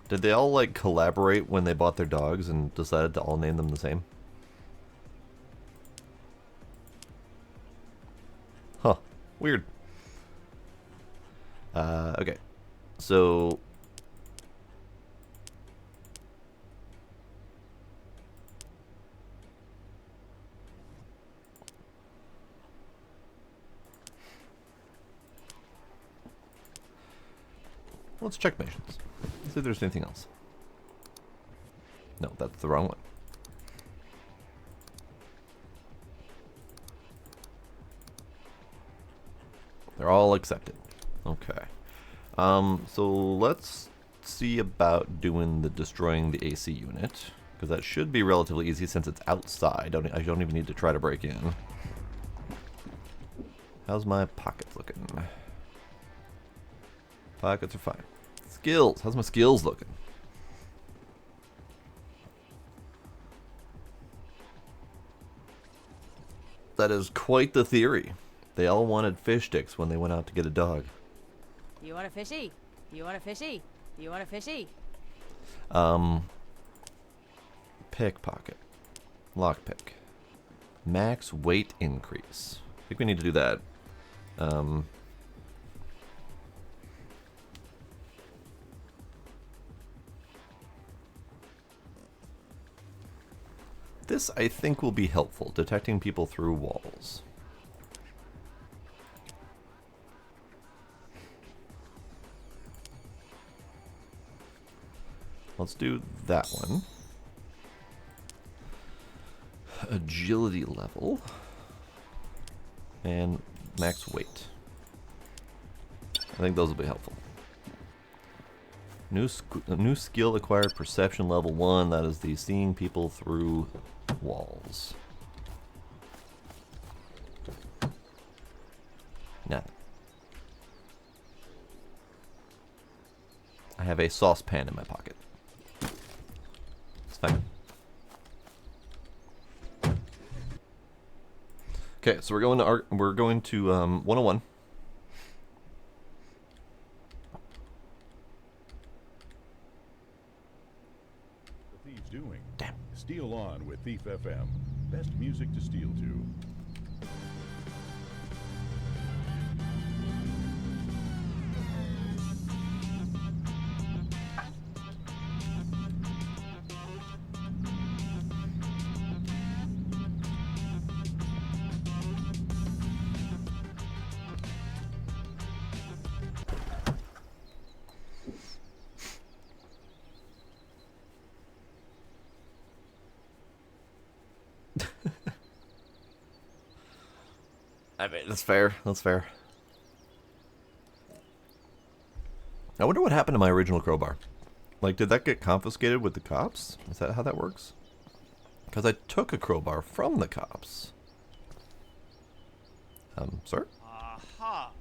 Did they all, like, collaborate when they bought their dogs and decided to all name them the same? Huh. Weird. Okay. So... let's check missions. See if there's anything else. No, that's the wrong one. They're all accepted. Okay. So let's see about doing the destroying the AC unit, because that should be relatively easy since it's outside. I don't even need to try to break in. How's my pockets looking? Pockets are fine. Skills. How's my skills looking? That is quite the theory. They all wanted fish sticks when they went out to get a dog.
You want a fishy? You want a fishy? You want a fishy?
Pickpocket. Lockpick. Max weight increase. I think we need to do that. This, I think, will be helpful, detecting people through walls. Let's do that one. Agility level. And max weight. I think those will be helpful. New skill acquired, perception level 1. That is the seeing people through walls. Now, I have a saucepan in my pocket. It's fine. Okay, so we're going to 101.
The Thieves doing?
Damn.
Steal on with Thief FM. Best music to steal to.
I mean, that's fair. That's fair. I wonder what happened to my original crowbar. Like, did that get confiscated with the cops? Is that how that works? Because I took a crowbar from the cops. Sir?
Aha!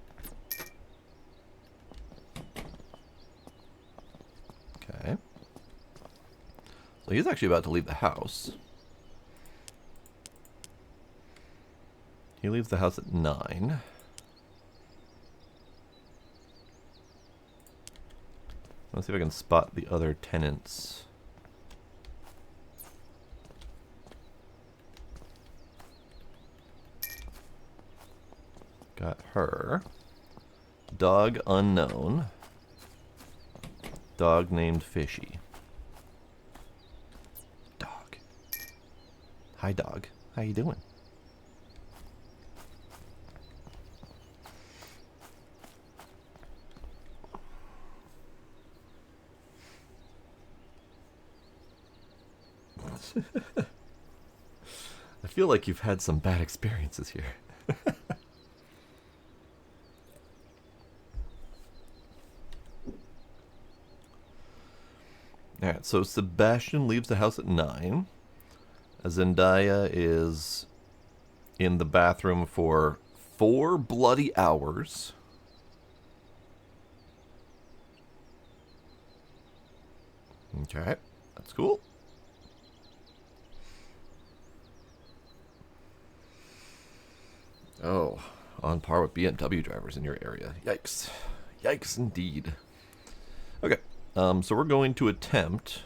Okay. So he's actually about to leave the house. He leaves the house at 9. Let's see if I can spot the other tenants. Got her. Dog unknown. Dog named Fishy. Dog. Hi, dog. How you doing? feel like you've had some bad experiences here. Alright, so Sebastian leaves the house at 9. Zendaya is in the bathroom for 4 bloody hours. Okay, that's cool. Oh, on par with BMW drivers in your area. Yikes. Yikes indeed. Okay, so we're going to attempt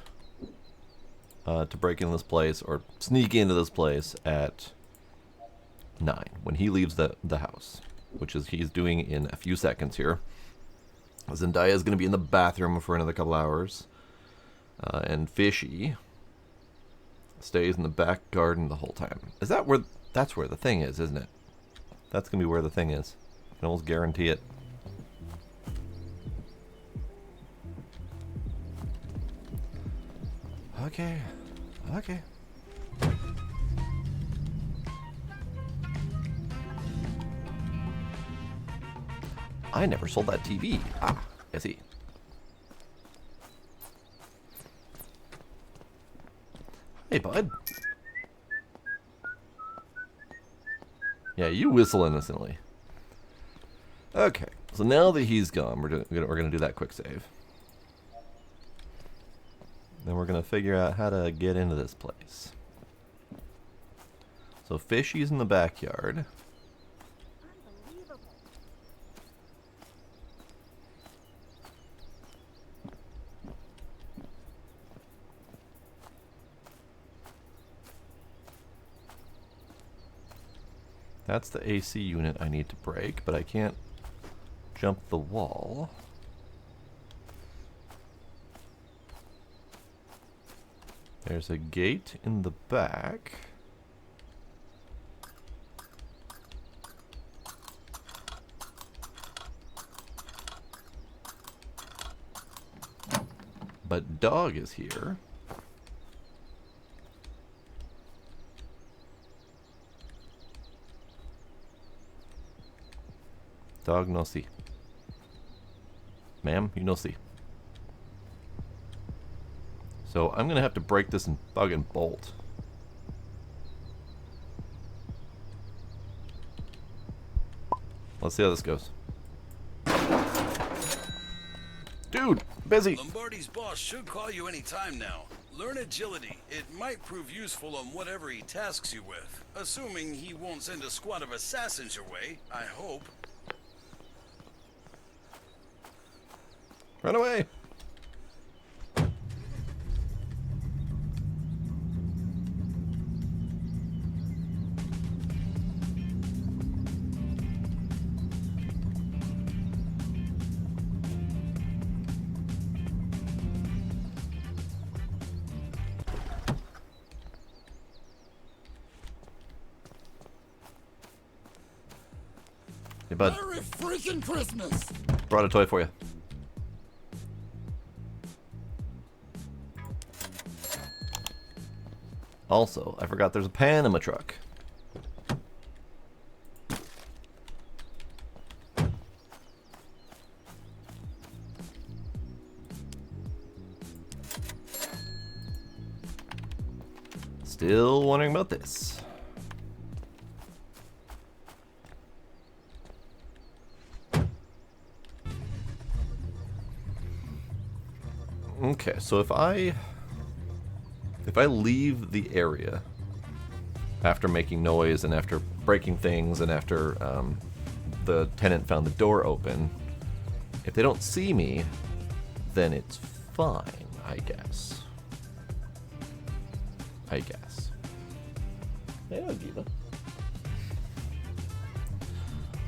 to break into this place, or sneak into this place at 9, when he leaves the house, which is he's doing in a few seconds here. Zendaya is going to be in the bathroom for another couple hours. And Fishy stays in the back garden the whole time. Is that where... That's where the thing is, isn't it? That's going to be where the thing is. I can almost guarantee it. Okay. Okay. I never sold that TV. Ah, I see. Hey, bud. Yeah, you whistle innocently. Okay, so now that he's gone, we're gonna do that quick save. Then we're gonna figure out how to get into this place. So Fishy's in the backyard. That's the AC unit I need to break, but I can't jump the wall. There's a gate in the back. But dog is here. Dog no see. Ma'am, you no see. So I'm gonna have to break this and fucking bolt. Let's see how this goes. Dude, busy.
Lombardi's boss should call you any time now. Learn agility. It might prove useful on whatever he tasks you with. Assuming he won't send a squad of assassins your way, I hope.
Run away! Hey, bud.
Merry freaking Christmas!
Brought a toy for you. Also, I forgot there's a pan in my truck. Still wondering about this. Okay, so if I leave the area after making noise and after breaking things and after the tenant found the door open, if they don't see me, then it's fine, I guess. Yeah, Gita.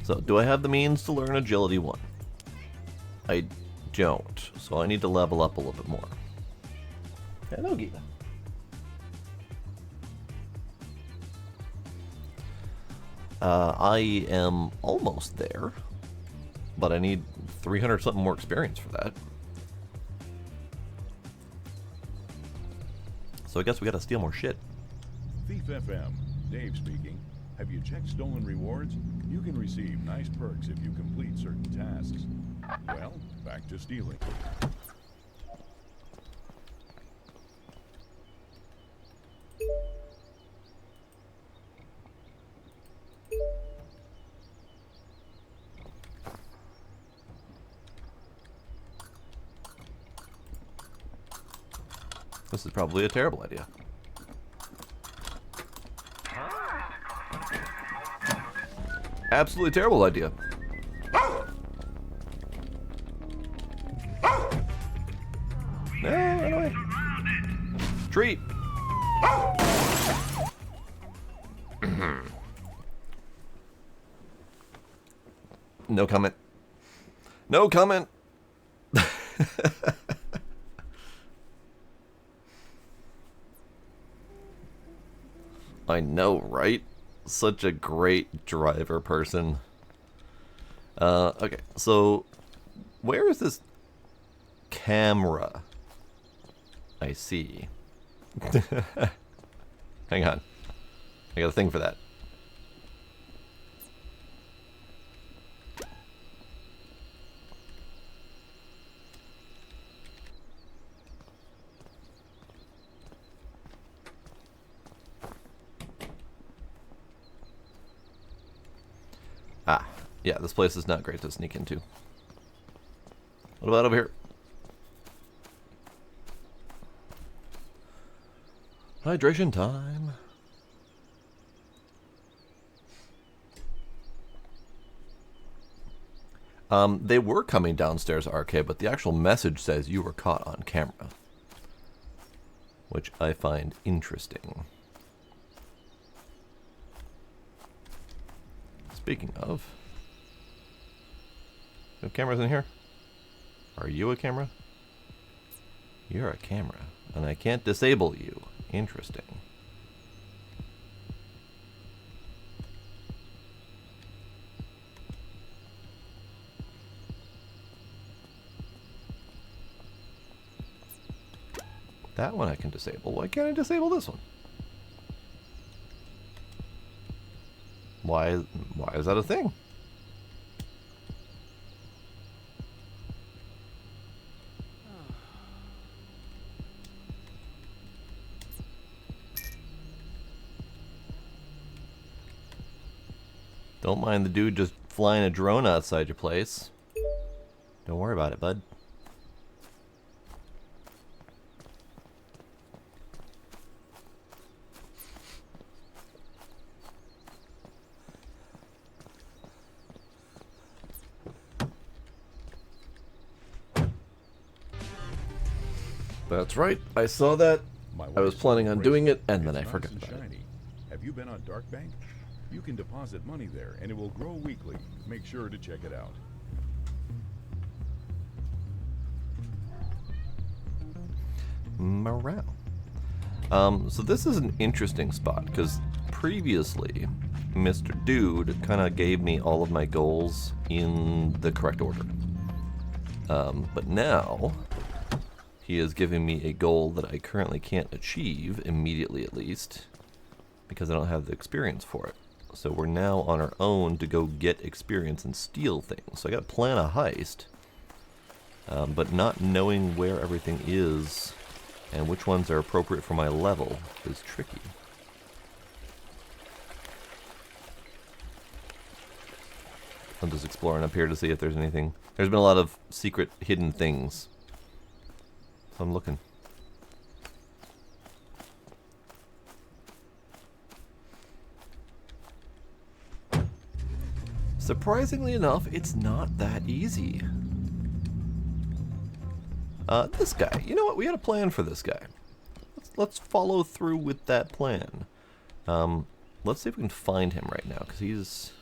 So, do I have the means to learn Agility 1? I don't, so I need to level up a little bit more. Hello, Gita. I am almost there, but I need 300 something more experience for that. So I guess we gotta steal more shit.
Thief FM, Dave speaking. Have you checked stolen rewards? You can receive nice perks if you complete certain tasks. Well, back to stealing.
This is probably a terrible idea. Absolutely terrible idea. No, run away. Treat. No comment. No comment. I know, right? Such a great driver person. Okay, so where is this camera? I see. Hang on. I got a thing for that. Ah, yeah, this place is not great to sneak into. What about over here? Hydration time. They were coming downstairs, RK, but the actual message says you were caught on camera, which I find interesting. Speaking of, we have cameras in here. Are you a camera? You're a camera, and I can't disable you. Interesting. That one I can disable. Why can't I disable this one? Why is that a thing? Don't mind the dude just flying a drone outside your place. Don't worry about it, bud. That's right. I saw that. I was planning on doing it, and then I forgot about it.
Have you been on Dark Bank? You can deposit money there, and it will grow weekly. Make sure to check it out.
Morale. So this is an interesting spot, because previously, Mr. Dude kind of gave me all of my goals in the correct order. But now, he is giving me a goal that I currently can't achieve, immediately at least, because I don't have the experience for it. So we're now on our own to go get experience and steal things. So I got to plan a heist, but not knowing where everything is and which ones are appropriate for my level is tricky. I'm just exploring up here to see if there's anything. There's been a lot of secret hidden things, so I'm looking. Surprisingly enough, it's not that easy. This guy. You know what? We had a plan for this guy. Let's follow through with that plan. Let's see if we can find him right now, because he's...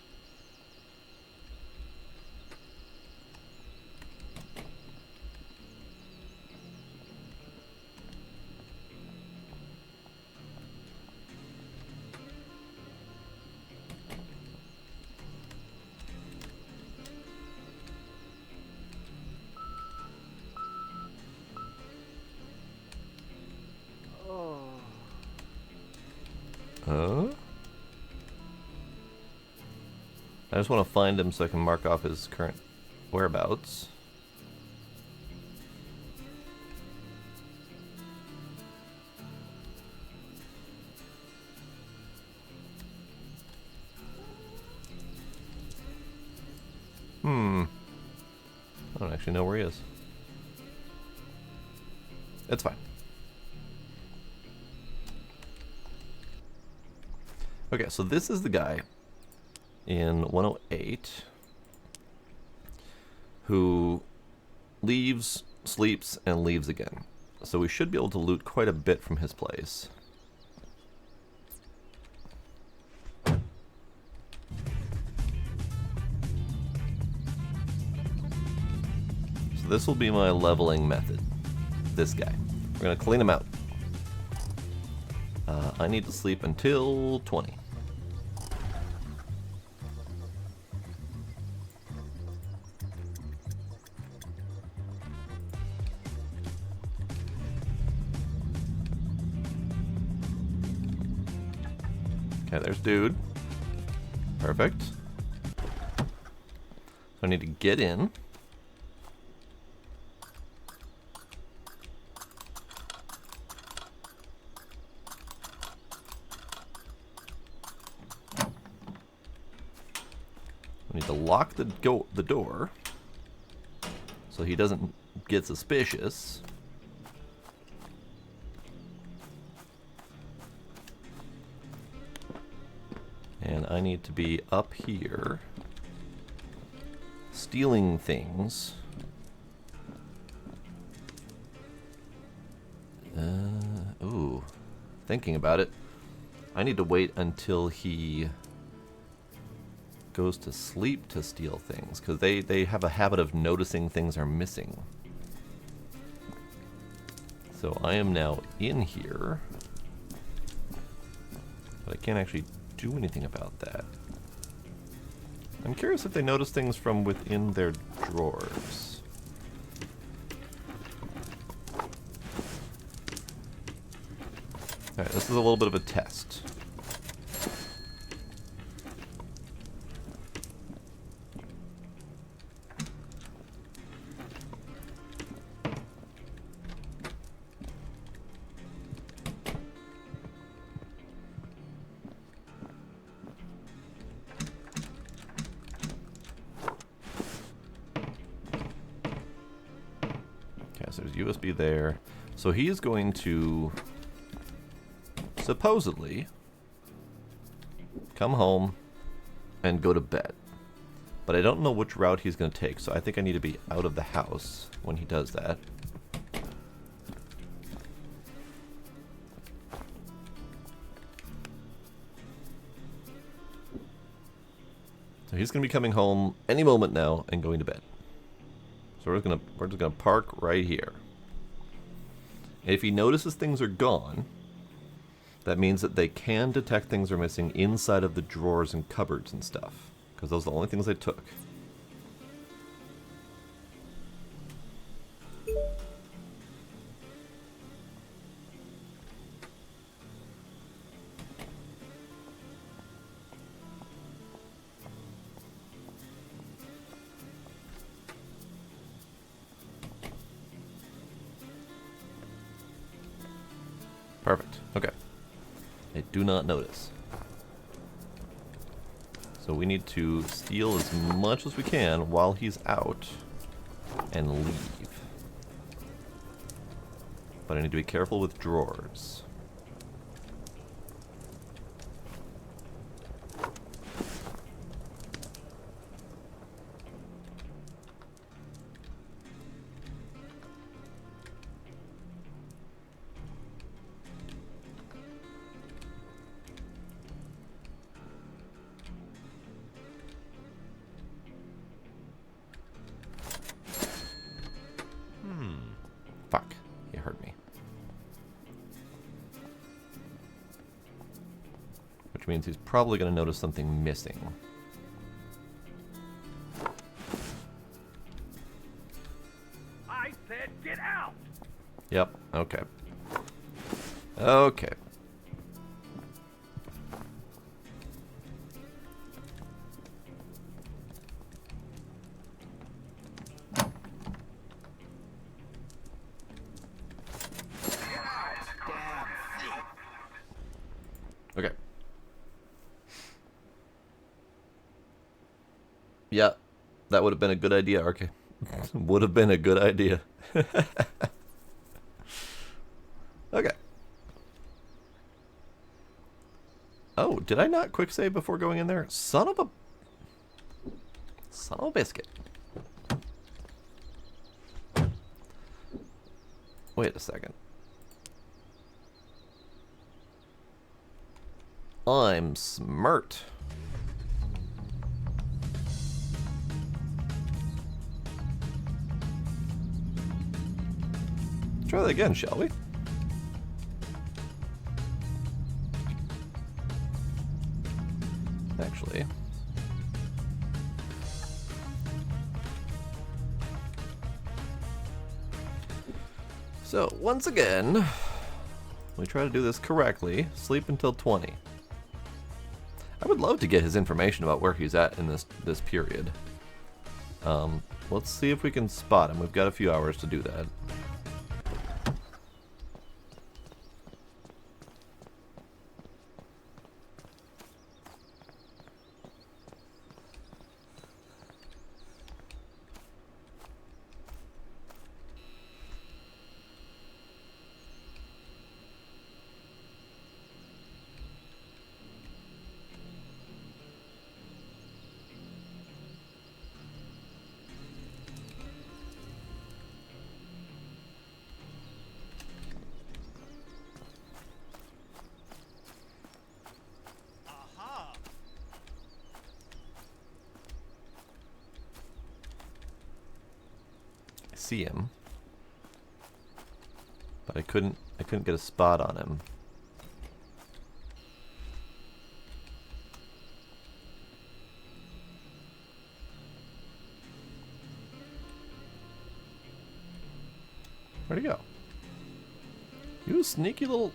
I just want to find him so I can mark off his current whereabouts. I don't actually know where he is. It's fine. Okay, so this is the guy in 108 who leaves, sleeps, and leaves again. So we should be able to loot quite a bit from his place. So this will be my leveling method. This guy. We're going to clean him out. I need to sleep until 20. Okay, there's dude. Perfect. So I need to get in. I need to lock the door so he doesn't get suspicious. And I need to be up here stealing things. Ooh, thinking about it, I need to wait until he goes to sleep to steal things, because they have a habit of noticing things are missing. So I am now in here, but I can't actually do anything about that. I'm curious if they notice things from within their drawers. Alright, this is a little bit of a test. So there's USB there. So he is going to supposedly come home and go to bed. But I don't know which route he's going to take, so I think I need to be out of the house when he does that. So he's going to be coming home any moment now and going to bed. So we're just gonna park right here. If he notices things are gone, that means that they can detect things are missing inside of the drawers and cupboards and stuff, because those are the only things they took. Perfect. Okay. They do not notice. So we need to steal as much as we can while he's out and leave. But I need to be careful with drawers. Fuck, he hurt me. Which means he's probably going to notice something missing.
I said get out!
Yep, okay. Okay. That would have been a good idea, RK. Would have been a good idea. Okay. Oh, did I not quick save before going in there? Son of a biscuit. Wait a second. I'm smart. Try that again, shall we? Actually. So, once again, we try to do this correctly. Sleep until 20. I would love to get his information about where he's at in this period. Let's see if we can spot him. We've got a few hours to do that. See him, but I couldn't get a spot on him. Where'd he go? You sneaky little...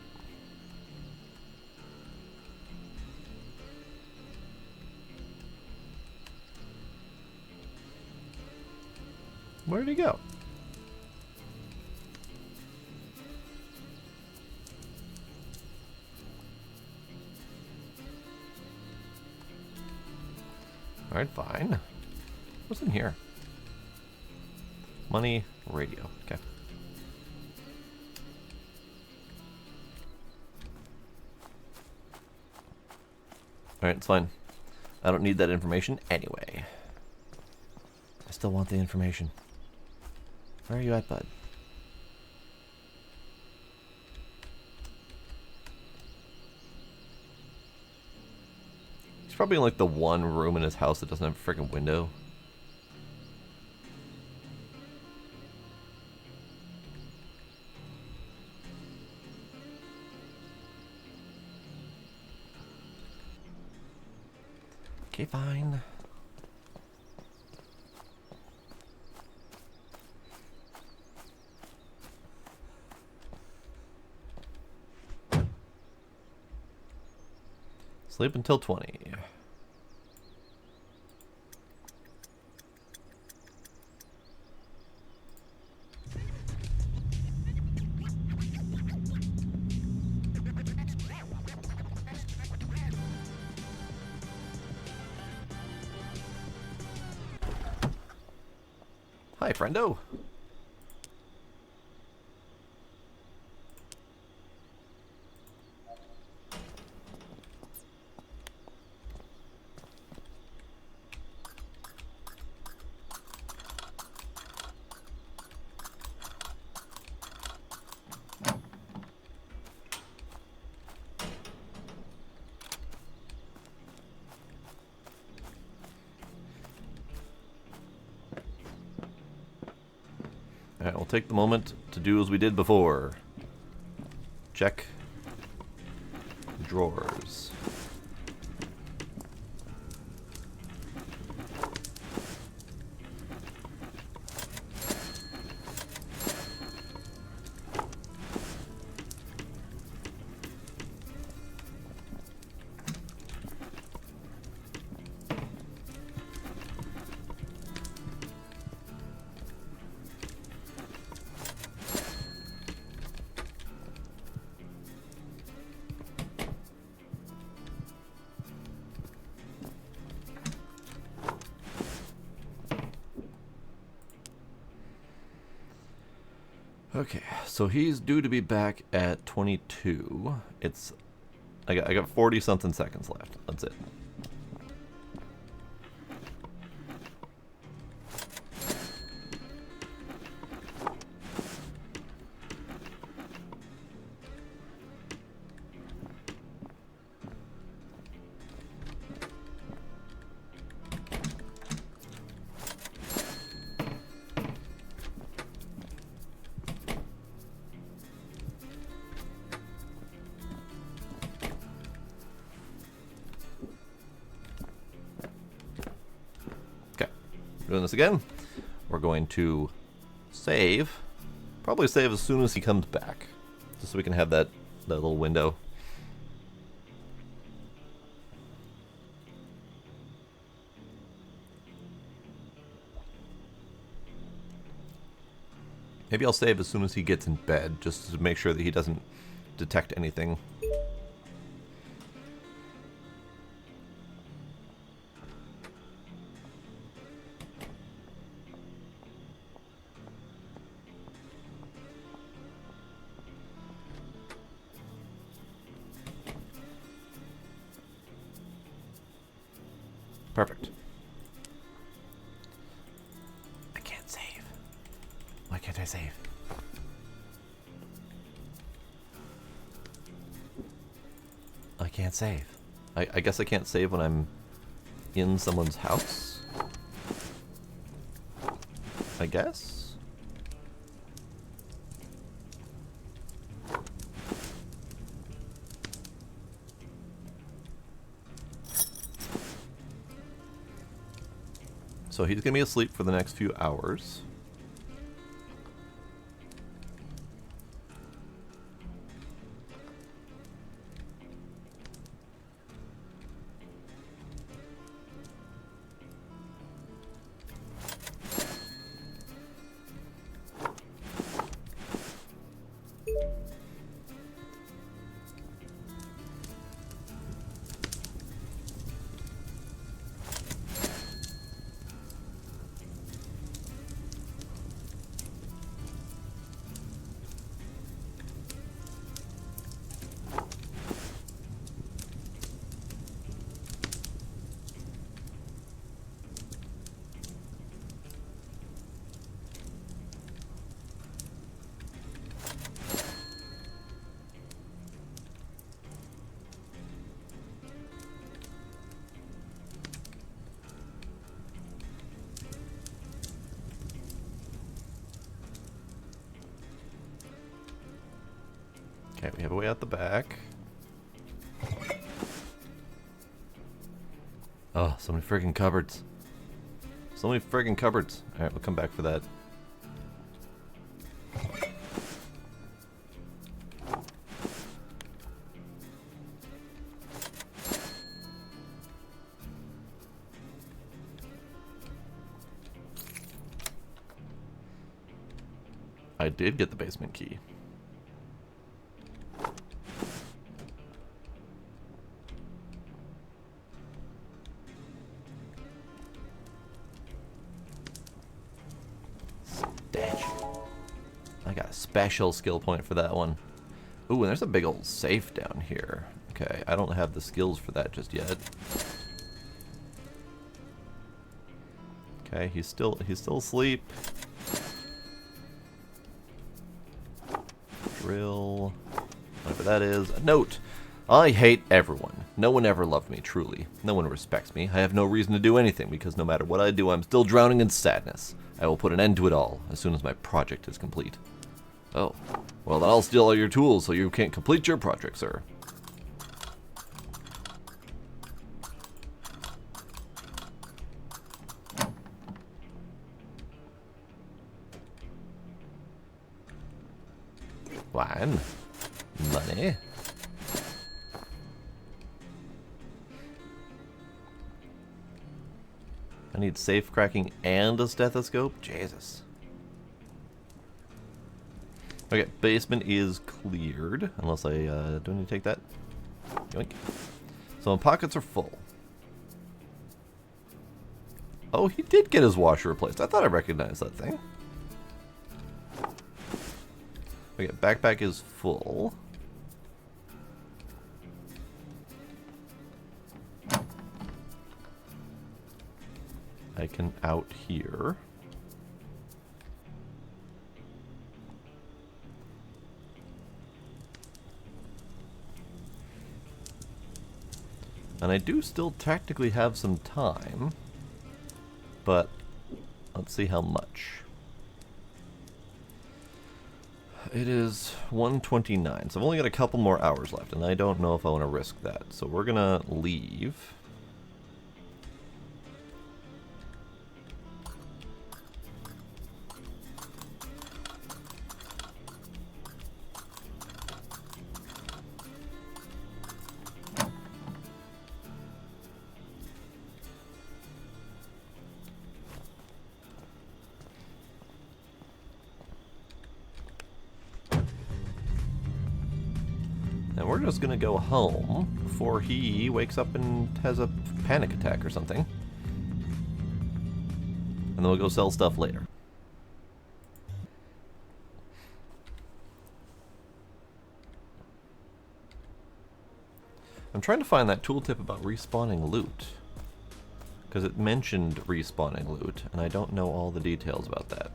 Where'd he go? Alright, fine. What's in here? Money, radio. Okay. Alright, it's fine. I don't need that information anyway. I still want the information. Where are you at, bud? He's probably in like the one room in his house that doesn't have a freaking window. Okay, fine. Sleep until 20. Hi, friendo. Alright, we'll take the moment to do as we did before. Check drawers. Okay, so he's due to be back at 22. I got 40 something seconds left. That's it. Doing this again. We're going to save. Probably save as soon as he comes back. Just so we can have that little window. Maybe I'll save as soon as he gets in bed, just to make sure that he doesn't detect anything. Perfect. I can't save. Why can't I save? I can't save. I guess I can't save when I'm in someone's house? I guess? So he's going to be asleep for the next few hours. Okay, we have a way out the back. Oh, so many friggin' cupboards. So many friggin' cupboards. Alright, we'll come back for that. I did get the basement key. I got a special skill point for that one. Ooh, and there's a big old safe down here. Okay, I don't have the skills for that just yet. Okay, he's still asleep. Drill. Whatever that is. A note. I hate everyone. No one ever loved me, truly. No one respects me. I have no reason to do anything, because no matter what I do, I'm still drowning in sadness. I will put an end to it all, as soon as my project is complete. Oh. Well, then I'll steal all your tools, so you can't complete your project, sir. Wine. Money. I need safe cracking and a stethoscope? Jesus. Okay, basement is cleared. Unless I, do I need to take that? Yoink. So my pockets are full. Oh, he did get his washer replaced. I thought I recognized that thing. Okay, backpack is full. I can out here. And I do still technically have some time, but let's see how much. It is 1:29, so I've only got a couple more hours left, and I don't know if I want to risk that. So we're gonna leave. And we're just gonna go home before he wakes up and has a panic attack or something. And then we'll go sell stuff later. I'm trying to find that tooltip about respawning loot, because it mentioned respawning loot, and I don't know all the details about that.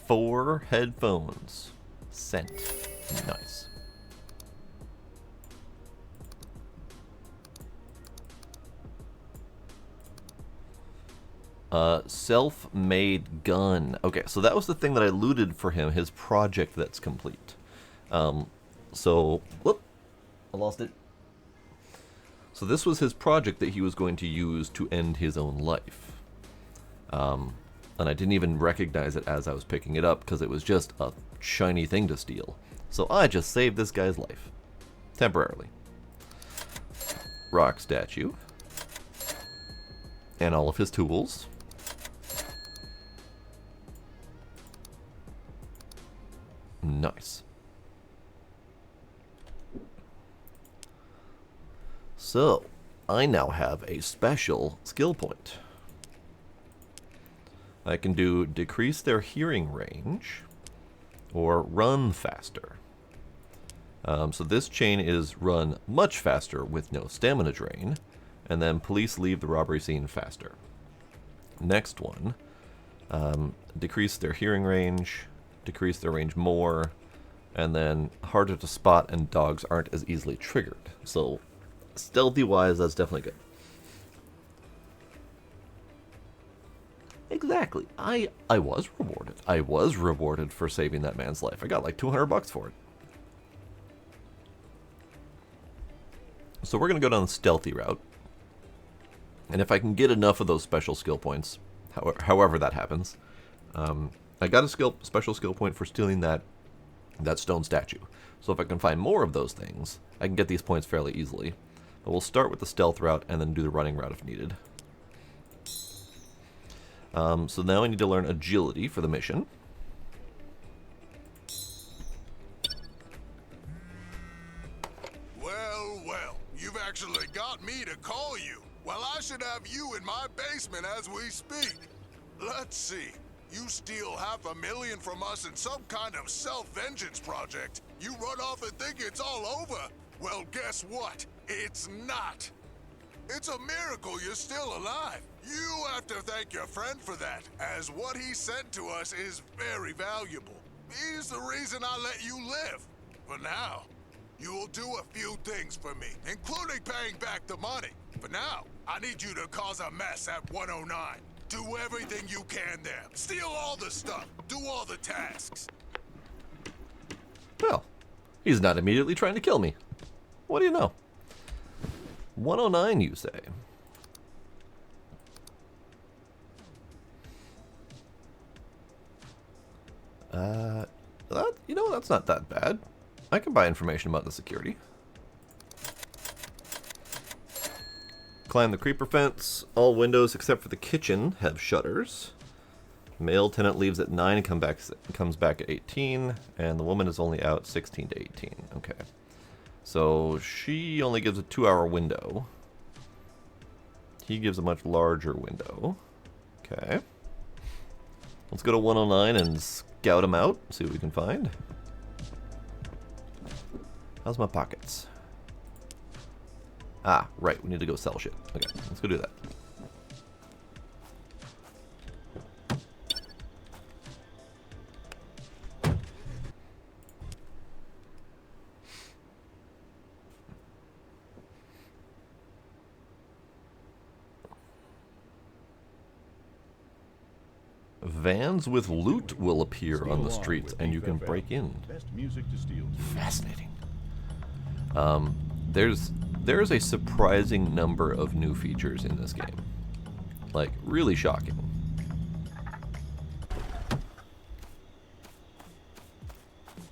Four headphones. Sent. Nice. Self-made gun. Okay, so that was the thing that I looted for him, his project that's complete. Whoop, I lost it. So this was his project that he was going to use to end his own life. And I didn't even recognize it as I was picking it up because it was just a shiny thing to steal. So I just saved this guy's life. Temporarily. Rock statue. And all of his tools. Nice. So, I now have a special skill point. I can do decrease their hearing range or run faster. So this chain is run much faster with no stamina drain, and then police leave the robbery scene faster. Next one, decrease their hearing range, decrease their range more, and then harder to spot and dogs aren't as easily triggered. So stealthy wise, that's definitely good. Exactly. I was rewarded. I was rewarded for saving that man's life. I got like $200 for it. So we're going to go down the stealthy route. And if I can get enough of those special skill points, however that happens, I got a special skill point for stealing that stone statue. So if I can find more of those things, I can get these points fairly easily. But we'll start with the stealth route and then do the running route if needed. So now I need to learn agility for the mission.
Well, well, you've actually got me to call you. Well, I should have you in my basement as we speak. Let's see. You steal $500,000 from us in some kind of self-vengeance project. You run off and think it's all over. Well, guess what? It's not. It's a miracle you're still alive. You have to thank your friend for that, as what he sent to us is very valuable. He's the reason I let you live. For now, you will do a few things for me, including paying back the money. For now, I need you to cause a mess at 109. Do everything you can there. Steal all the stuff. Do all the tasks.
Well, he's not immediately trying to kill me. What do you know? 109, you say? You know, that's not that bad. I can buy information about the security. Climb the creeper fence. All windows except for the kitchen have shutters. Male tenant leaves at 9 and comes back at 18, and the woman is only out 16 to 18. Okay. So she only gives a 2-hour window. He gives a much larger window. Okay. Let's go to 109 and scout him out, see what we can find. How's my pockets? Ah, right, we need to go sell shit. Okay, let's go do that. Vans with loot will appear on the streets, and you can break in.
Best music to steal to.
Fascinating. There's a surprising number of new features in this game. Like, really shocking.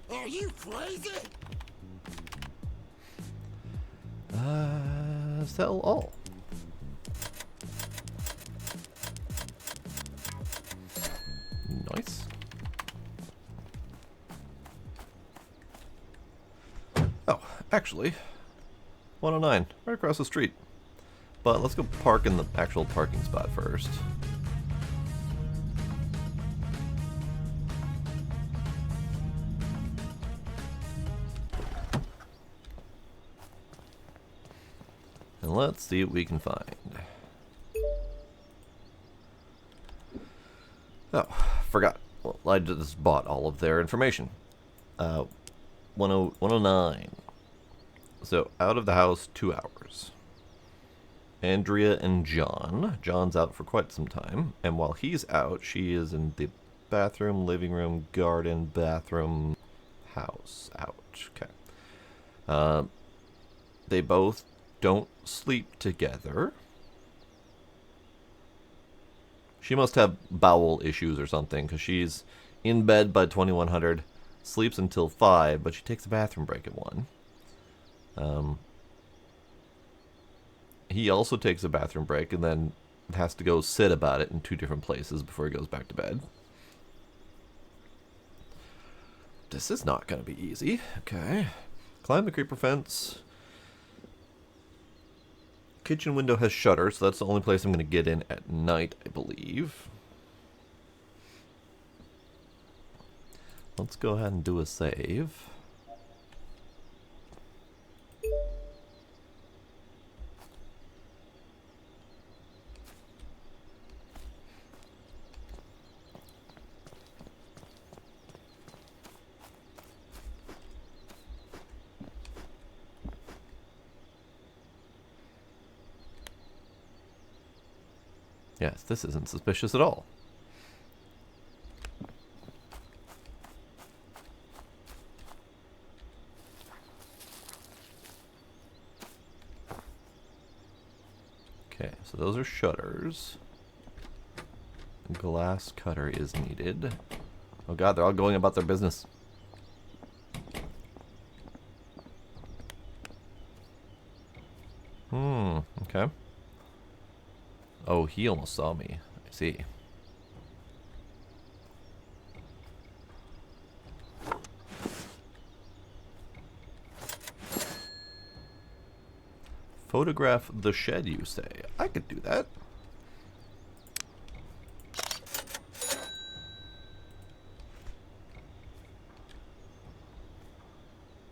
Are you crazy?
Sell all. Nice. Oh, actually, 109, right across the street. But let's go park in the actual parking spot first. And let's see what we can find. Oh, forgot. Well, I just bought all of their information. 109. So, out of the house, 2 hours. Andrea and John. John's out for quite some time. And while he's out, she is in the bathroom, living room, garden, bathroom, house. Ouch. Okay. They both don't sleep together. She must have bowel issues or something, because she's in bed by 2100, sleeps until 5, but she takes a bathroom break at 1. He also takes a bathroom break and then has to go sit about it in 2 different places before he goes back to bed. This is not going to be easy. Okay. Climb the creeper fence. Kitchen window has shutters, so that's the only place I'm going to get in at night, I believe. Let's go ahead and do a save. Yes, this isn't suspicious at all. Okay, so those are shutters. A glass cutter is needed. Oh god, they're all going about their business. Okay. Oh, he almost saw me. I see. Photograph the shed, you say? I could do that.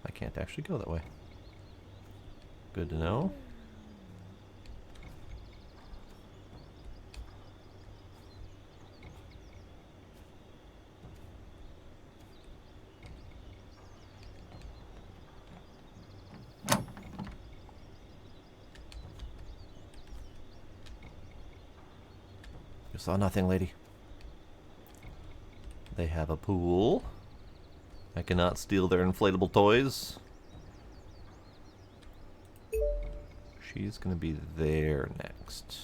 I can't actually go that way. Good to know. You saw nothing, lady. They have a pool. I cannot steal their inflatable toys. She's gonna be there next.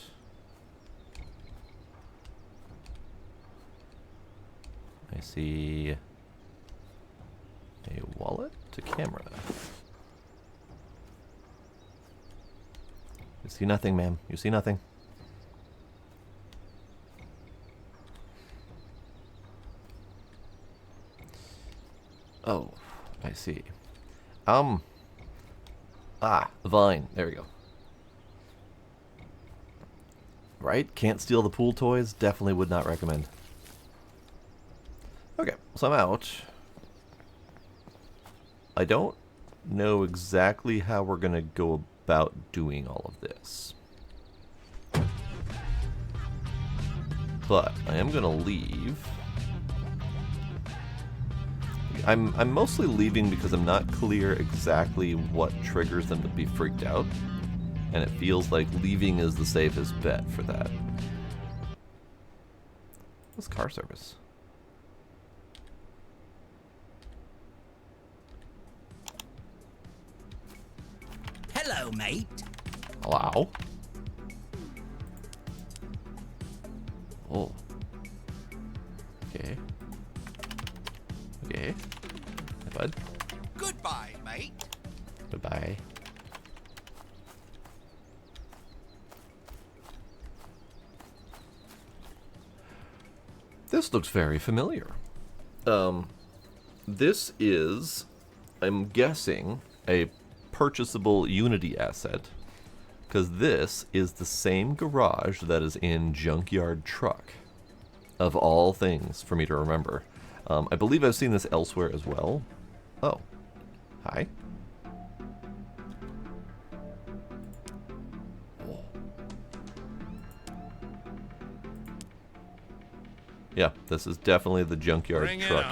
I see a wallet, a camera. You see nothing, ma'am. You see nothing. Oh, I see. Vine. There we go. Right? Can't steal the pool toys? Definitely would not recommend. Okay, so I'm out. I don't know exactly how we're going to go about doing all of this. But I am going to leave. I'm mostly leaving because I'm not clear exactly what triggers them to be freaked out. And it feels like leaving is the safest bet for that. What's car service?
Hello, mate.
Hello? Oh. Okay. Okay. Hi, bud.
Goodbye, mate.
Goodbye. This looks very familiar. This is, I'm guessing, a purchasable Unity asset, because this is the same garage that is in Junkyard Truck, of all things for me to remember. I believe I've seen this elsewhere as well. Oh. Hi. Yeah, this is definitely the Junkyard Truck.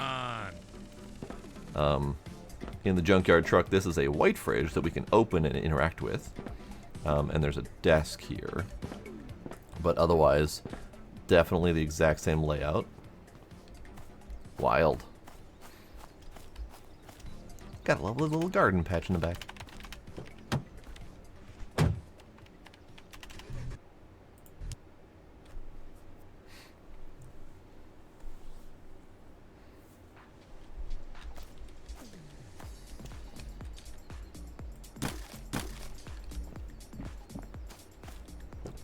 In the Junkyard Truck, this is a white fridge that we can open and interact with. And there's a desk here. But otherwise, definitely the exact same layout. Wild. Got a lovely little garden patch in the back.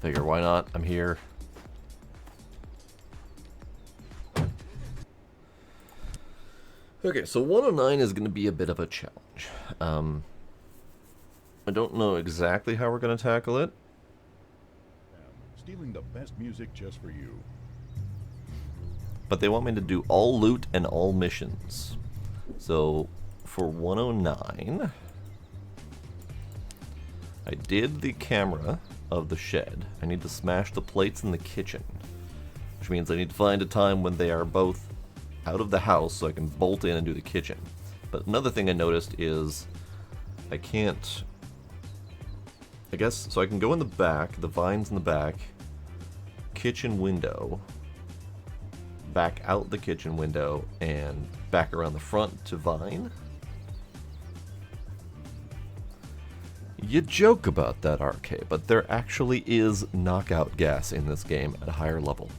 Figure, why not? I'm here. Okay, so 109 is going to be a bit of a challenge. I don't know exactly how we're going to tackle it.
Stealing the best music just for you.
But they want me to do all loot and all missions. So, for 109, I did the camera of the shed. I need to smash the plates in the kitchen, which means I need to find a time when they are both out of the house so I can bolt in and do the kitchen. But another thing I noticed is I can't, I guess, so I can go in the back, the vines in the back, kitchen window, back out the kitchen window, and back around the front to vine. You joke about that, RK, but there actually is knockout gas in this game at a higher level.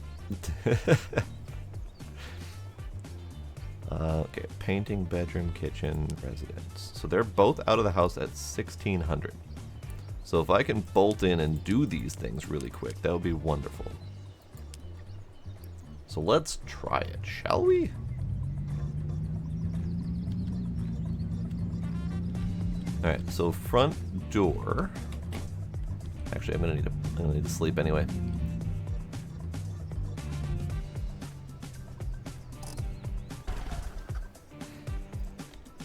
Okay, painting, bedroom, kitchen, residence. So they're both out of the house at 1600. So if I can bolt in and do these things really quick, that would be wonderful. So let's try it, shall we? Alright, so front door. Actually, I'm gonna need to sleep anyway.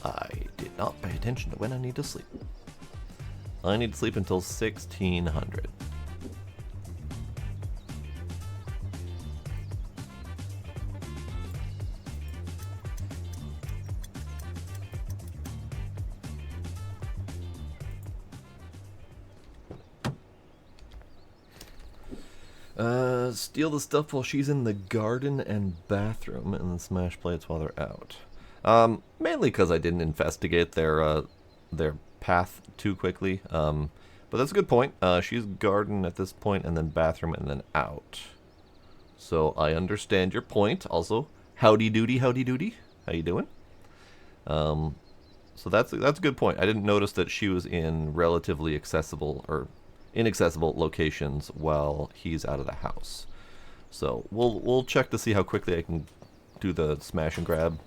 I did not pay attention to when I need to sleep. I need to sleep until 1600. Steal the stuff while she's in the garden and bathroom, and then smash plates while they're out. Mainly because I didn't investigate their path too quickly. But that's a good point. She's garden at this point, and then bathroom, and then out. So I understand your point. Also, howdy doody, howdy doody. How you doing? So that's a good point. I didn't notice that she was in relatively accessible, or inaccessible locations while he's out of the house. So we'll check to see how quickly I can do the smash and grab.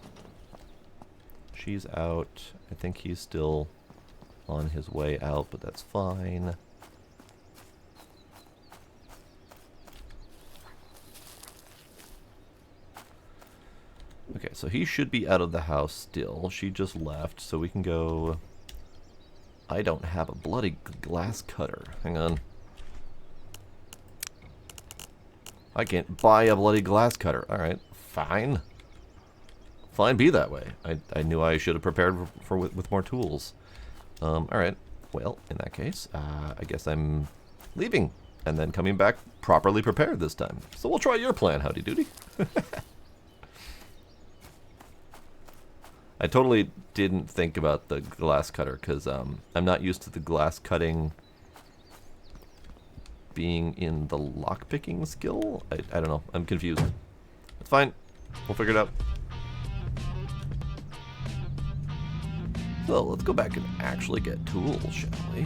She's out. I think he's still on his way out, but that's fine. Okay, so he should be out of the house still. She just left, so we can go... I don't have a bloody glass cutter. Hang on. I can't buy a bloody glass cutter. Alright, fine. Fine, be that way. I knew I should have prepared with more tools. Alright, well, in that case, I guess I'm leaving. And then coming back properly prepared this time. So we'll try your plan, Howdy Doody. I totally didn't think about the glass cutter because I'm not used to the glass cutting being in the lockpicking skill. I don't know. I'm confused. It's fine. We'll figure it out. So let's go back and actually get tools, shall we?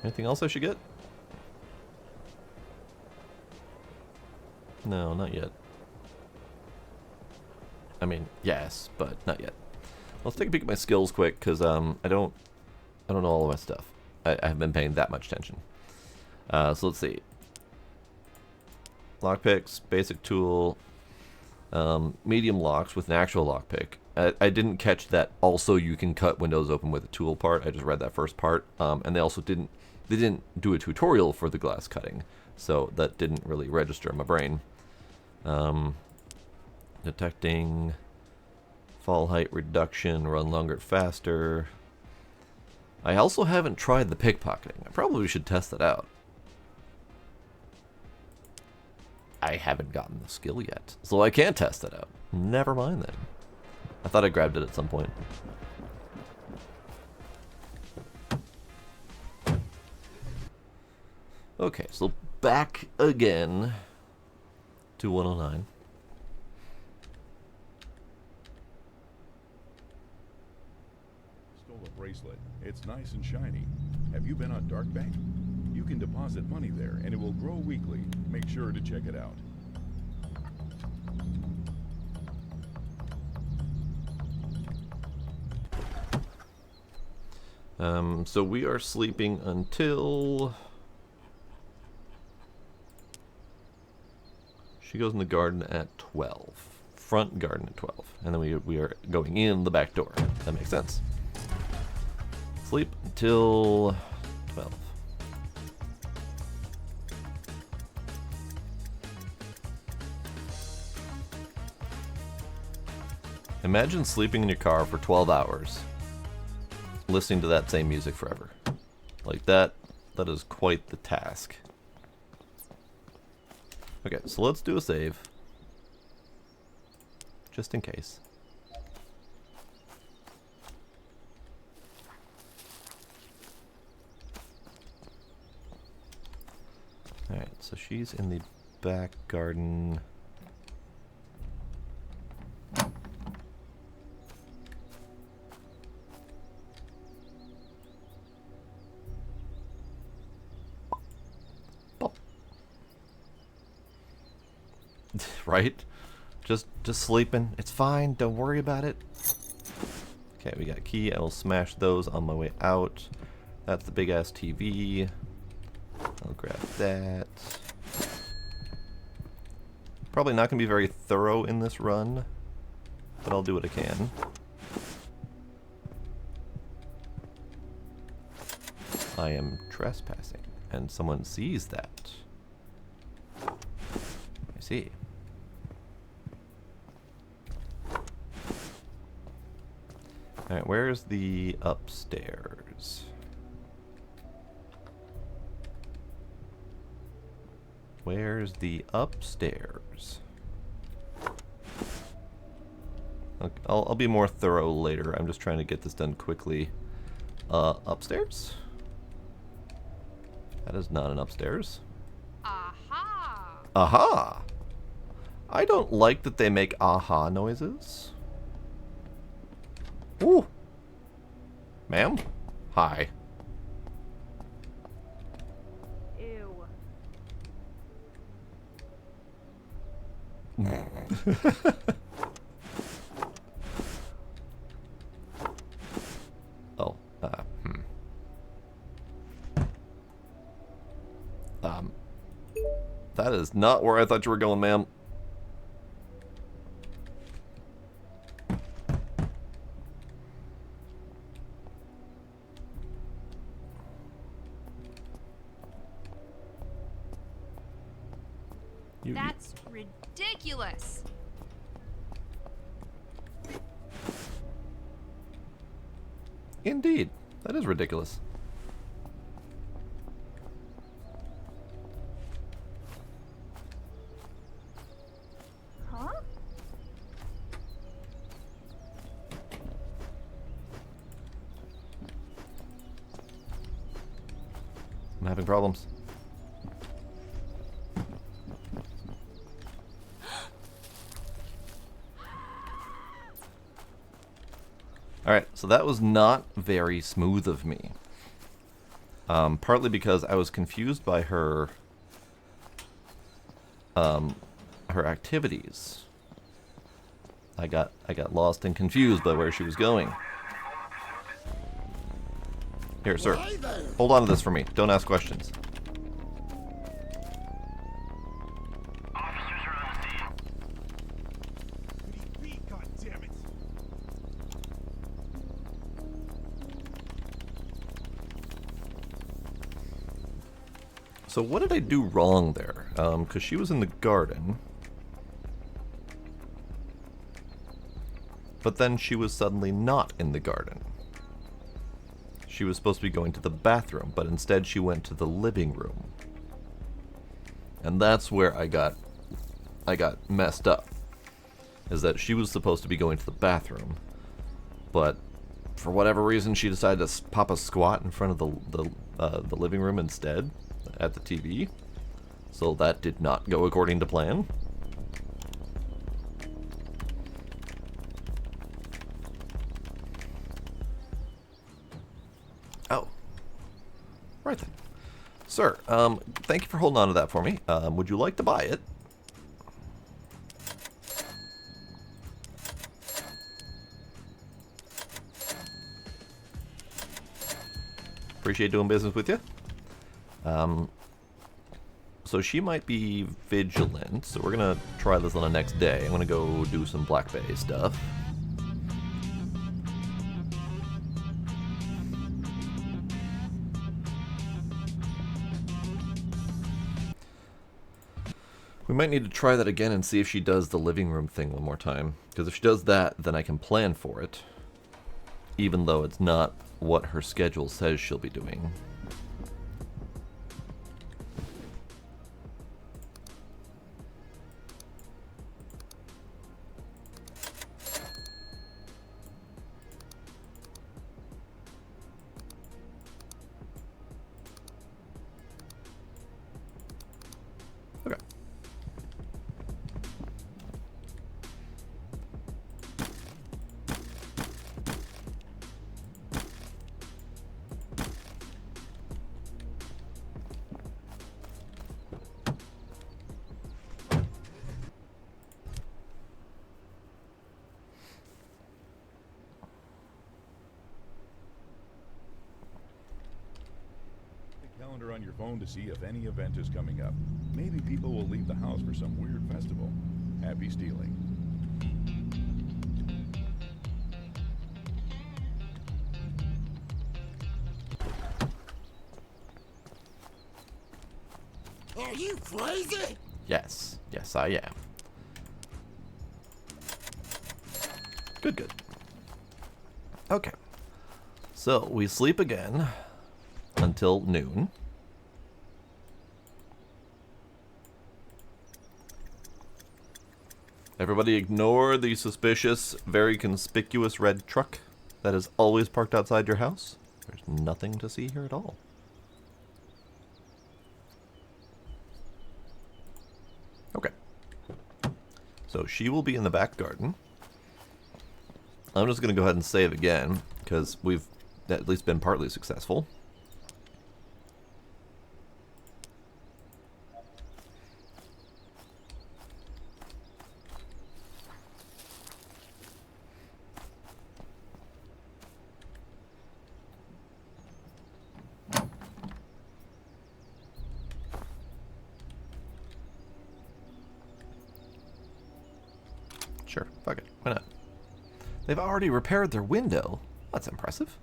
Anything else I should get? No, not yet. I mean, yes, but not yet. Let's take a peek at my skills quick, because I don't know all of my stuff. I haven't been paying that much attention. So let's see. Lockpicks, basic tool, medium locks with an actual lockpick. I didn't catch that also you can cut windows open with a tool part. I just read that first part. And they also didn't do a tutorial for the glass cutting, so that didn't really register in my brain. Detecting fall height reduction, run longer, faster. I also haven't tried the pickpocketing. I probably should test that out. I haven't gotten the skill yet, so I can't test it out. Never mind then. I thought I grabbed it at some point. Okay, so back again to 109.
Stole a bracelet. It's nice and shiny. Have you been on Dark Bank? You can deposit money there, and it will grow weekly. Make sure to check it out.
So we are sleeping until... She goes in the garden at 12. Front garden at 12. And then we are going in the back door. That makes sense. Sleep until 12. Imagine sleeping in your car for 12 hours. Listening to that same music forever. Like that is quite the task. Okay, so let's do a save. Just in case. Alright, so she's in the back garden. Right? Just sleeping. It's fine. Don't worry about it. Okay, we got a key. I will smash those on my way out. That's the big ass TV. I'll grab that. Probably not going to be very thorough in this run, but I'll do what I can. I am trespassing, and someone sees that. I see. Alright, where's the upstairs? Where's the upstairs? I'll be more thorough later. I'm just trying to get this done quickly. Upstairs? That is not an upstairs.
Aha!
Aha! I don't like that they make aha noises. Ooh. Ma'am? Hi.
Ew.
Oh, that is not where I thought you were going, ma'am.
That's ridiculous.
Indeed. That is ridiculous.
Huh?
I'm having problems. Alright, so that was not very smooth of me. Partly because I was confused by her her activities. I got lost and confused by where she was going. Here, sir. Hold on to this for me. Don't ask questions.
God damn it.
So what did I do wrong there? Because she was in the garden. But then she was suddenly not in the garden. She was supposed to be going to the bathroom, but instead she went to the living room. And that's where I got messed up. Is that she was supposed to be going to the bathroom, but for whatever reason she decided to pop a squat in front of the living room instead at the TV. So that did not go according to plan. Oh. Right then. Sir, thank you for holding on to that for me. Would you like to buy it? Appreciate doing business with you. So she might be vigilant, so we're gonna try this on the next day. I'm gonna go do some Black Bay stuff. We might need to try that again and see if she does the living room thing one more time. Because if she does that, then I can plan for it. Even though it's not what her schedule says she'll be doing. Okay.
Calendar on your phone to see if any event is coming up. Maybe people will leave the house for some weird festival. Happy stealing.
Are you crazy?
Yes. Yes, I am. Good, good. Okay. So, we sleep again until noon. Everybody ignore the suspicious, very conspicuous red truck that is always parked outside your house. There's nothing to see here at all. Okay. So she will be in the back garden. I'm just going to go ahead and save again, because we've at least been partly successful. Sure, fuck it. Why not? They've already repaired their window. That's impressive.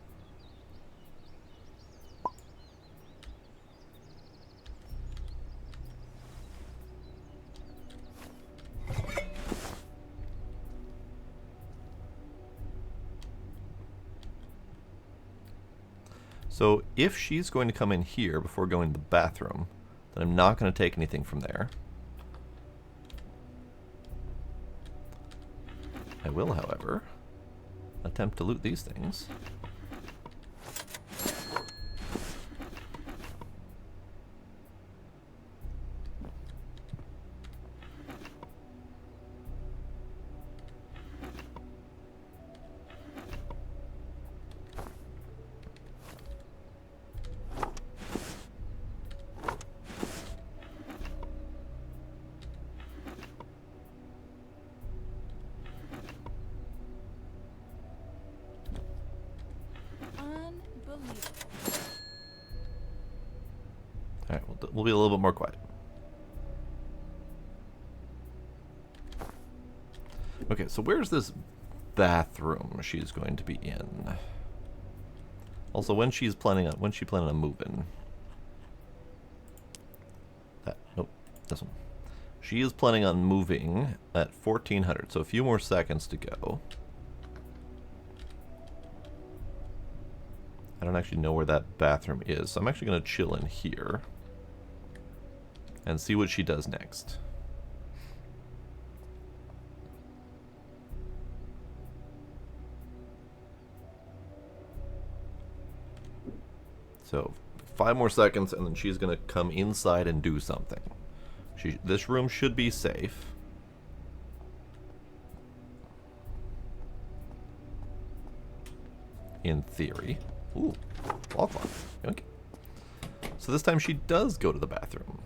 So if she's going to come in here before going to the bathroom, then I'm not going to take anything from there. I will, however, attempt to loot these things. Alright, we'll be a little bit more quiet. Okay, so where's this bathroom she's going to be in? Also, when she planning on moving? Nope, this one. She is planning on moving at 1400, so a few more seconds to go. I don't actually know where that bathroom is, so I'm actually going to chill in here and see what she does next. So 5 more seconds, and then she's going to come inside and do something. This room should be safe. In theory. Ooh, wall clock. Okay. So this time she does go to the bathroom.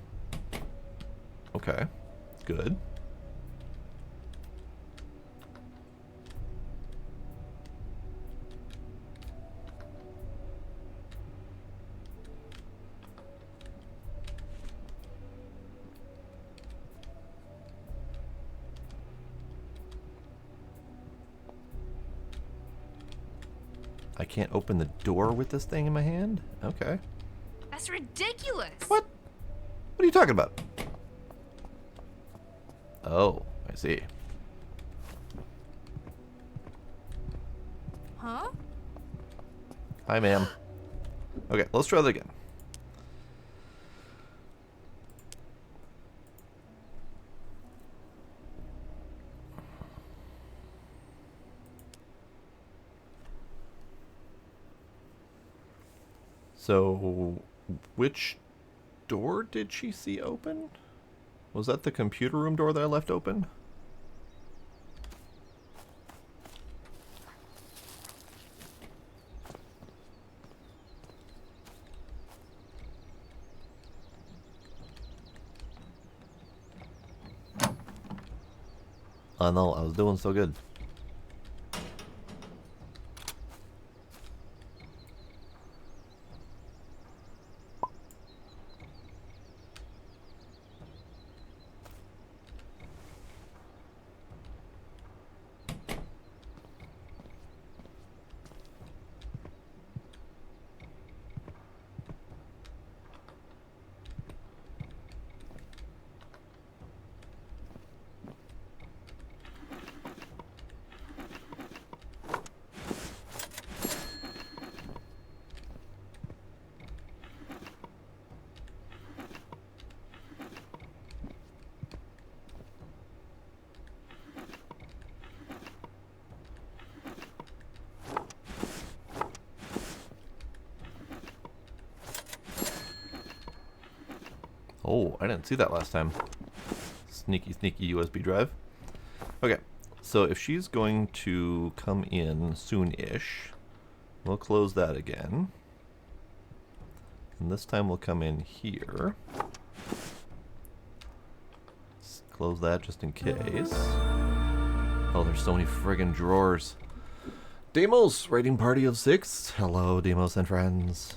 Okay, good. I can't open the door with this thing in my hand? Okay.
That's ridiculous.
What? What are you talking about? Oh, I see.
Huh?
Hi, ma'am. Okay, let's try that again. So, which door did she see open? Was that the computer room door that I left open? Oh no, I was doing so good. Oh, I didn't see that last time. Sneaky, sneaky USB drive. Okay, so if she's going to come in soon-ish, we'll close that again. And this time we'll come in here. Close that just in case. Oh, there's so many friggin' drawers. Demos, raiding party of 6. Hello, Demos and friends.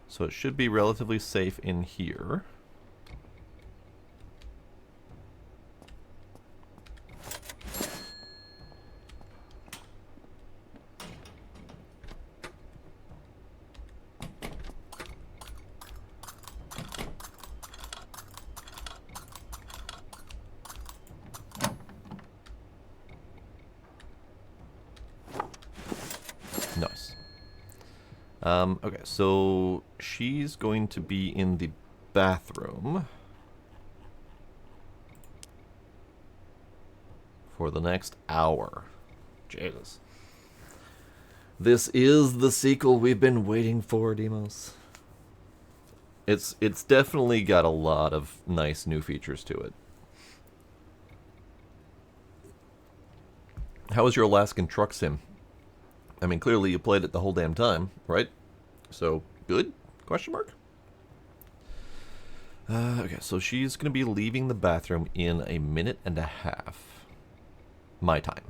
So it should be relatively safe in here. Nice. Okay, so she's going to be in the bathroom for the next hour. Jesus. This is the sequel we've been waiting for, Demos. It's definitely got a lot of nice new features to it. How was your Alaskan truck sim? I mean, clearly you played it the whole damn time, right? So, good? Question mark? Okay, so she's going to be leaving the bathroom in a minute and a half. My time.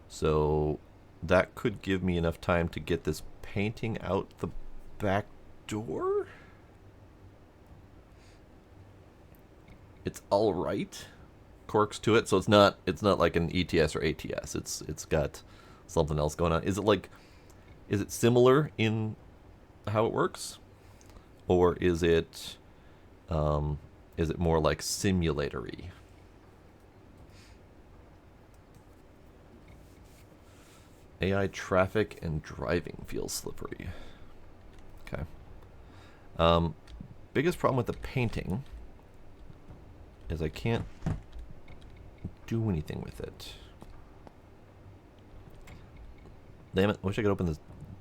So, that could give me enough time to get this painting out the back door? It's alright. Quirks to it, so it's not like an ETS or ATS. It's got something else going on. Is it similar in how it works, or is it more like simulatory? AI traffic and driving feels slippery. Okay. Biggest problem with the painting is I can't do anything with it. Damn it, I wish I could open this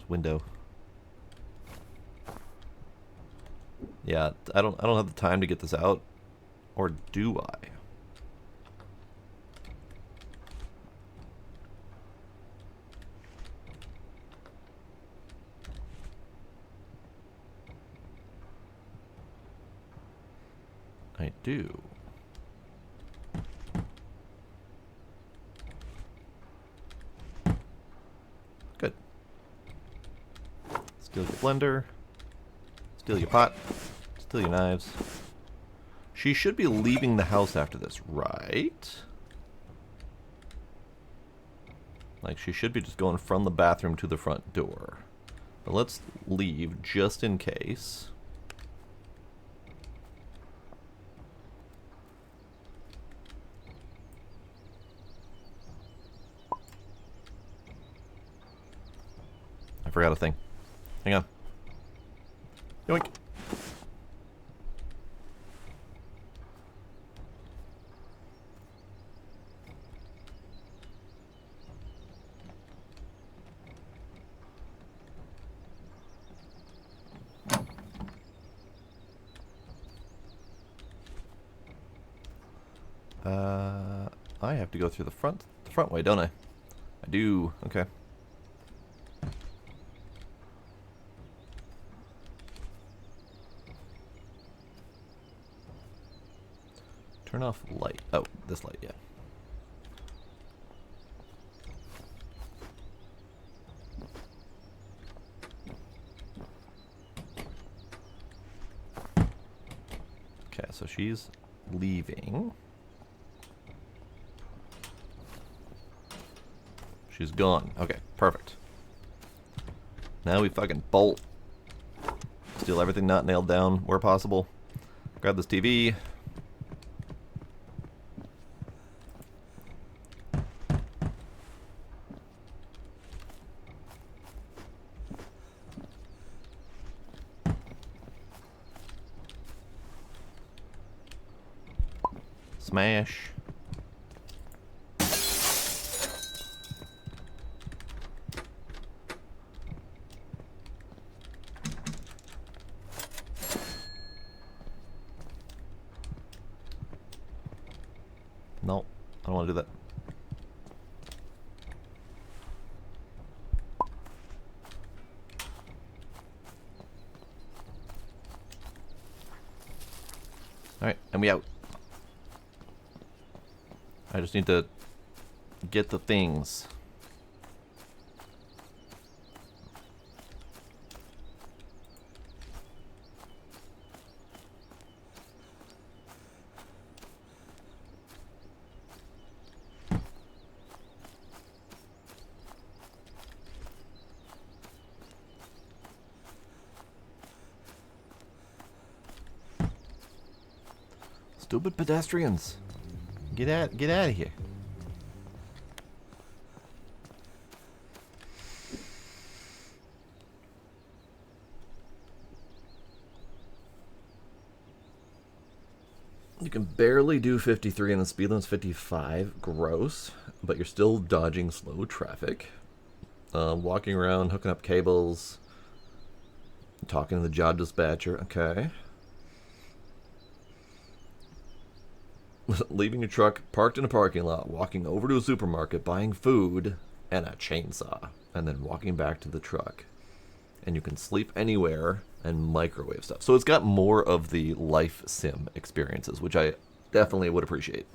window. Yeah, I don't have the time to get this out. Or do I? I do. Good. Steal your blender. Steal your pot. Steal your knives. She should be leaving the house after this, right? Like, she should be just going from the bathroom to the front door. But let's leave just in case. I forgot a thing. Hang on. Yoink. I have to go through the front way, don't I? I do. Okay. Turn off light. Oh, this light, yeah. Okay, so she's leaving. She's gone. Okay, perfect. Now we fucking bolt. Steal everything not nailed down where possible. Grab this TV. Smash. No, I don't want to do that. Alright, and we out. I just need to get the things. Stupid pedestrians. Get out of here. You can barely do 53 and the speed limit's 55. Gross. But you're still dodging slow traffic. Walking around, hooking up cables. Talking to the job dispatcher. Okay. Leaving your truck parked in a parking lot, walking over to a supermarket, buying food and a chainsaw, and then walking back to the truck. And you can sleep anywhere and microwave stuff. So it's got more of the life sim experiences, which I definitely would appreciate.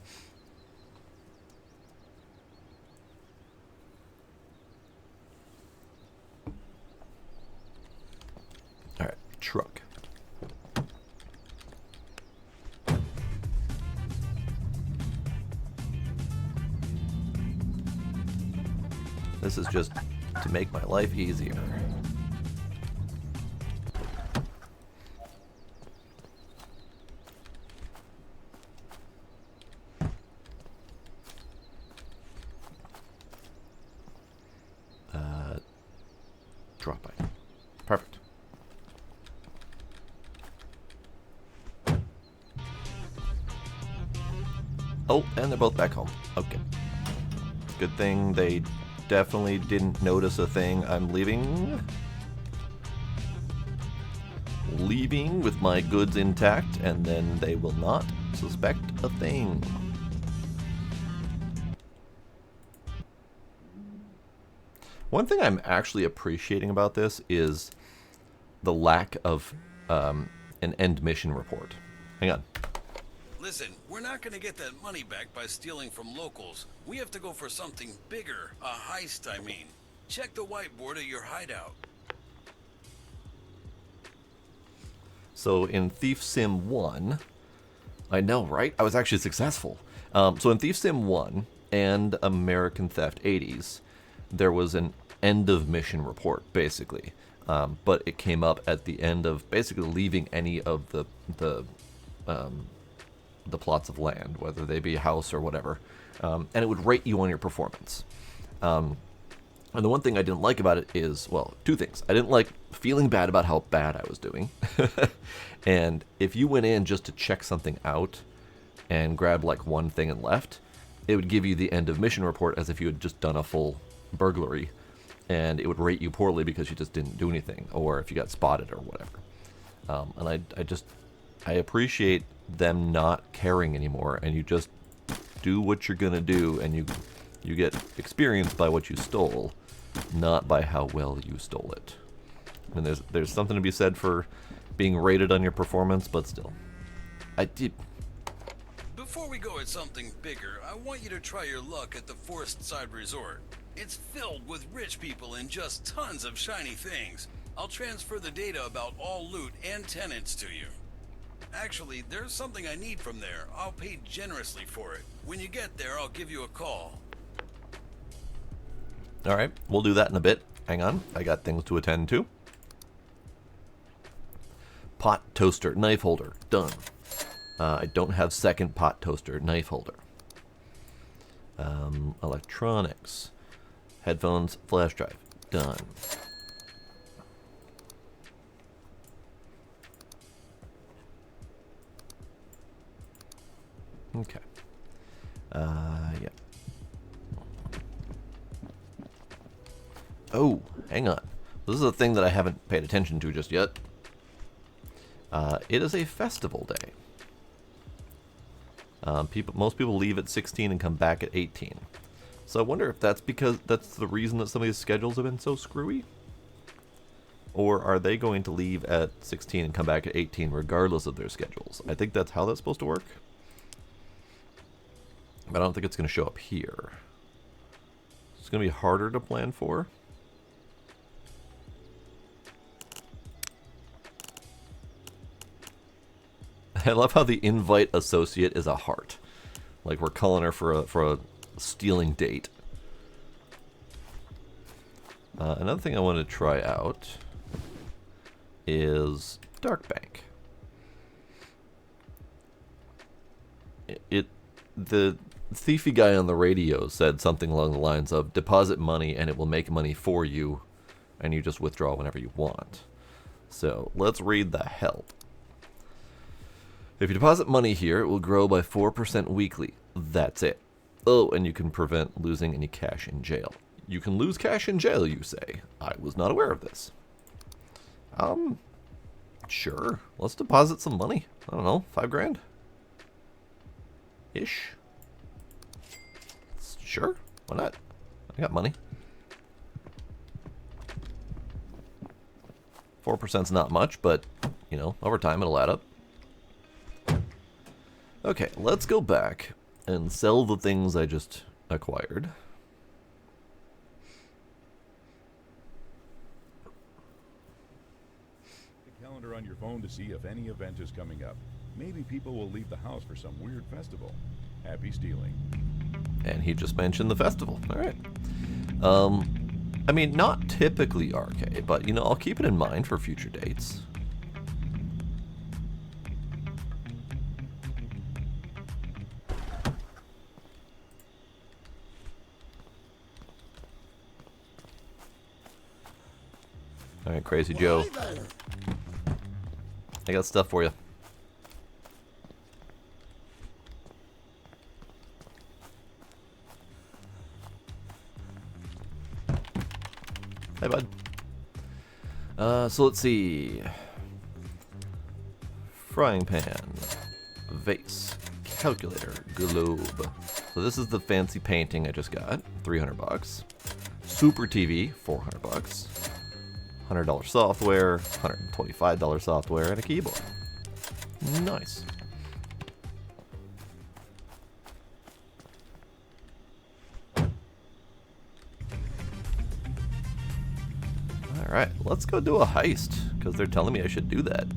Alright, truck. This is just to make my life easier. Drop by. Perfect. Oh, and they're both back home. Okay. Good thing they definitely didn't notice a thing. I'm leaving. Leaving with my goods intact, and then they will not suspect a thing. One thing I'm actually appreciating about this is the lack of an end mission report. Hang on.
Listen, we're not gonna get that money back by stealing from locals. We have to go for something bigger. A heist, I mean. Check the whiteboard at your hideout.
So in Thief Sim 1, I know, right? I was actually successful. So in Thief Sim 1 and American Theft 80s, there was an end of mission report, basically. But it came up at the end of basically leaving any of the plots of land, whether they be a house or whatever, and it would rate you on your performance. And the one thing I didn't like about it is, well, two things. I didn't like feeling bad about how bad I was doing. And if you went in just to check something out and grabbed like one thing and left, it would give you the end of mission report as if you had just done a full burglary, and it would rate you poorly because you just didn't do anything, or if you got spotted or whatever. And I appreciate them not caring anymore, and you just do what you're gonna do, and you get experience by what you stole, not by how well you stole it. And there's something to be said for being rated on your performance, but still, I did.
Before we go at something bigger, I want you to try your luck at the Forest Side Resort. It's filled with rich people and just tons of shiny things. I'll transfer the data about all loot and tenants to you. Actually, there's something I need from there. I'll pay generously for it. When you get there, I'll give you a call.
Alright, we'll do that in a bit. Hang on, I got things to attend to. Pot toaster, knife holder, done. I don't have second pot toaster, knife holder. Electronics, headphones, flash drive, done. Okay. Yeah. Oh, hang on. This is a thing that I haven't paid attention to just yet. It is a festival day. Most people leave at 16 and come back at 18. So I wonder if that's because that's the reason that some of these schedules have been so screwy? Or are they going to leave at 16 and come back at 18 regardless of their schedules? I think that's how that's supposed to work. But I don't think it's going to show up here. It's going to be harder to plan for. I love how the invite associate is a heart. Like we're calling her for a stealing date. Another thing I want to try out is Dark Bank. The thiefy guy on the radio said something along the lines of deposit money and it will make money for you, and you just withdraw whenever you want. So let's read the help. If you deposit money here, it will grow by 4% weekly. That's it. Oh, and you can prevent losing any cash in jail. You can lose cash in jail, you say. I was not aware of this. Sure. Let's deposit some money. I don't know, 5 grand? Ish. Sure, why not? I got money. 4%'s not much, but, you know, over time it'll add up. Okay, let's go back and sell the things I just acquired.
The calendar on your phone to see if any event is coming up. Maybe people will leave the house for some weird festival. Happy stealing.
And he just mentioned the festival. Alright. I mean, not typically RK, but, you know, I'll keep it in mind for future dates. Alright, Crazy Joe. I got stuff for you. Hey, bud. So let's see. Frying pan, vase, calculator, globe. So this is the fancy painting I just got, $300. Super TV, $400. $100 software, $125 software, and a keyboard. Nice. Alright, let's go do a heist, because they're telling me I should do that.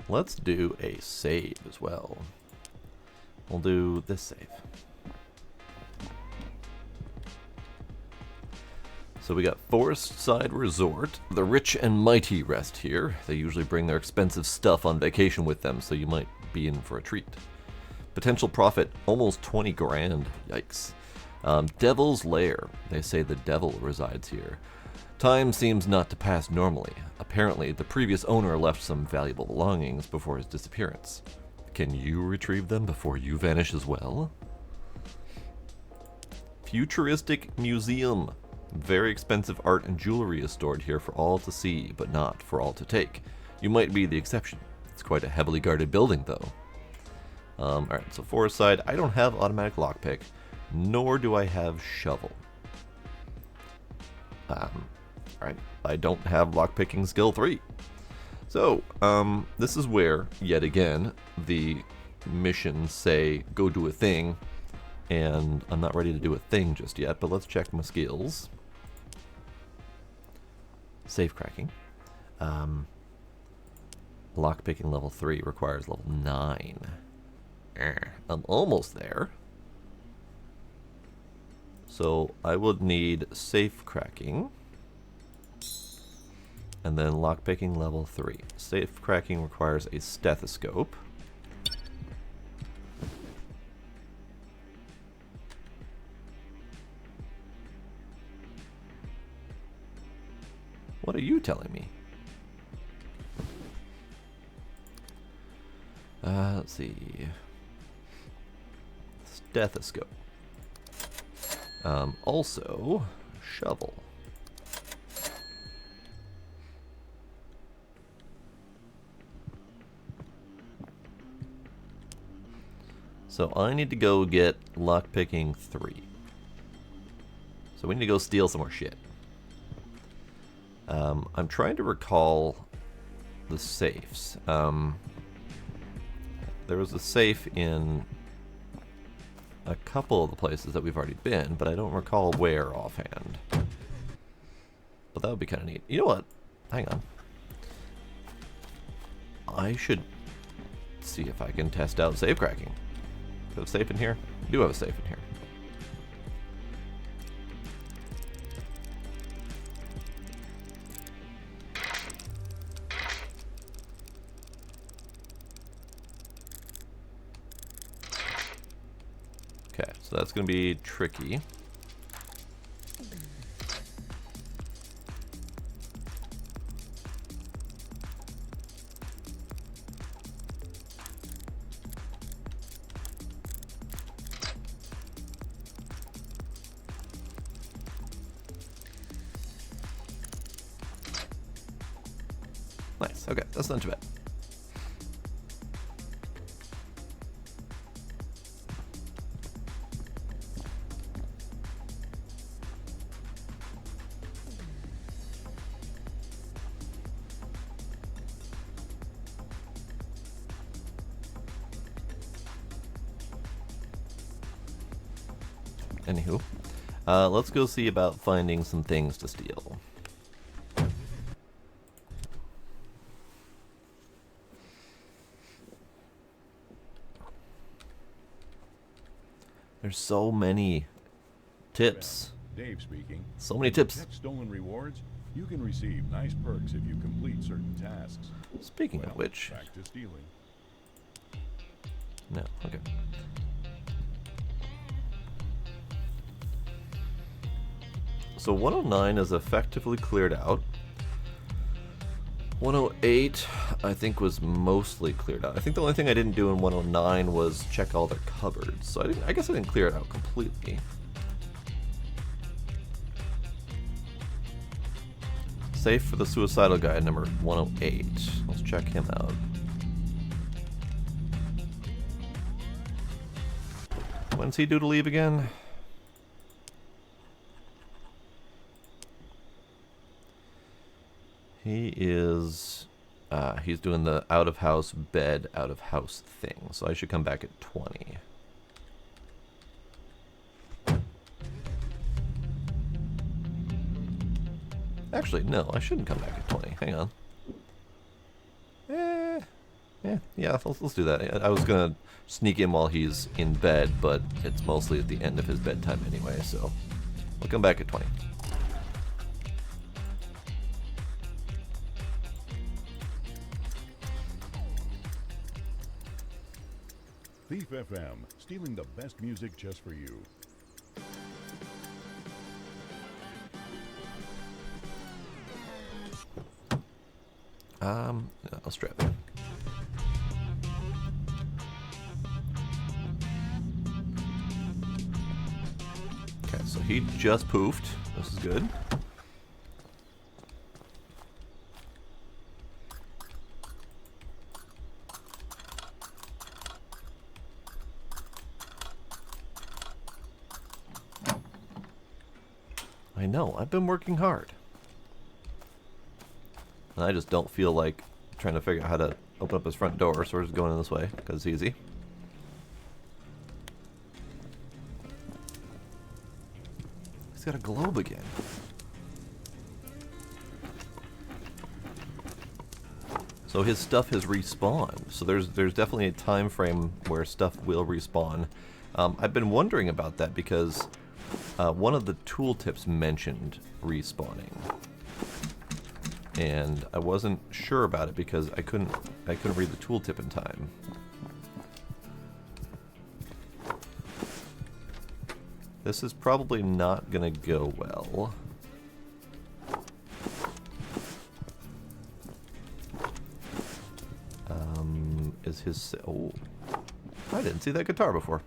Let's do a save as well. We'll do this save. So we got Forest Side Resort. The rich and mighty rest here. They usually bring their expensive stuff on vacation with them, so you might be in for a treat. Potential profit, almost 20 grand. Yikes. Devil's Lair. They say the devil resides here. Time seems not to pass normally. Apparently, the previous owner left some valuable belongings before his disappearance. Can you retrieve them before you vanish as well? Futuristic Museum. Very expensive art and jewelry is stored here for all to see, but not for all to take. You might be the exception. It's quite a heavily guarded building, though. Alright, so Forest Side, I don't have automatic lockpick, nor do I have shovel. Alright, I don't have lockpicking skill 3. So, this is where, yet again, the missions say, go do a thing, and I'm not ready to do a thing just yet, but let's check my skills. Safe cracking. Lockpicking level 3 requires level 9. I'm almost there. So I would need safe cracking. And then lockpicking level 3. Safe cracking requires a stethoscope. What are you telling me? Let's see. Stethoscope. Also, shovel. So I need to go get lockpicking 3. So we need to go steal some more shit. I'm trying to recall the safes. There was a safe in a couple of the places that we've already been, but I don't recall where offhand. But that would be kind of neat. You know what? Hang on. I should see if I can test out safe cracking. Do I have a safe in here? I do have a safe in here. Okay, so that's going to be tricky. Nice, okay, that's not too bad. Anywho, let's go see about finding some things to steal. There's so many tips.
Dave speaking.
So many tips.
Check stolen rewards. You can receive nice perks if you complete certain tasks.
Speaking of which,
back to stealing.
No, okay. So 109 is effectively cleared out. 108, I think, was mostly cleared out. I think the only thing I didn't do in 109 was check all their cupboards. So I guess I didn't clear it out completely. Safe for the suicidal guy, number 108. Let's check him out. When's he due to leave again? He is, he's doing the out-of-house bed, out-of-house thing. So I should come back at 20. Actually, no, I shouldn't come back at 20. Hang on. Yeah, let's do that. I was going to sneak in while he's in bed, but it's mostly at the end of his bedtime anyway, so we'll come back at 20.
Thief FM, stealing the best music just for you.
I'll strap. Okay, so he just poofed. This is good. I know, I've been working hard. And I just don't feel like trying to figure out how to open up his front door, so we're just going in this way, because it's easy. He's got a globe again. So his stuff has respawned. So there's definitely a time frame where stuff will respawn. I've been wondering about that because one of the tooltips mentioned respawning. And I wasn't sure about it because I couldn't read the tooltip in time. This is probably not gonna go well. Is his... Oh. I didn't see that guitar before.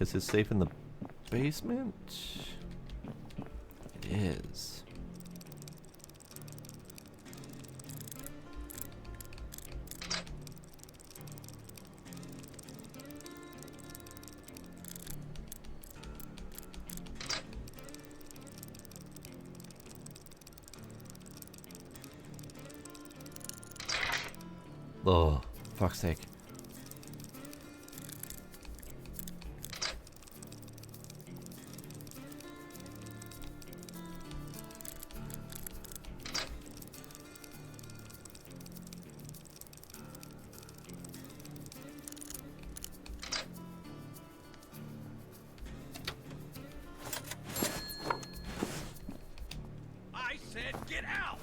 Is his safe in the basement? It is. Oh, fuck's sake.
I said get out!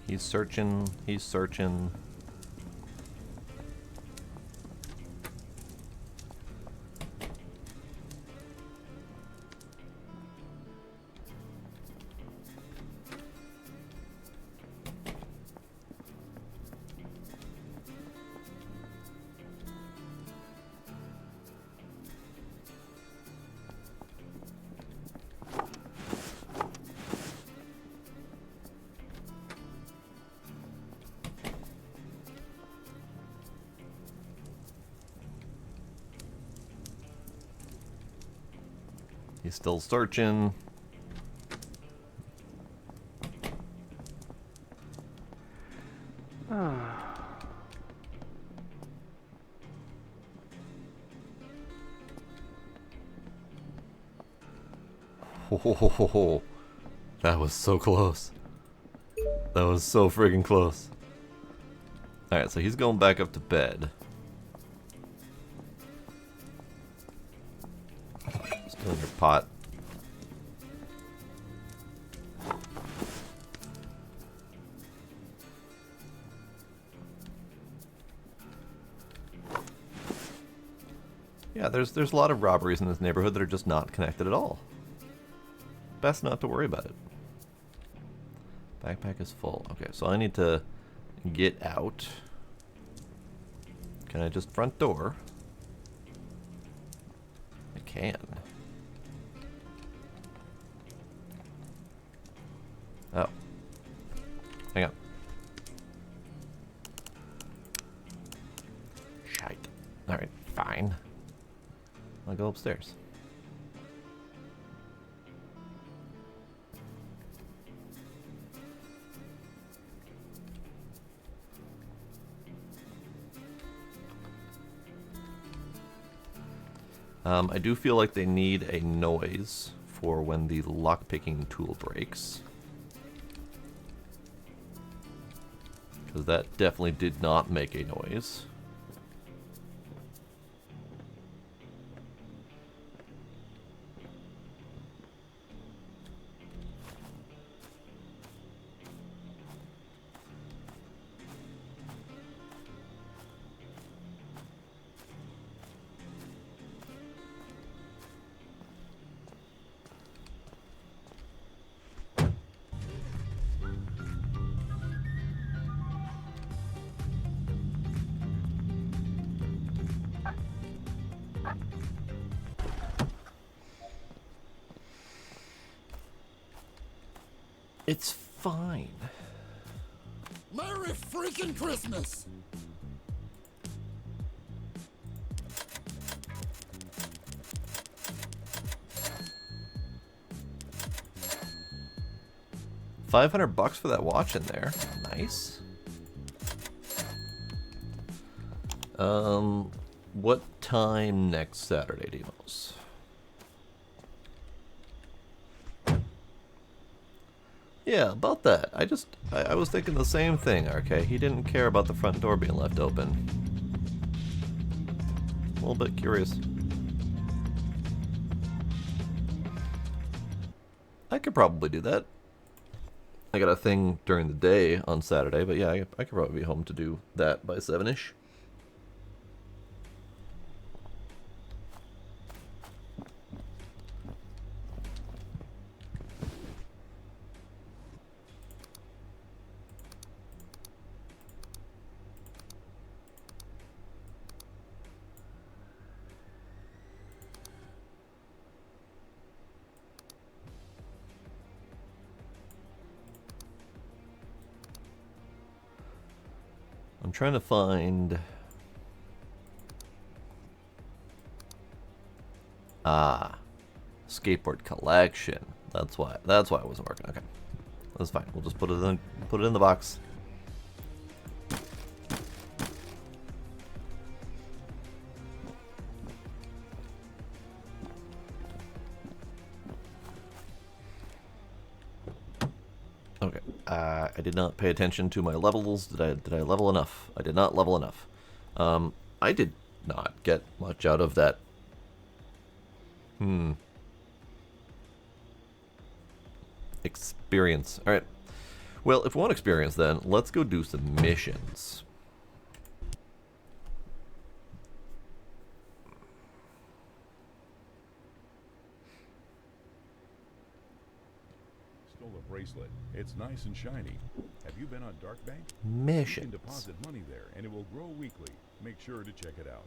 He's searching. He's searching. He's still searching. Oh, that was so close. That was so friggin' close. Alright, so he's going back up to bed. Still in your pot. Yeah, there's a lot of robberies in this neighborhood that are just not connected at all. Best not to worry about it. Backpack is full. Okay, so I need to get out. Can I just front door? I can. Oh. Hang on. Shite. Alright, fine. I'll go upstairs. I do feel like they need a noise for when the lockpicking tool breaks. Because that definitely did not make a noise. It's fine.
Merry freaking Christmas!
$500 for that watch in there. Nice. What time next Saturday, Demos? Yeah, about that. I was thinking the same thing, RK. He didn't care about the front door being left open. A little bit curious. I could probably do that. I got a thing during the day on Saturday, but yeah, I could probably be home to do that by 7-ish. trying to find... skateboard collection. That's why it wasn't working. Okay. That's fine. We'll just put it in the box. Okay. I did not pay attention to my levels. Did I level enough? I did not level enough. I did not get much out of that. Experience. Alright. Well, if we want experience then, let's go do some missions.
Stole a bracelet. It's nice and shiny. Have you been on Dark Bank?
Missions.
You can deposit money there, and it will grow weekly. Make sure to check it out.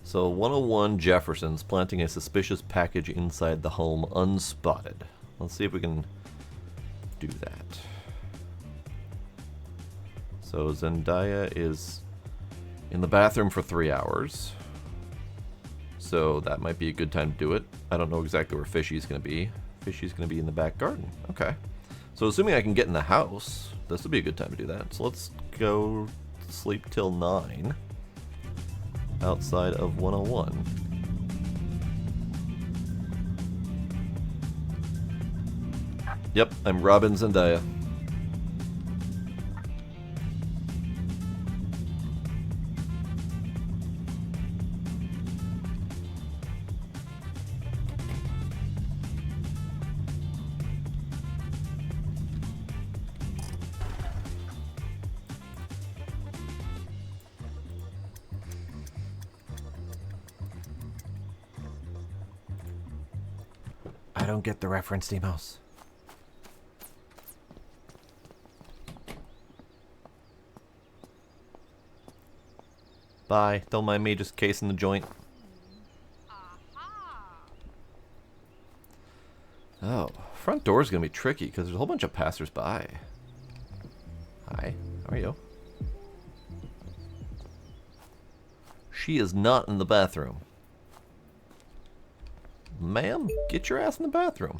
So 101 Jefferson's planting a suspicious package inside the home unspotted. Let's see if we can do that. So Zendaya is in the bathroom for 3 hours. So that might be a good time to do it. I don't know exactly where Fishy's going to be. Fishy's going to be in the back garden. Okay. So assuming I can get in the house, this would be a good time to do that. So let's go sleep till 9. Outside of 101. Yep, I'm Robin Zendaya. I don't get the reference, Demos. Bye. Don't mind me just casing the joint. Oh, front door's gonna be tricky because there's a whole bunch of passersby. Hi, how are you? She is not in the bathroom. Ma'am, get your ass in the bathroom.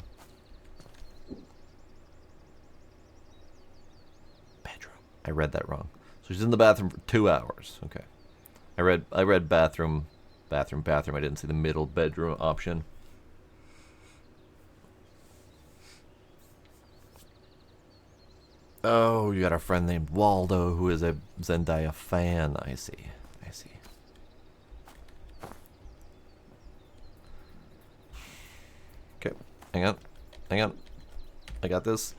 Bedroom. I read that wrong. So she's in the bathroom for 2 hours. Okay. I read bathroom. I didn't see the middle bedroom option. Oh, you got a friend named Waldo who is a Zendaya fan. I see. Okay, hang on. I got this.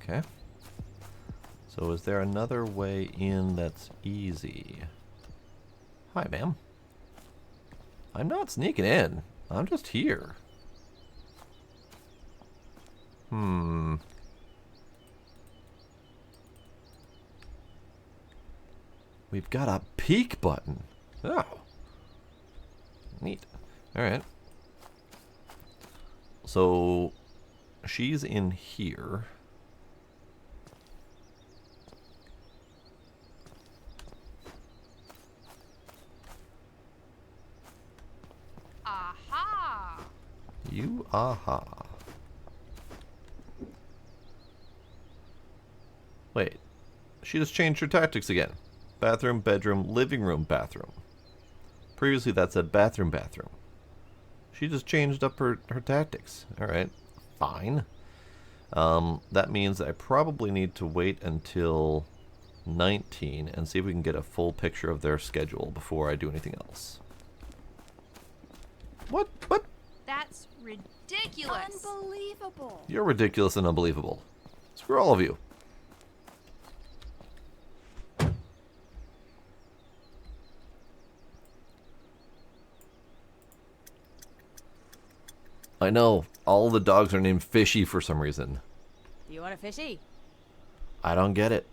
Okay. So is there another way in that's easy? Hi, ma'am. I'm not sneaking in. I'm just here. We've got a peek button. Oh. Neat. Alright. So, she's in here. You aha. Wait. She just changed her tactics again. Bathroom, bedroom, living room, bathroom. Previously that said bathroom, bathroom. She just changed up her tactics. Alright. Fine. That means I probably need to wait until 19 and see if we can get a full picture of their schedule before I do anything else. What?
That's ridiculous.
Unbelievable.
You're ridiculous and unbelievable. Screw all of you. I know. all the dogs are named Fishy for some reason.
Do you want a fishy?
I don't get it.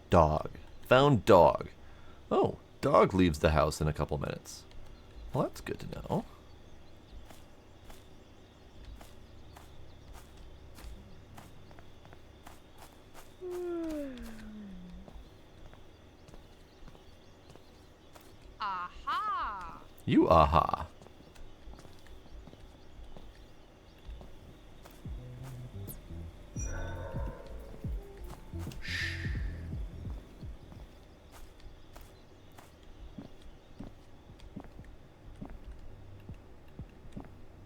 Dog. Found dog. Oh, dog leaves the house in a couple minutes. Well, that's good to know.
Aha!
You aha.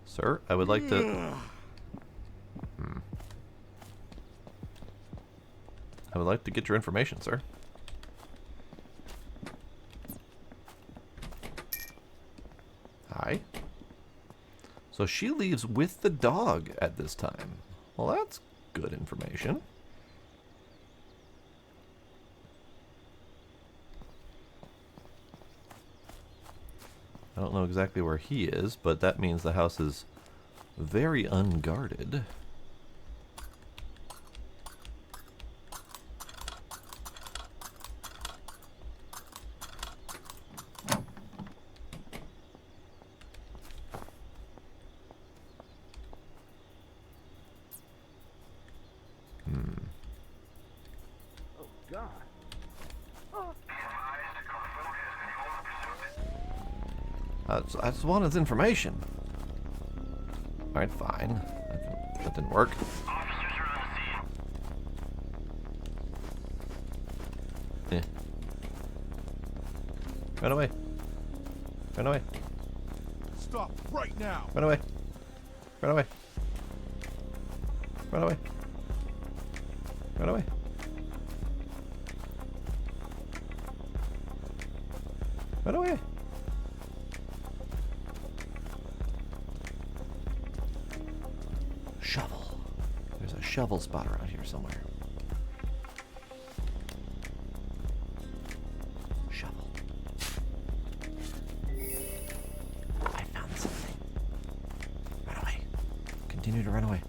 Sir, I would like to... I would like to get your information, sir. Hi. So she leaves with the dog at this time. Well, that's good information. I don't know exactly where he is, but that means the house is very unguarded.
Oh, God.
I just want his information. Alright, fine. That didn't work. Eh. Run away. Run away.
Stop right now.
Run away. Run away. Run away. Run away. Run away. Shovel. There's a shovel spot around here somewhere. Shovel. I found something. Run away. Continue to run away.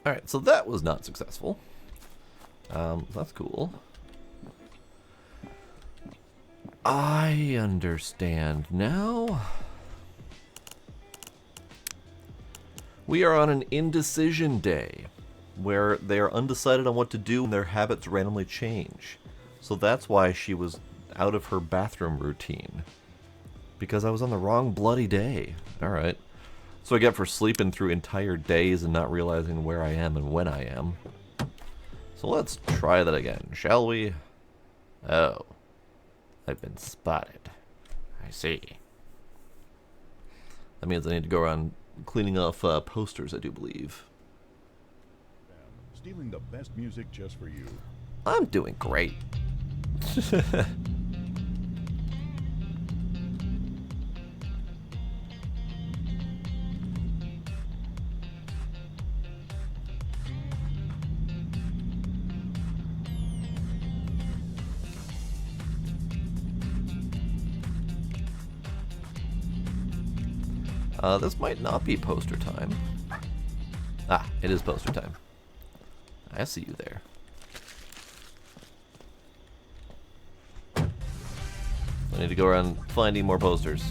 Alright, so that was not successful. That's cool. I understand now. We are on an indecision day, where they are undecided on what to do and their habits randomly change. So that's why she was out of her bathroom routine. Because I was on the wrong bloody day. Alright. So I get for sleeping through entire days and not realizing where I am and when I am. So let's try that again, shall we? Oh. I've been spotted. I see. That means I need to go around cleaning off posters, I do believe.
Stealing the best music just for you.
I'm doing great. This might not be poster time. Ah, it is poster time. I see you there. I need to go around finding more posters.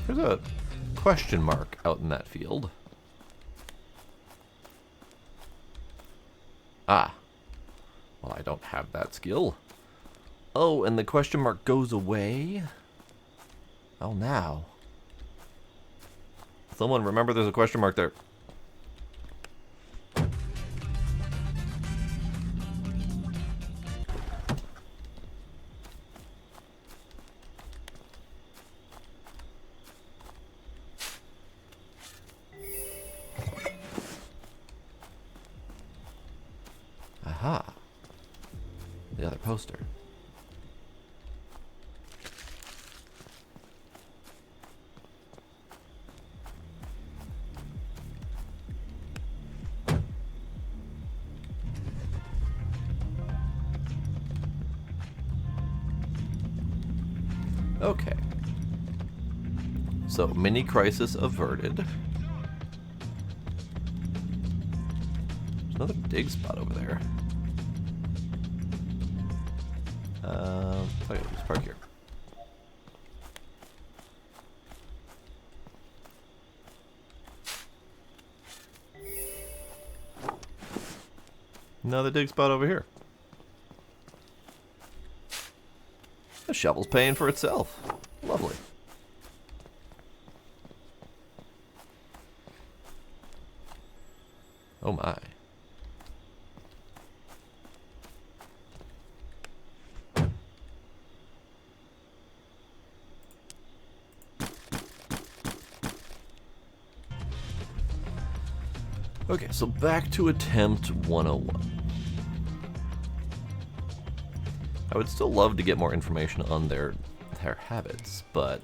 There's a question mark out in that field. Ah. Well, I don't have that skill. Oh, and the question mark goes away? Oh, now. Someone remember there's a question mark there. Aha. The other poster. Okay. So, mini crisis averted. There's another dig spot over there. Okay, just park here. Another dig spot over here. The shovel's paying for itself. Lovely. Oh my. Okay, so back to attempt 101. I would still love to get more information on their habits, but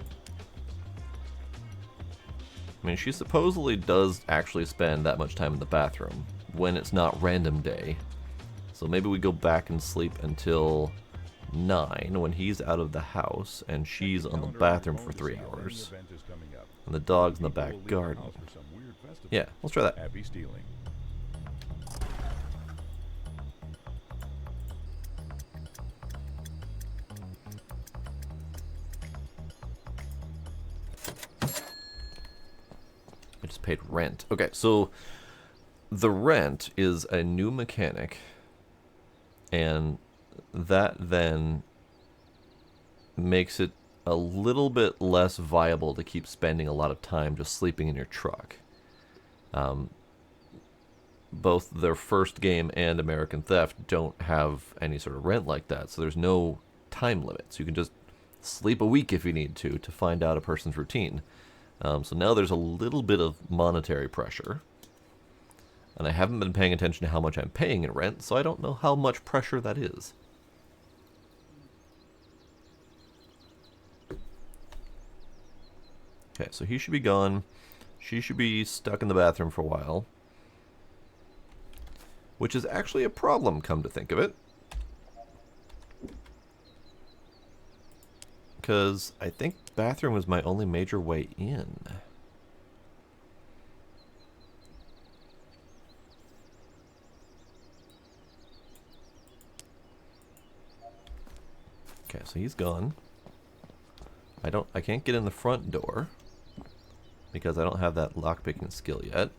I mean, she supposedly does actually spend that much time in the bathroom when it's not random day. So maybe we go back and sleep until 9 when he's out of the house and she's on the bathroom for 3 hours. And the dog's in the back garden. Yeah, let's try that.
Happy stealing.
I just paid rent. Okay, so the rent is a new mechanic, and that then makes it a little bit less viable to keep spending a lot of time just sleeping in your truck. Both their first game and American Theft don't have any sort of rent like that, so there's no time limit. So you can just sleep a week if you need to find out a person's routine. So now there's a little bit of monetary pressure. And I haven't been paying attention to how much I'm paying in rent, so I don't know how much pressure that is. Okay, so he should be gone. She should be stuck in the bathroom for a while. Which is actually a problem, come to think of it. Because I think bathroom was my only major way in. Okay, so he's gone. I can't get in the front door because I don't have that lockpicking skill yet.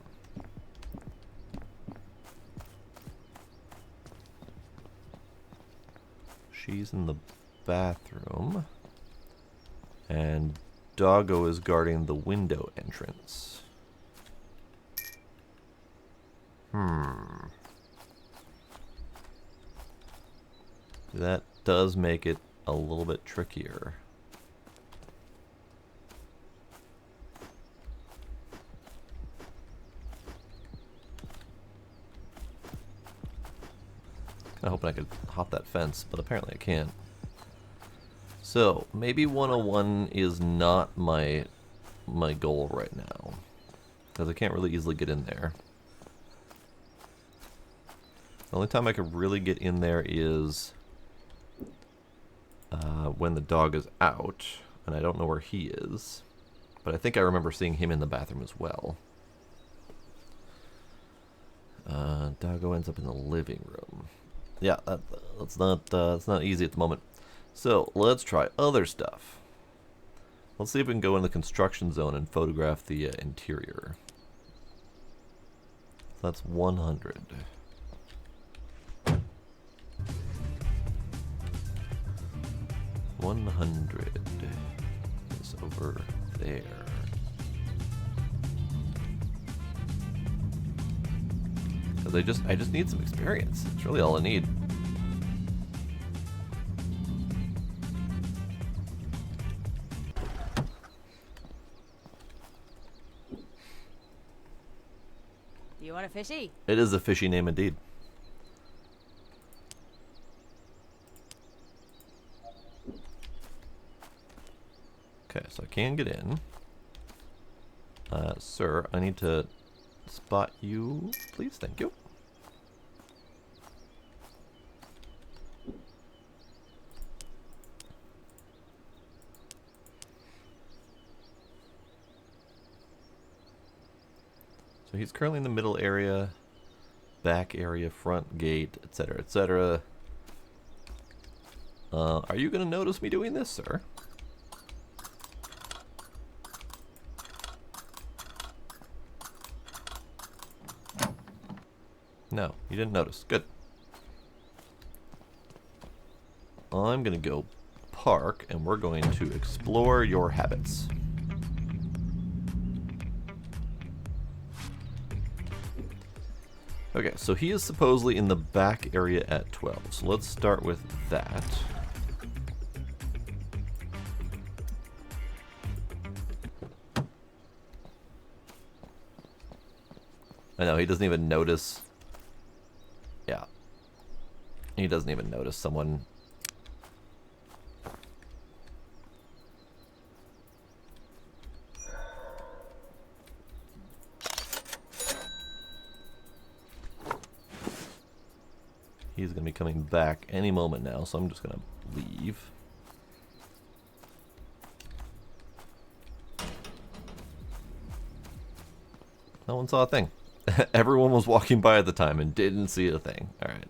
She's in the bathroom. And Doggo is guarding the window entrance. That does make it a little bit trickier. Kinda hoping I could hop that fence, but apparently I can't. So, maybe 101 is not my goal right now. Because I can't really easily get in there. The only time I could really get in there is when the dog is out. And I don't know where he is. But I think I remember seeing him in the bathroom as well. Doggo ends up in the living room. Yeah, that's not easy at the moment. So, let's try other stuff. Let's see if we can go in the construction zone and photograph the interior. So that's 100. 100 is over there. Because I just need some experience. It's really all I need.
Do you want a fishy?
It is a fishy name indeed. Okay, so I can get in. Sir, I need to spot you, please. Thank you. So he's currently in the middle area, back area, front gate, etc., etc. Are you going to notice me doing this, sir? No, you didn't notice. Good. I'm going to go park, and we're going to explore your habits. Okay, so he is supposedly in the back area at 12. So let's start with that. I know, he doesn't even notice. Yeah. He doesn't even notice someone. He's going to be coming back any moment now, so I'm just going to leave. No one saw a thing. Everyone was walking by at the time and didn't see a thing. Alright.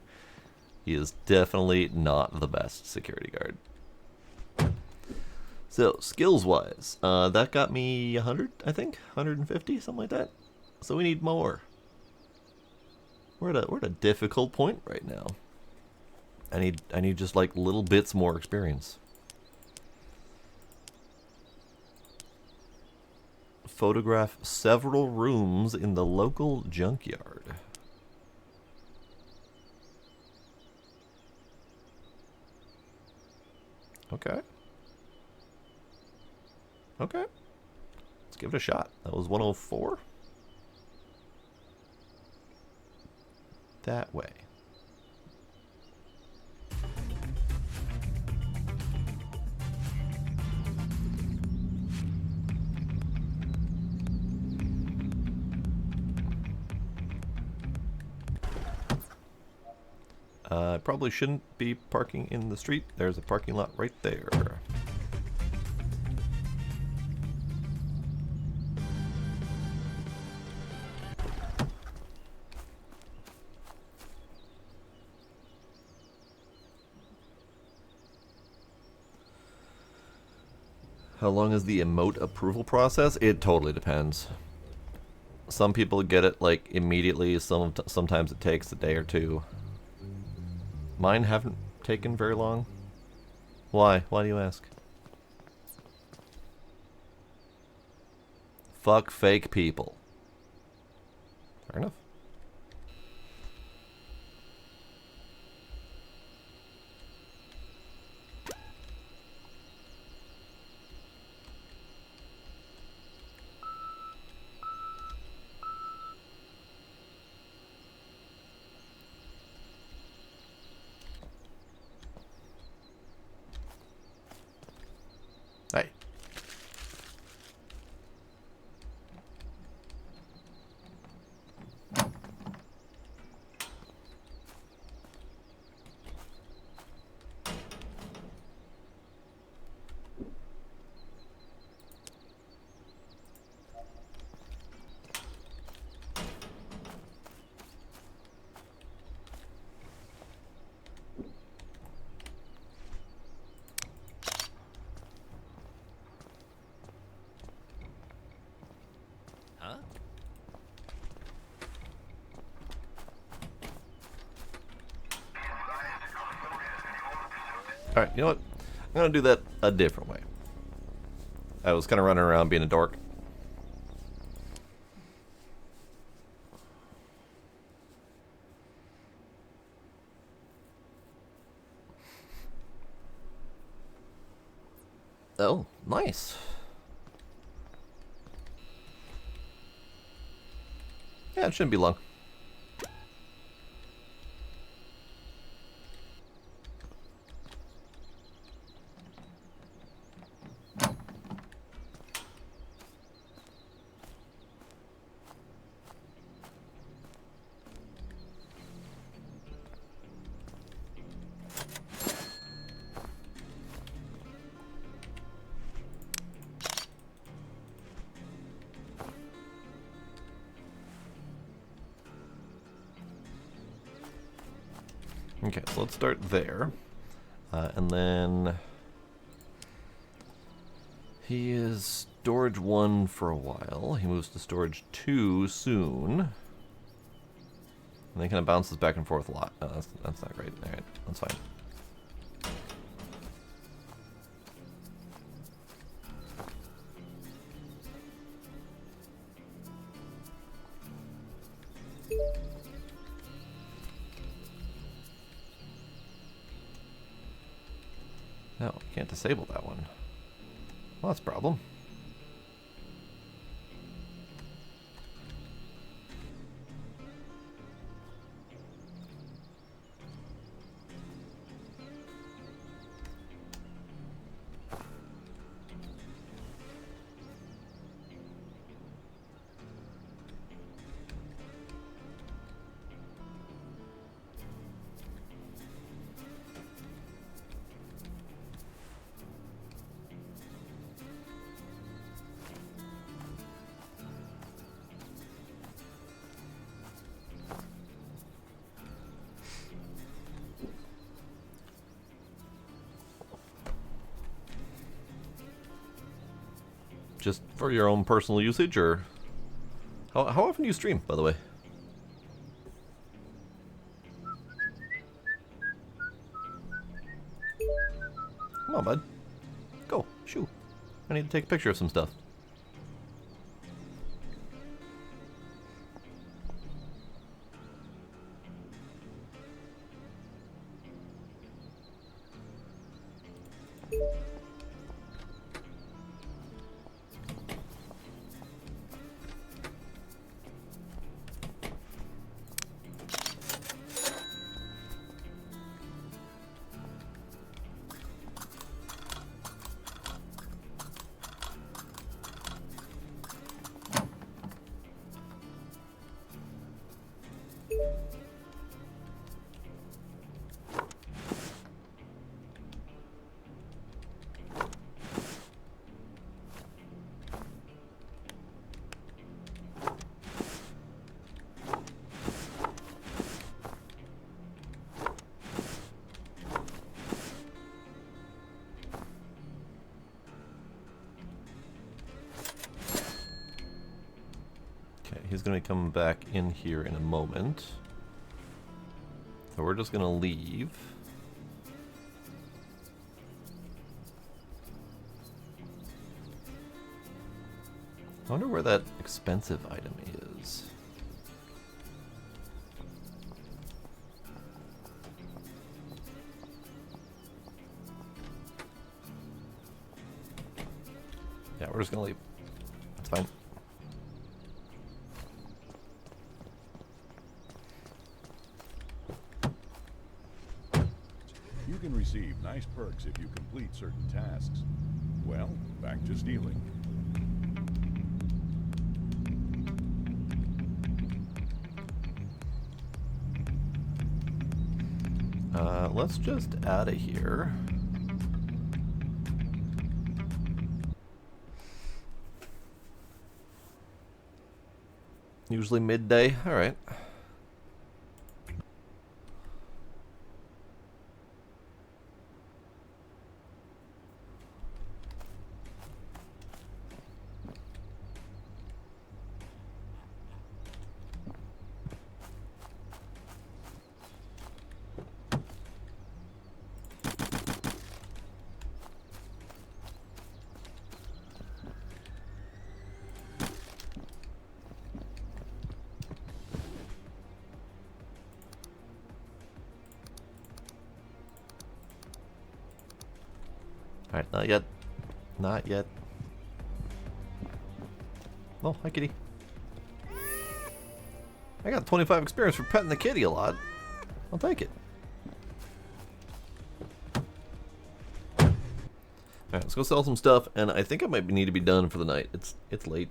He is definitely not the best security guard. So, skills-wise, that got me 100, I think? 150, something like that. So we need more. We're at a difficult point right now. I need just like little bits more experience. Photograph several rooms in the local junkyard. Okay. Okay. Let's give it a shot. That was 104. That way. I probably shouldn't be parking in the street. There's a parking lot right there. How long is the emote approval process? It totally depends. Some people get it like immediately. Sometimes it takes a day or two. Mine haven't taken very long. Why? Why do you ask? Fuck fake people. Fair enough. Hey. Alright, you know what? I'm gonna do that a different way. I was kind of running around being a dork. Oh, nice. Yeah, it shouldn't be long. Okay, so let's start there. And then he is storage 1 for a while. He moves to storage 2 soon. And then kind of bounces back and forth a lot. No, that's not great. Alright, that's fine. No, can't disable that one. Well, that's a problem. Just for your own personal usage, or how often do you stream, by the way? Come on, bud. Go, shoo. I need to take a picture of some stuff. He's going to be coming back in here in a moment. So we're just going to leave. I wonder where that expensive item is. Yeah, we're just going to leave. That's fine.
You can receive nice perks if you complete certain tasks. Well, back to stealing.
Let's just out of here. Usually midday. All right. Alright, not yet. Not yet. Oh, hi kitty. I got 25 experience for petting the kitty a lot. I'll take it. Alright, let's go sell some stuff, and I think I might need to be done for the night. It's late.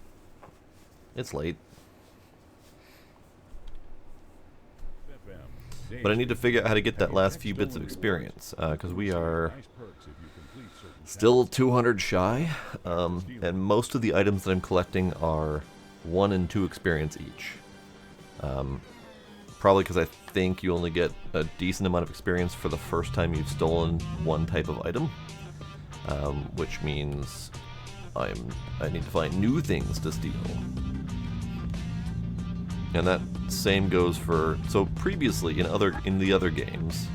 It's late. But I need to figure out how to get that last few bits of experience, because we are still 200 shy, and most of the items that I'm collecting are 1 and 2 experience each. Probably because I think you only get a decent amount of experience for the first time you've stolen one type of item, which means I need to find new things to steal. And that same goes for, so previously in the other games,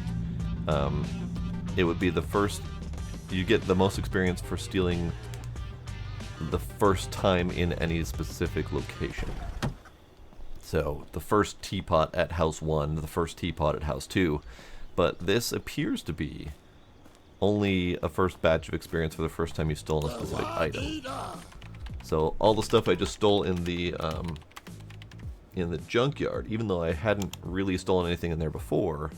it would be the first, you get the most experience for stealing the first time in any specific location. So the first teapot at house 1, the first teapot at house 2, but this appears to be only a first batch of experience for the first time you've stolen a specific item. So all the stuff I just stole in the junkyard, even though I hadn't really stolen anything in there before,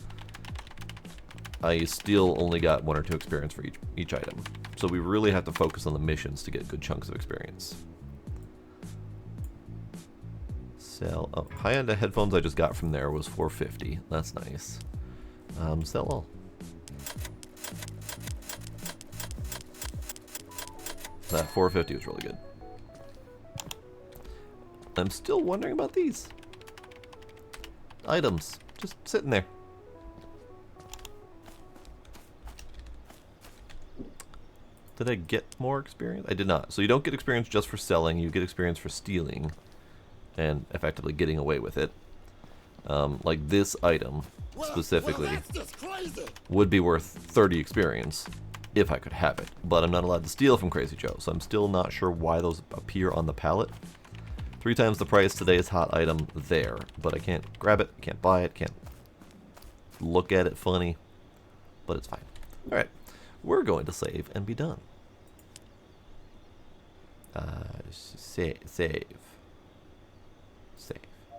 I still only got 1 or 2 experience for each item. So we really have to focus on the missions to get good chunks of experience. Sell. Oh, high-end headphones I just got from there was $450. That's nice. Sell all. That $450 was really good. I'm still wondering about these items just sitting there. Did I get more experience? I did not. So you don't get experience just for selling, you get experience for stealing and effectively getting away with it. Like this item specifically would be worth 30 experience if I could have it, but I'm not allowed to steal from Crazy Joe, so I'm still not sure why those appear on the pallet. 3 times the price, today's hot item there, but I can't grab it, can't buy it, can't look at it funny, but it's fine. Alright, we're going to save and be done. Save.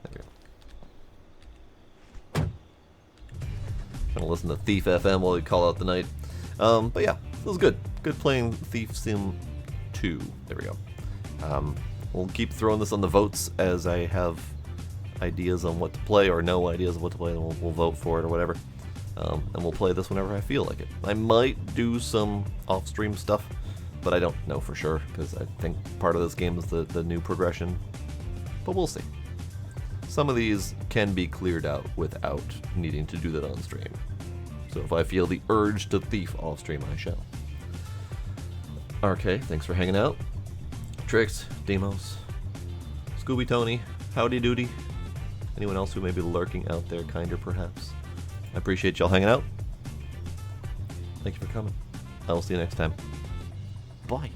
There we go. Gonna listen to Thief FM while we call out the night. But yeah, it was good. Good playing Thief Sim 2. There we go. We'll keep throwing this on the votes as I have ideas on what to play or no ideas of what to play, and we'll vote for it or whatever. And we'll play this whenever I feel like it. I might do some off-stream stuff, but I don't know for sure, because I think part of this game is the new progression. But we'll see. Some of these can be cleared out without needing to do that on stream. So if I feel the urge to thief off stream, I shall. RK, thanks for hanging out. Trix, Demos, Scooby Tony, Howdy Doody, anyone else who may be lurking out there, kinder perhaps. I appreciate y'all hanging out. Thank you for coming. I will see you next time. Bye.